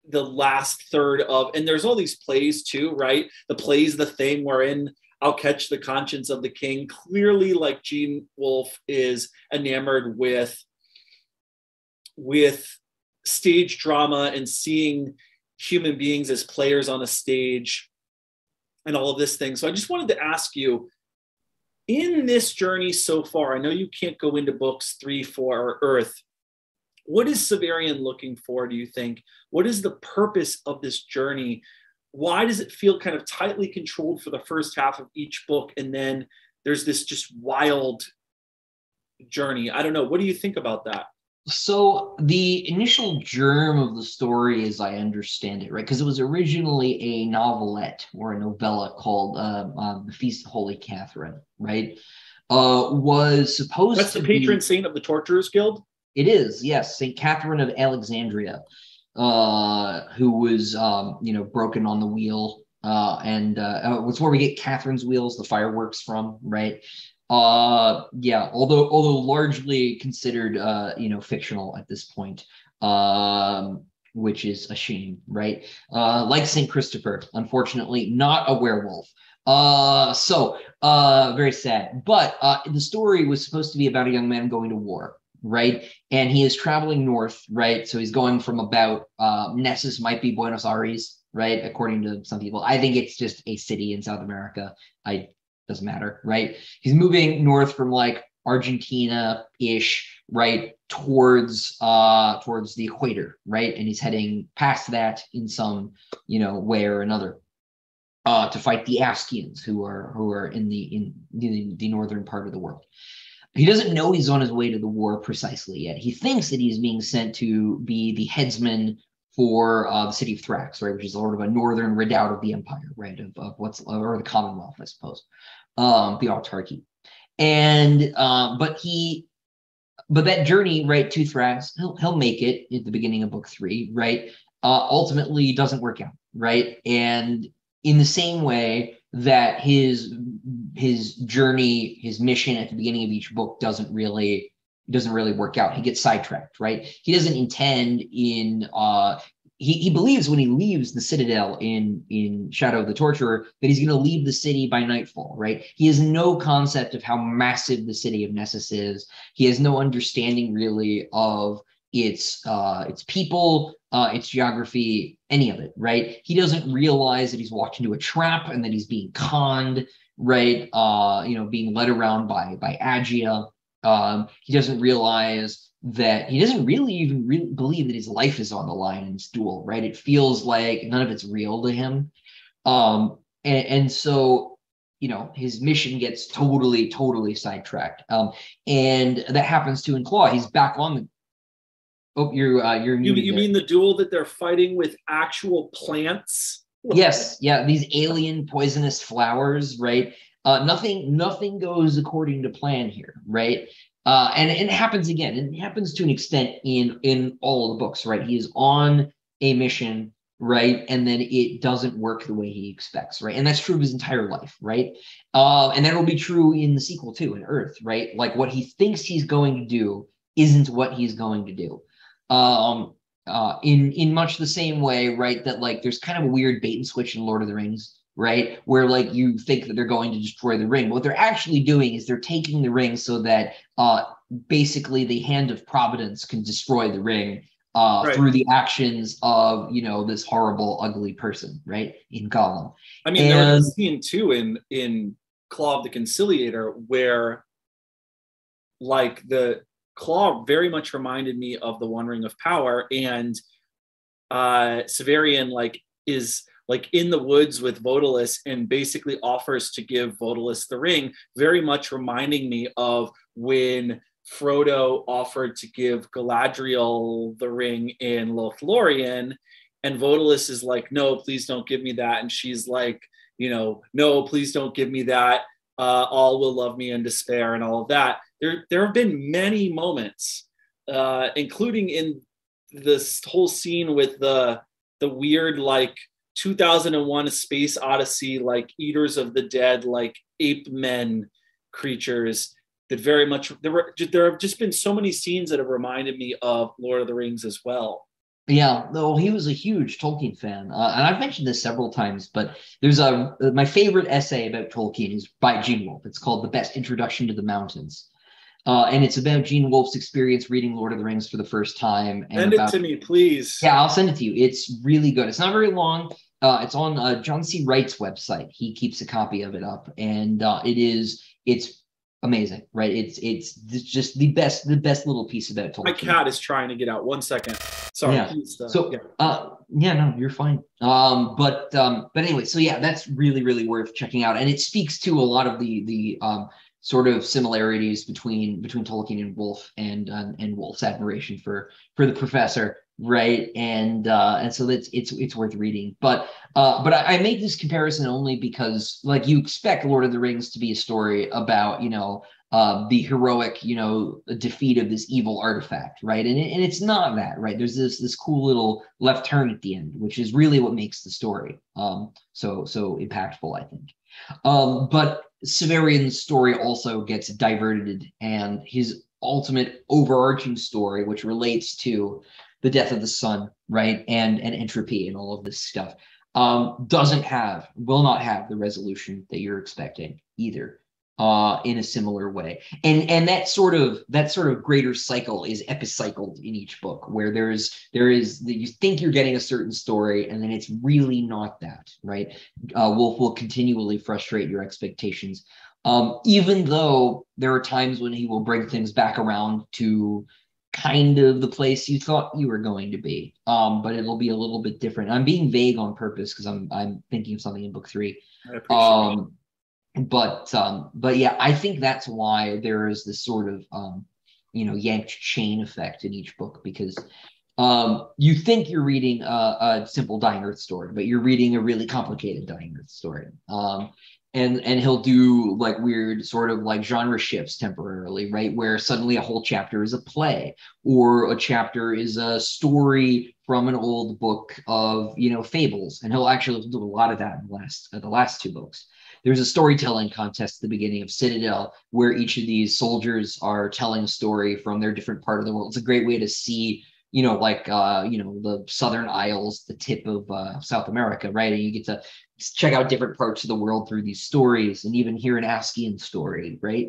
the last third of, and there's all these plays too, right? The play's the thing wherein I'll Catch the Conscience of the King. Clearly, like Gene Wolfe is enamored with stage drama and seeing human beings as players on a stage and all of this thing. So I just wanted to ask you, in this journey so far, I know you can't go into books 3, 4, or Earth. What is Severian looking for, do you think? What is the purpose of this journey? Why does it feel kind of tightly controlled for the first half of each book? And then there's this just wild journey. I don't know. What do you think about that? So the initial germ of the story, as I understand it, right, because it was originally a novelette or a novella called The Feast of Holy Catherine, right, was supposed That's to the patron be, saint of the Torturers Guild? It is, yes, St. Catherine of Alexandria, who was, broken on the wheel, and it's where we get Catherine's wheels, the fireworks from, right? Although largely considered fictional at this point, which is a shame, right? Like St. Christopher, unfortunately not a werewolf. Very sad. But the story was supposed to be about a young man going to war, right? And he is traveling north, right? So he's going from about Nessus, might be Buenos Aires, right? According to some people. I think it's just a city in South America. Doesn't matter, right? He's moving north from like Argentina-ish, right, towards the equator, right? And he's heading past that in some, way or another, to fight the Askians, who are in the northern part of the world. He doesn't know he's on his way to the war precisely yet. He thinks that he's being sent to be the headsman for the city of Thrax, right, which is sort of a northern redoubt of the empire, right, of the Commonwealth, I suppose, the autarky. And but that journey, right, to Thrax, he'll make it at the beginning of book 3, right, ultimately doesn't work out, right? And in the same way that his journey, his mission at the beginning of each book doesn't really work out. He gets sidetracked, right? He doesn't intend he believes when he leaves the Citadel in Shadow of the Torturer that he's going to leave the city by nightfall, right? He has no concept of how massive the city of Nessus is. He has no understanding really of its people, its geography, any of it, right? He doesn't realize that he's walked into a trap and that he's being conned, right? Being led around by Agia. He doesn't realize that he doesn't really even believe that his life is on the line in this duel, right? It feels like none of it's real to him. And so, his mission gets totally sidetracked. And that happens to Claw. He's back on the... Oh, you're muted. You mean the duel that they're fighting with actual plants? Yes, yeah, these alien poisonous flowers, right? Nothing goes according to plan here, right? And it happens again. It happens to an extent in all of the books, right? He is on a mission, right? And then it doesn't work the way he expects, right? And that's true of his entire life, right? And that will be true in the sequel too, in Earth, right? Like what he thinks he's going to do isn't what he's going to do. In much the same way, right? That like there's kind of a weird bait and switch in Lord of the Rings, right? Where like you think that they're going to destroy the ring. What they're actually doing is they're taking the ring so that basically the hand of Providence can destroy the ring right, through the actions of, this horrible, ugly person, right? In Gollum. I mean, there was a scene too in Claw of the Conciliator where like the Claw very much reminded me of the One Ring of Power, and Severian is in the woods with Vodalus and basically offers to give Vodalus the ring, very much reminding me of when Frodo offered to give Galadriel the ring in Lothlorien, and Vodalus is like, no, please don't give me that. And she's like, no, please don't give me that. All will love me in despair and all of that. There have been many moments, including in this whole scene with the weird, like 2001 A Space Odyssey, like Eaters of the Dead, like ape men creatures that very much, there have just been so many scenes that have reminded me of Lord of the Rings as well. Yeah, though he was a huge Tolkien fan, and I've mentioned this several times, but there's my favorite essay about Tolkien is by Gene Wolfe. It's called "The Best Introduction to the Mountains," and it's about Gene Wolfe's experience reading Lord of the Rings for the first time. And send it to me, please. Yeah, I'll send it to you. It's really good. It's not very long. It's on John C. Wright's website. He keeps a copy of it up, and it's amazing, right? It's just the best little piece about Tolkien. My cat is trying to get out. 1 second. Sorry. Yeah. No, you're fine. But anyway, so yeah, that's really, really worth checking out, and it speaks to a lot of the sort of similarities between Tolkien and Wolfe, and Wolfe's admiration for the professor, right? And so it's worth reading. But I make this comparison only because, like, you expect Lord of the Rings to be a story about the heroic defeat of this evil artifact, right? And it's not that, right? There's this cool little left turn at the end, which is really what makes the story so impactful, I think. But Severian's story also gets diverted, and his ultimate overarching story, which relates to the death of the sun, right, and entropy and all of this stuff, will not have the resolution that you're expecting either, in a similar way. And that sort of greater cycle is epicycled in each book, where there is you think you're getting a certain story, and then it's really not that, right? Wolfe will continually frustrate your expectations, even though there are times when he will bring things back around to kind of the place you thought you were going to be, but it'll be a little bit different. I'm being vague on purpose because I'm thinking of something in book 3. I appreciate it. But yeah, I think that's why there is this sort of yanked chain effect in each book, because you think you're reading a simple Dying Earth story, but you're reading a really complicated Dying Earth story. And he'll do like weird sort of like genre shifts temporarily, right? Where suddenly a whole chapter is a play, or a chapter is a story from an old book of fables. And he'll actually do a lot of that in the last 2 books. There's a storytelling contest at the beginning of Citadel, where each of these soldiers are telling a story from their different part of the world. It's a great way to see, the Southern Isles, the tip of South America, right? And you get to check out different parts of the world through these stories, and even hear an Askian story, right?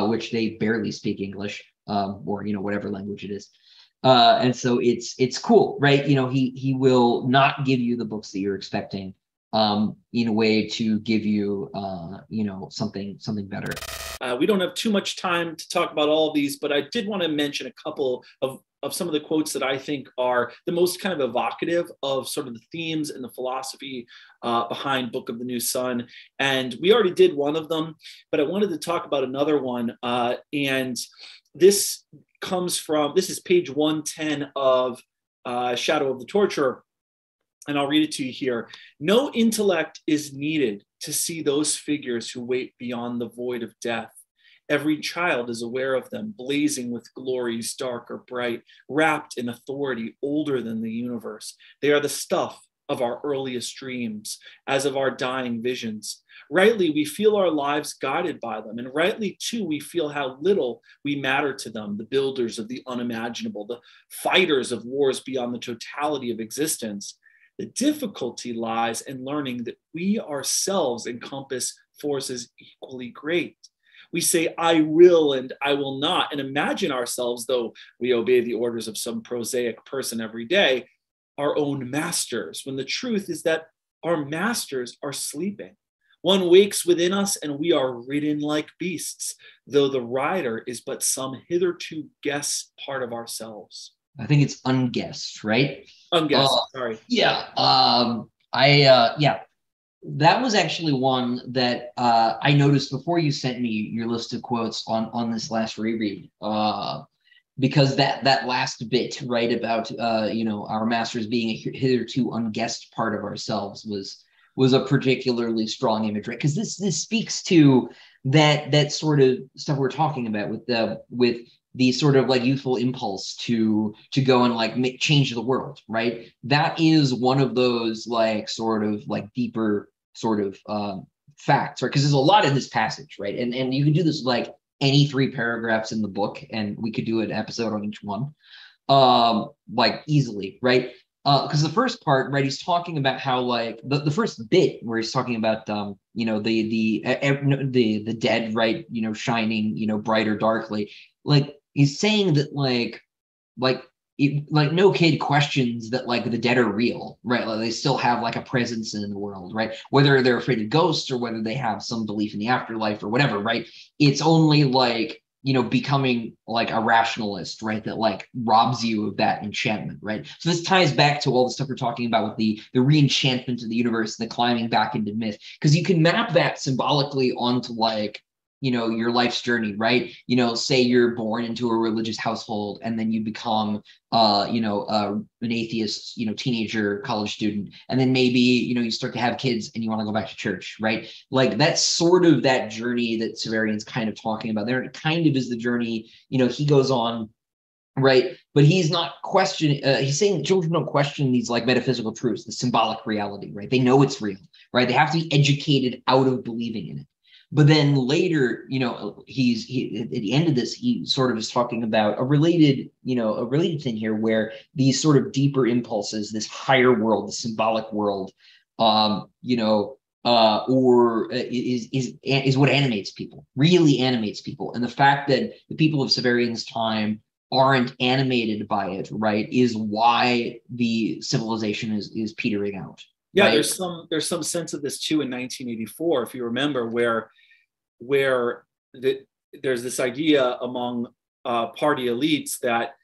Which they barely speak English, or whatever language it is. And so it's cool, right? He will not give you the books that you're expecting, in a way to give you, something better. We don't have too much time to talk about all of these, but I did want to mention a couple of some of the quotes that I think are the most kind of evocative of sort of the themes and the philosophy behind Book of the New Sun. And we already did one of them, but I wanted to talk about another one. And this is page 110 of Shadow of the Torturer. And I'll read it to you here. No intellect is needed to see those figures who wait beyond the void of death. Every child is aware of them, blazing with glories dark or bright, wrapped in authority older than the universe. They are the stuff of our earliest dreams, as of our dying visions. Rightly, we feel our lives guided by them, and rightly, too, we feel how little we matter to them, the builders of the unimaginable, the fighters of wars beyond the totality of existence. The difficulty lies in learning that we ourselves encompass forces equally great. We say, I will and I will not, and imagine ourselves, though we obey the orders of some prosaic person every day, our own masters, when the truth is that our masters are sleeping. One wakes within us and we are ridden like beasts, though the rider is but some hitherto guess part of ourselves. I think it's unguessed, right? Unguessed, sorry. Yeah. That was actually one that I noticed before you sent me your list of quotes on this last reread, because that last bit, right, about our masters being a hitherto unguessed part of ourselves was a particularly strong image, right? Because this speaks to that sort of stuff we're talking about with the sort of like youthful impulse to go and like change the world, right? That is one of those like sort of like deeper sort of facts, right? Because there's a lot in this passage, right? And you can do this like any 3 paragraphs in the book, and we could do an episode on each one, like easily, right? Because the first part, right, he's talking about how like the first bit where he's talking about you know, the dead, right, you know, shining, you know, bright or darkly, like he's saying that like no kid questions that like the dead are real, right? Like they still have like a presence in the world, right? Whether they're afraid of ghosts or whether they have some belief in the afterlife or whatever, right? It's only like, you know, becoming like a rationalist, right, that like robs you of that enchantment, right? So this ties back to all the stuff we're talking about with the re-enchantment of the universe, the climbing back into myth, because you can map that symbolically onto like, you know, your life's journey, right? You know, say you're born into a religious household and then you become, you know, an atheist, you know, teenager, college student, and then maybe, you know, you start to have kids and you want to go back to church, right? Like that's sort of that journey that Severian's kind of talking about there. It kind of is the journey, you know, he goes on, right? But he's not questioning, he's saying children don't question these like metaphysical truths, the symbolic reality, right? They know it's real, right? They have to be educated out of believing in it. But then later, you know, he at the end of this, he sort of is talking about a related thing here, where these sort of deeper impulses, this higher world, the symbolic world, you know, or is what animates people, really animates people. And the fact that the people of Severian's time aren't animated by it, right, is why the civilization is petering out. Yeah, right? there's some sense of this too in 1984, if you remember, where there's this idea among party elites that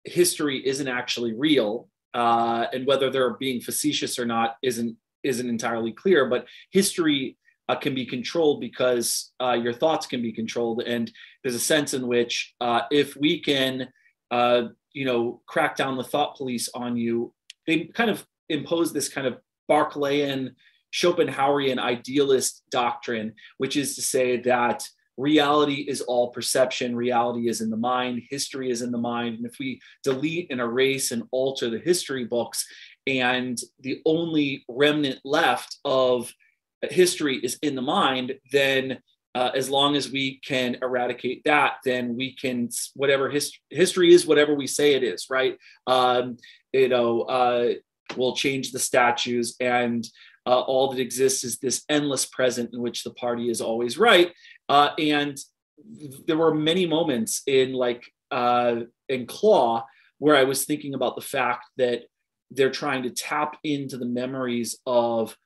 history isn't actually real, and whether they're being facetious or not isn't entirely clear. But history can be controlled because your thoughts can be controlled, and there's a sense in which if we can, you know, crack down the thought police on you, they kind of impose this kind of Berkeleyan, Schopenhauerian idealist doctrine, which is to say that reality is all perception, reality is in the mind, history is in the mind. And if we delete and erase and alter the history books, and the only remnant left of history is in the mind, then as long as we can eradicate that, then we can, whatever history is, whatever we say it is, right? You know, we'll change the statues, and all that exists is this endless present in which the party is always right. And there were many moments in Claw where I was thinking about the fact that they're trying to tap into the memories of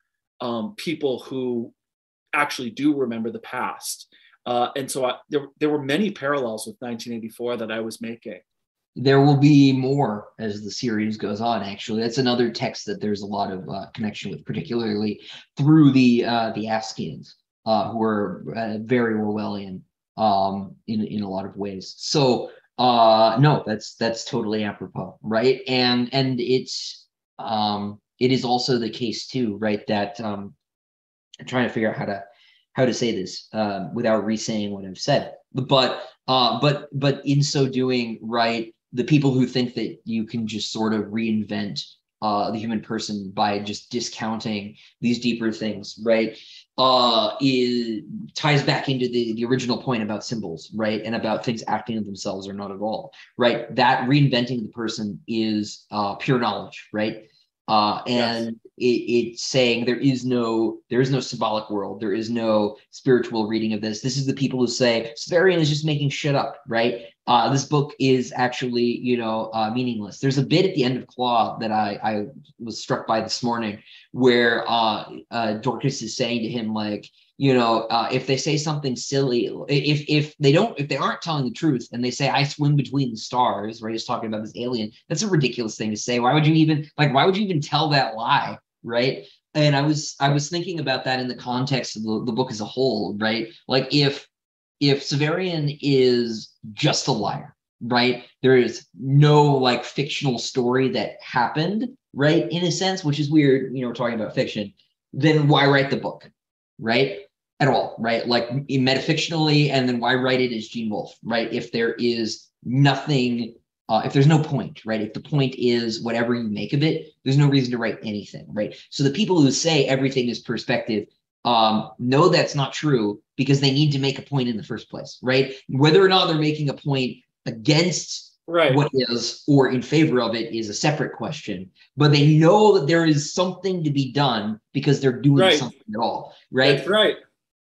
people who actually do remember the past. And so there were many parallels with 1984 that I was making. There will be more as the series goes on, actually. That's another text that there's a lot of connection with, particularly through the Askians, who are very Orwellian in a lot of ways. So no, that's totally apropos, right? And it's it is also the case too, right, that I'm trying to figure out how to say this without re-saying what I've said. But in so doing, right, the people who think that you can just sort of reinvent the human person by just discounting these deeper things, right, ties back into the original point about symbols, right, and about things acting of themselves or not at all, right? That reinventing the person is pure knowledge, right? And it's saying there is no symbolic world, there is no spiritual reading of this. This is the people who say Severian is just making shit up, right? This book is actually, meaningless. There's a bit at the end of Claw that I was struck by this morning, where Dorcas is saying to him, like, if they say something silly, if they aren't telling the truth and they say I swim between the stars, right? He's talking about this alien. That's a ridiculous thing to say. Why would you even tell that lie, right? And I was thinking about that in the context of the book as a whole, right? Like if Severian is just a liar, right? There is no fictional story that happened, right? In a sense, which is weird, we're talking about fiction. then why write the book, right? At all, right? Like metafictionally, and then why write it as Gene Wolfe, right? If there is nothing, if there's no point, right? If the point is whatever you make of it, there's no reason to write anything, right? So the people who say everything is perspective know that's not true because they need to make a point in the first place, right? Whether or not they're making a point against what is or in favor of it is a separate question, but they know that there is something to be done because they're doing something at all, right? That's right.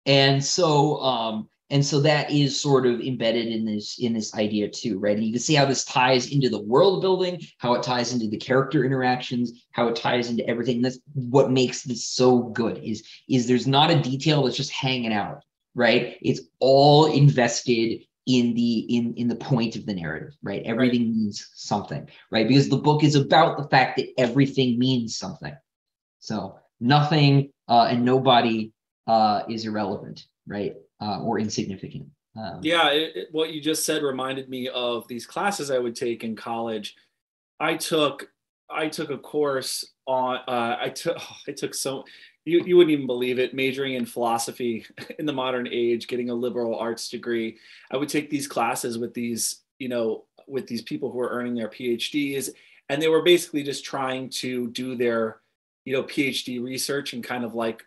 And so that is sort of embedded in this idea too, right? And you can see how this ties into the world building, how it ties into the character interactions, how it ties into everything. That's what makes this so good is there's not a detail that's just hanging out, right? It's all invested in the point of the narrative, right? Everything means something, right? Because the book is about the fact that everything means something. So nothing and nobody is irrelevant, right? Or insignificant. What you just said reminded me of these classes I would take in college. I took a course on I took so you wouldn't even believe it, majoring in philosophy in the modern age, getting a liberal arts degree. I would take these classes with these people who were earning their PhDs, and they were basically just trying to do their PhD research and kind of like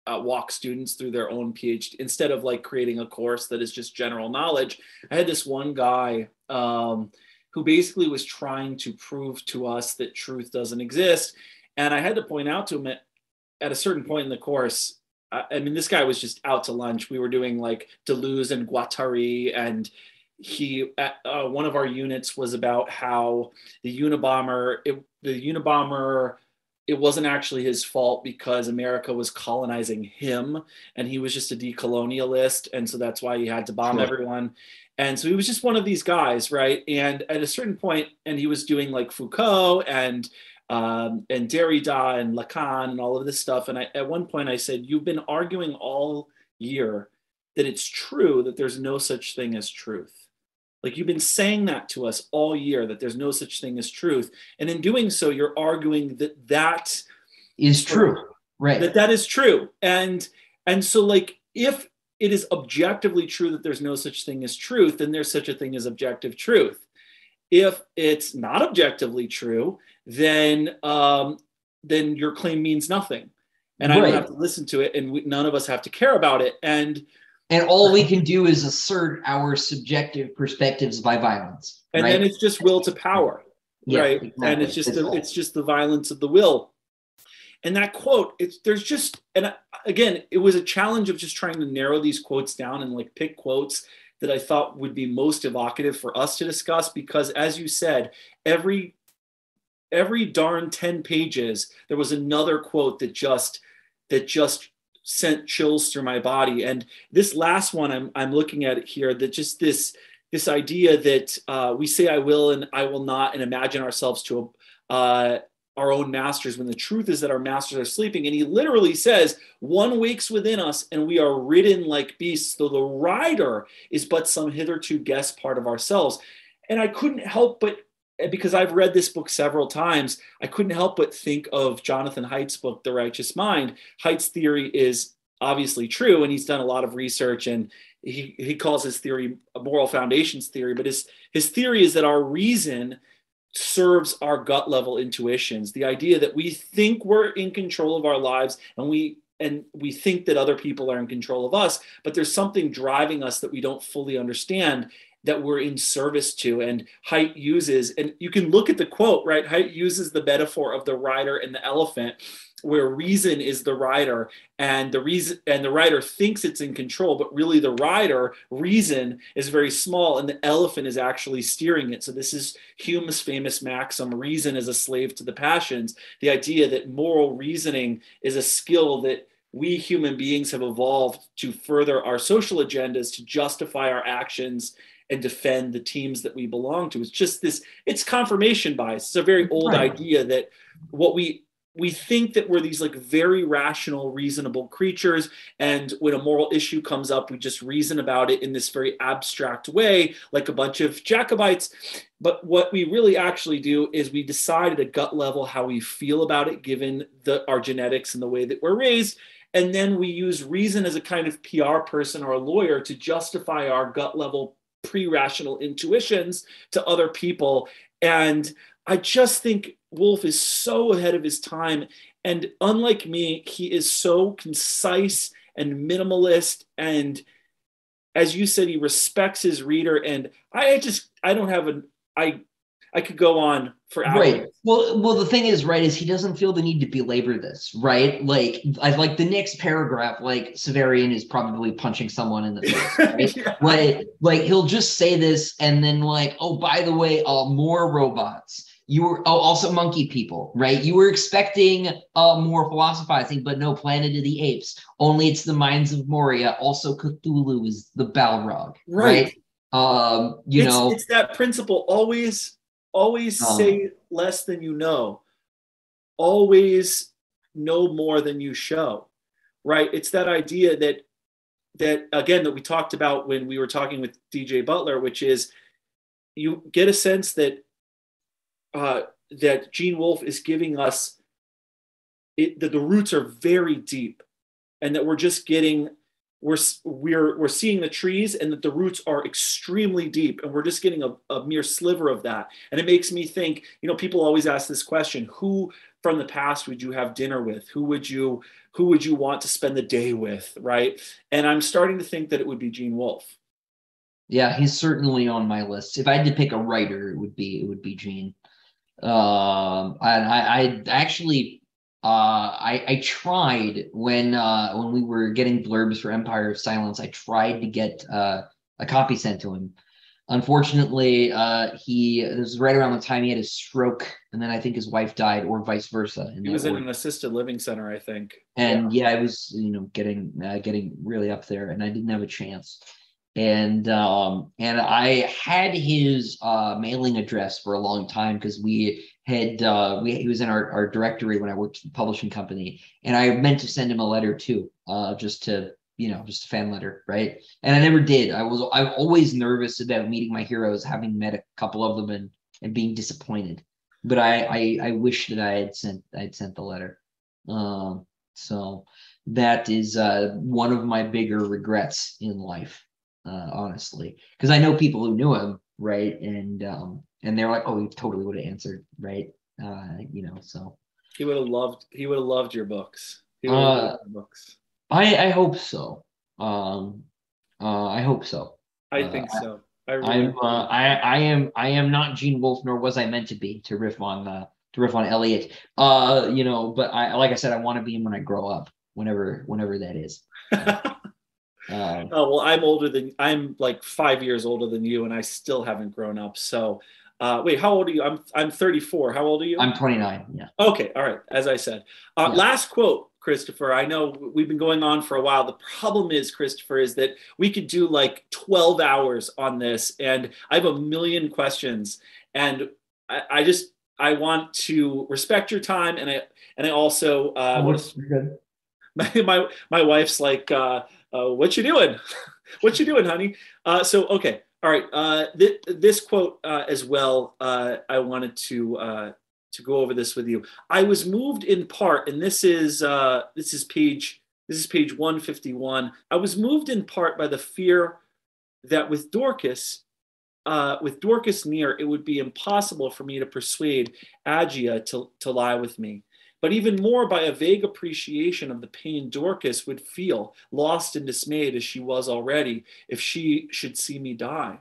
walk students through their own PhD instead of like creating a course that is just general knowledge. I had this one guy who basically was trying to prove to us that truth doesn't exist. And I had to point out to him at a certain point in the course, I mean, this guy was just out to lunch. We were doing like Deleuze and Guattari, and one of our units was about how the Unabomber, it wasn't actually his fault because America was colonizing him and he was just a decolonialist. And so that's why he had to bomb everyone. And so he was just one of these guys, right? And at a certain point, and he was doing like Foucault and Derrida and Lacan and all of this stuff. And at one point I said, you've been arguing all year that it's true that there's no such thing as truth. Like you've been saying that to us all year, that there's no such thing as truth. And in doing so, you're arguing that is true, right? That is true. And so like, if it is objectively true that there's no such thing as truth, then there's such a thing as objective truth. If it's not objectively true, then your claim means nothing. And I don't have to listen to it, and none of us have to care about it. And all we can do is assert our subjective perspectives by violence. And then it's just will to power, right? Exactly. And it's just the violence of the will. And that quote, again, it was a challenge of just trying to narrow these quotes down and like pick quotes that I thought would be most evocative for us to discuss, because as you said, every darn 10 pages, there was another quote that just sent chills through my body. And this last one I'm looking at it here, that just this idea that we say I will and I will not, and imagine ourselves to our own masters, when the truth is that our masters are sleeping. And he literally says, one wakes within us and we are ridden like beasts, though the rider is but some hitherto guessed part of ourselves. And I couldn't help but, because I've read this book several times, I couldn't help but think of Jonathan Haidt's book, The Righteous Mind. Haidt's theory is obviously true, and he's done a lot of research, and he calls his theory a moral foundations theory, but his theory is that our reason serves our gut level intuitions, the idea that we think we're in control of our lives, and we think that other people are in control of us, but there's something driving us that we don't fully understand, that we're in service to. And Haidt uses, and you can look at the quote, right? Haidt uses the metaphor of the rider and the elephant, where reason is the rider, and the rider thinks it's in control, but really the rider, reason, is very small, and the elephant is actually steering it. So this is Hume's famous maxim, reason is a slave to the passions. The idea that moral reasoning is a skill that we human beings have evolved to further our social agendas, to justify our actions and defend the teams that we belong to. It's just it's confirmation bias. It's a very old idea that what we we think that we're these like very rational, reasonable creatures. And when a moral issue comes up, we just reason about it in this very abstract way, like a bunch of Jacobites. But what we really actually do is we decide at a gut level how we feel about it, given our genetics and the way that we're raised. And then we use reason as a kind of PR person or a lawyer to justify our gut level pre-rational intuitions to other people. And I just think Wolfe is so ahead of his time. And unlike me, he is so concise and minimalist. And as you said, he respects his reader. And I could go on for hours. Right. Well, the thing is, right, is he doesn't feel the need to belabor this, right? Like, I like the next paragraph, like Severian is probably punching someone in the face, right? Yeah. Like he'll just say this, and then like, oh, by the way, more robots. You were also monkey people, right? You were expecting more philosophizing, but no, Planet of the Apes. Only it's the Mines of Moria. Also, Cthulhu is the Balrog, right? It's that principle. Always say less than you know. Always know more than you show, right? It's that idea that again, that we talked about when we were talking with DJ Butler, which is you get a sense that that Gene Wolfe is giving us that the roots are very deep, and that we're just getting we're seeing the trees, and that the roots are extremely deep, and we're just getting a mere sliver of that. And it makes me think, people always ask this question: who from the past would you have dinner with? Who would you want to spend the day with, right? And I'm starting to think that it would be Gene Wolfe. Yeah, he's certainly on my list. If I had to pick a writer, it would be Gene. I actually I tried when we were getting blurbs for Empire of Silence. I tried to get a copy sent to him. Unfortunately, it was right around the time he had his stroke, and then I think his wife died, or vice versa. He was in an assisted living center, I think. And yeah, I was getting really up there, and I didn't have a chance. And I had his mailing address for a long time because he was in our directory when I worked at the publishing company, and I meant to send him a letter too, just a fan letter, right? And I never did. I'm always nervous about meeting my heroes, having met a couple of them and being disappointed. But I wish that I'd sent the letter. So that is one of my bigger regrets in life. Honestly, because I know people who knew him, right, and they're like, oh, he totally would have answered, right, so he would have loved your books. He would have loved your books. I hope so. I hope so. I think so. I am not Gene Wolfe, nor was I meant to be, to riff on Eliot. But like I said, I want to be him when I grow up, whenever that is. Well, I'm like 5 years older than you, and I still haven't grown up. So, wait, how old are you? I'm 34. How old are you? I'm 29. Yeah. Okay. All right. As I said, last quote, Christopher. I know we've been going on for a while. The problem is, Christopher, is that we could do like 12 hours on this, and I have a million questions, and I want to respect your time, and I also my wife's like, what you doing? What you doing, honey? So, okay. All right. This quote as well, I wanted to go over this with you. I was moved in part, and this is page 151. I was moved in part by the fear that with Dorcas near, it would be impossible for me to persuade Agia to lie with me. But even more by a vague appreciation of the pain Dorcas would feel, lost and dismayed as she was already, if she should see me die.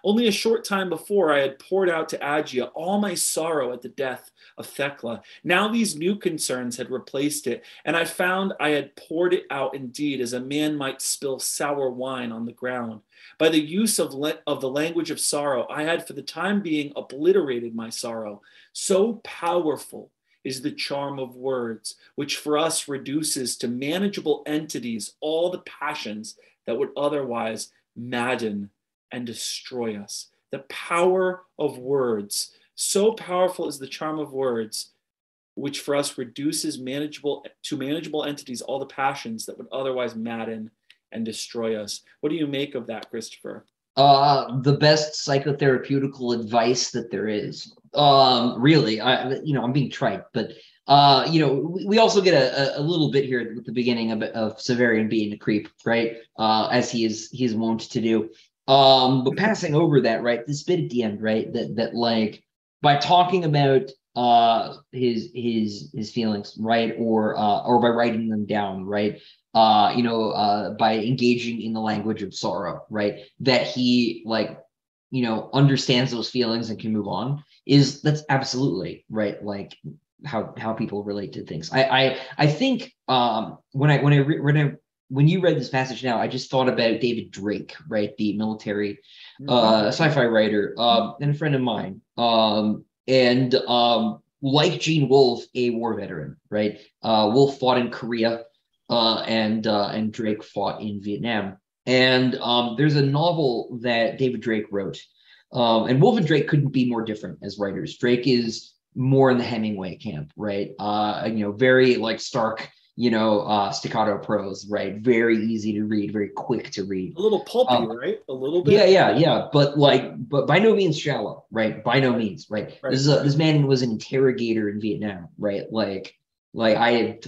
Only a short time before, I had poured out to Agia all my sorrow at the death of Thecla. Now these new concerns had replaced it, and I found I had poured it out indeed, as a man might spill sour wine on the ground. By the use of the language of sorrow, I had for the time being obliterated my sorrow. So powerful is the charm of words, which for us reduces to manageable entities all the passions that would otherwise madden and destroy us. The power of words. So powerful is the charm of words which for us reduces manageable entities all the passions that would otherwise madden and destroy us. What do you make of that, Christopher? The best psychotherapeutical advice that there is. Really, I'm being trite, but we also get a little bit here at the beginning of Severian being a creep, right? As he is wont to do. But passing over that, right? This bit at the end, right? That like by talking about his feelings, right? Or by writing them down, right? By engaging in the language of sorrow, right? That he understands those feelings and can move on. That's absolutely right. Like how people relate to things. I think when you read this passage now, I just thought about David Drake, right? The military sci-fi writer, and a friend of mine. Like Gene Wolfe, a war veteran, right? Wolfe fought in Korea, and Drake fought in Vietnam. And there's a novel that David Drake wrote. And Wolfe and Drake couldn't be more different as writers. Drake is more in the Hemingway camp, right? Very like stark, staccato prose, right? Very easy to read, very quick to read. A little pulpy, right? A little bit. Yeah. But by no means shallow, right? By no means, right? This man was an interrogator in Vietnam, right? I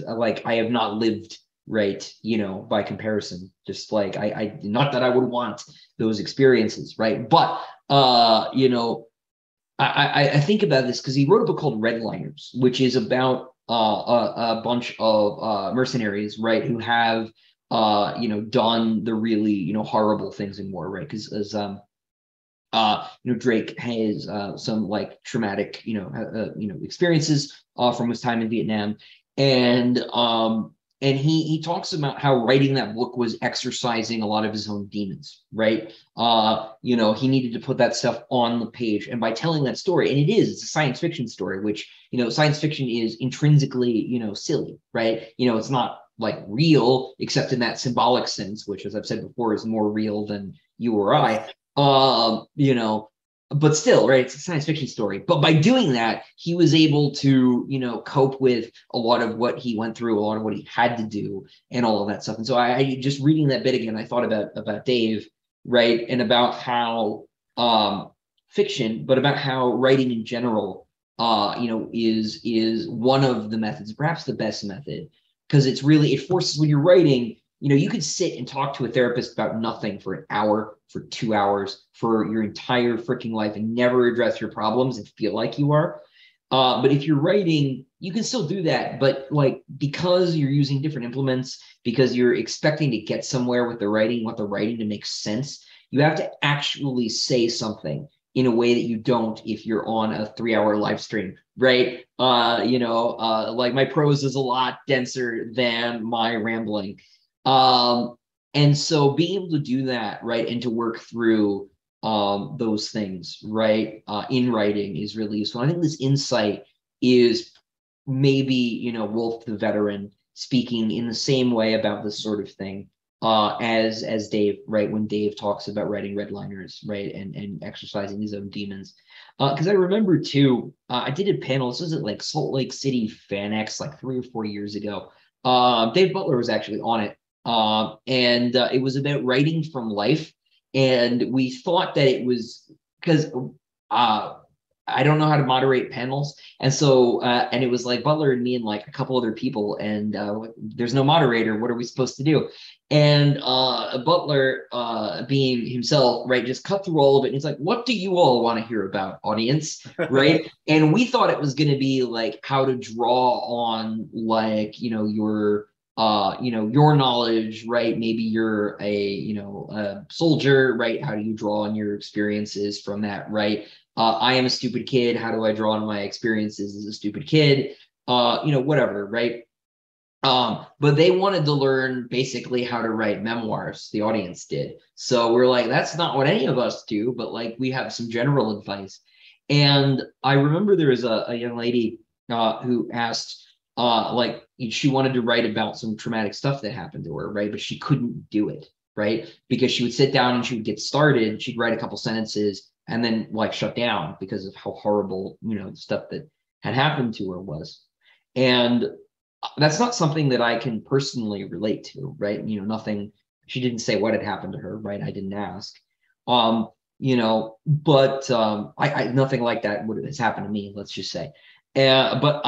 have not lived, right? By comparison, just like I not that I would want those experiences, right? But I think about this because he wrote a book called Redliners, which is about a bunch of mercenaries, right, who have done the really horrible things in war, right? Because as Drake has some like traumatic experiences from his time in Vietnam, and he talks about how writing that book was exercising a lot of his own demons, right? He needed to put that stuff on the page. And by telling that story, and it's a science fiction story, which, science fiction is intrinsically, silly, right? It's not like real, except in that symbolic sense, which, as I've said before, is more real than you or I. But still, right, it's a science fiction story. But by doing that, he was able to, cope with a lot of what he went through, a lot of what he had to do, and all of that stuff. And so I just reading that bit again, I thought about Dave, right, and about how fiction, but about how writing in general, is one of the methods, perhaps the best method, because it forces when you're writing. You could sit and talk to a therapist about nothing for an hour, for 2 hours, for your entire freaking life and never address your problems and feel like you are. But if you're writing, you can still do that. But because you're using different implements, because you're expecting to get somewhere with the writing, want the writing to make sense, you have to actually say something in a way that you don't if you're on a 3-hour live stream, right? My prose is a lot denser than my rambling. And so being able to do that, right, and to work through those things, right, in writing is really useful. I think this insight is maybe, Wolfe the veteran speaking in the same way about this sort of thing as Dave, right, when Dave talks about writing Redliners, right, and exercising his own demons. Because I remember too, I did a panel, this was at like Salt Lake City FanX like 3 or 4 years ago. Dave Butler was actually on it. And it was about writing from life. And we thought that it was because I don't know how to moderate panels. And so, and it was like Butler and me and like a couple other people, and there's no moderator. What are we supposed to do? And Butler, being himself, right, just cut through all of it. And he's like, what do you all want to hear about, audience? Right. And we thought it was going to be like how to draw on like, your knowledge, right? Maybe you're a soldier, right? How do you draw on your experiences from that, right? I am a stupid kid. How do I draw on my experiences as a stupid kid? Whatever, right? But they wanted to learn basically how to write memoirs, the audience did. So we're like, that's not what any of us do, but like we have some general advice. And I remember there was a young lady who asked, she wanted to write about some traumatic stuff that happened to her, right? But she couldn't do it, right? Because she would sit down and she would get started, she'd write a couple sentences and then like shut down because of how horrible, stuff that had happened to her was. And that's not something that I can personally relate to, right? Nothing, she didn't say what had happened to her, right? I didn't ask. But I nothing like that has happened to me, let's just say. But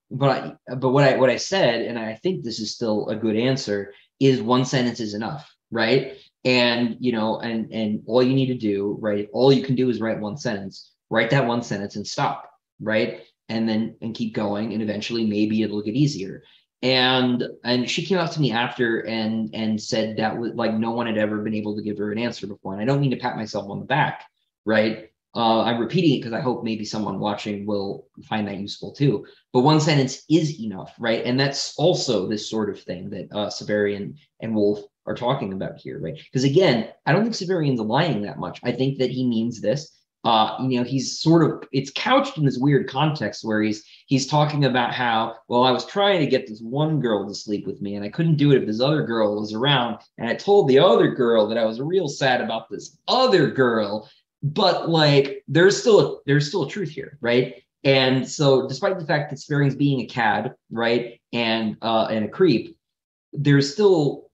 what I said, and I think this is still a good answer, is one sentence is enough, right? And and all you need to do, right? All you can do is write one sentence, write that one sentence and stop, right? And keep going, and eventually maybe it'll get easier. And she came up to me after and said that was like no one had ever been able to give her an answer before. And I don't mean to pat myself on the back, right? I'm repeating it because I hope maybe someone watching will find that useful too. But one sentence is enough, right? And that's also this sort of thing that Severian and Wolfe are talking about here, right? Because again, I don't think Severian's lying that much. I think that he means this. He's sort of, it's couched in this weird context where he's talking about how, well, I was trying to get this one girl to sleep with me and I couldn't do it if this other girl was around. And I told the other girl that I was real sad about this other girl, but like, there's still a truth here, right? And so despite the fact that Spearing's being a cad, right, and a creep, there's still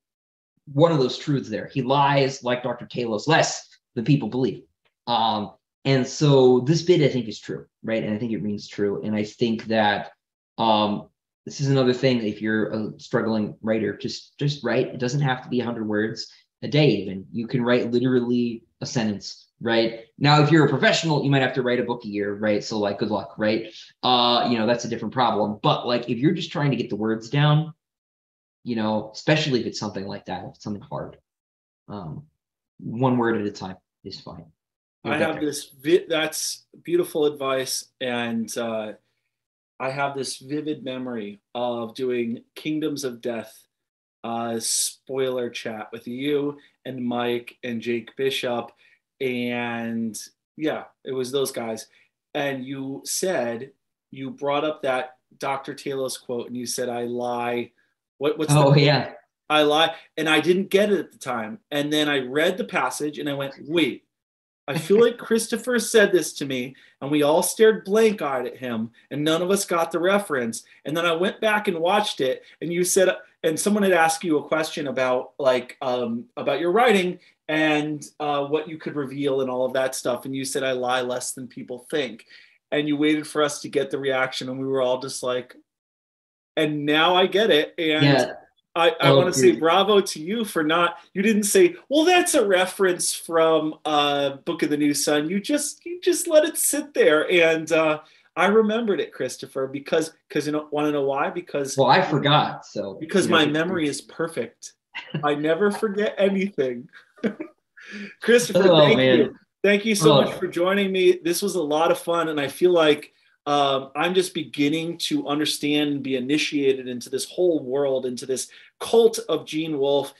one of those truths there. He lies, like Dr. Talos, less than people believe. And so this bit, I think, is true, right? And I think it rings true. And I think that this is another thing. If you're a struggling writer, just write. It doesn't have to be 100 words a day even. You can write literally a sentence, right? Now, if you're a professional, you might have to write a book a year, right? So like, good luck, right? That's a different problem. But like, if you're just trying to get the words down, especially if it's something like that, if it's something hard, one word at a time is fine. I have this, that's beautiful advice. And I have this vivid memory of doing Kingdoms of Death spoiler chat with you and Mike and Jake Bishop. And yeah, it was those guys. And you brought up that Dr. Talos quote and you said, I lie. Yeah. I lie. And I didn't get it at the time. And then I read the passage and I went, wait. I feel like Christopher said this to me and we all stared blank-eyed at him and none of us got the reference. And then I went back and watched it and you said, and someone had asked you a question about about your writing and what you could reveal and all of that stuff. And you said, I lie less than people think. And you waited for us to get the reaction and we were all just like, and now I get it. And yeah. I want to say bravo to you for you didn't say, well, that's a reference from Book of the New Sun. You just let it sit there. And I remembered it, Christopher, because you want to know why? Because I forgot. So because my memory is perfect. I never forget anything. Christopher, thank you. Thank you so much for joining me. This was a lot of fun. And I feel like I'm just beginning to understand and be initiated into this whole world, into this cult of Gene Wolfe.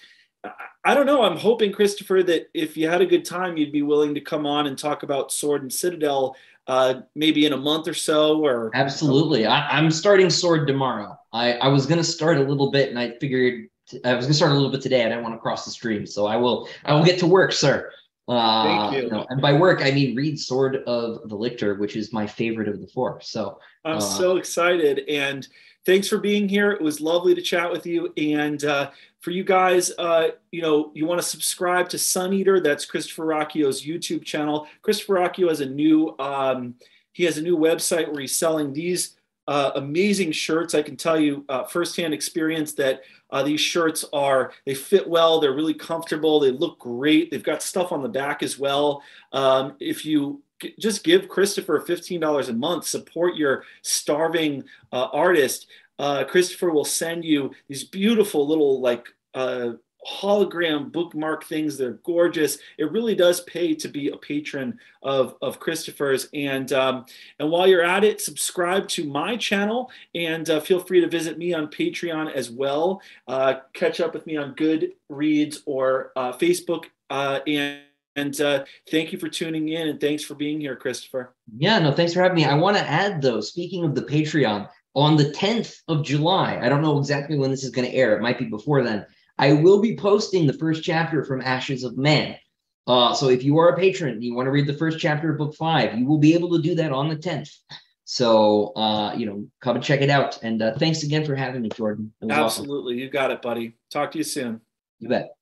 I don't know. I'm hoping, Christopher, that if you had a good time, you'd be willing to come on and talk about Sword and Citadel maybe in a month or so. Or absolutely. I'm starting Sword tomorrow. I was going to start a little bit and I figured I was going to start a little bit today. I didn't want to cross the stream. So I will get to work, sir. Thank you. And by work, I mean read Sword of the Lictor, which is my favorite of the four. So I'm so excited. And thanks for being here. It was lovely to chat with you. And for you guys, you want to subscribe to Sun Eater. That's Christopher Ruocchio's YouTube channel. Christopher Ruocchio has a new website where he's selling these amazing shirts. I can tell you firsthand experience that these shirts they fit well. They're really comfortable. They look great. They've got stuff on the back as well. If you just give Christopher $15 a month, support your starving artist. Christopher will send you these beautiful little hologram bookmark things. They're gorgeous. It really does pay to be a patron of Christopher's. And while you're at it, subscribe to my channel and feel free to visit me on Patreon as well. Catch up with me on Goodreads or Facebook. And thank you for tuning in and thanks for being here, Christopher. Yeah, no, thanks for having me. I want to add though, speaking of the Patreon, on the 10th of July, I don't know exactly when this is going to air. It might be before then. I will be posting the first chapter from Ashes of Man. So if you are a patron and you want to read the first chapter of book 5, you will be able to do that on the 10th. So, come and check it out. And thanks again for having me, Jordan. It was Absolutely. Awesome. You got it, buddy. Talk to you soon. You bet.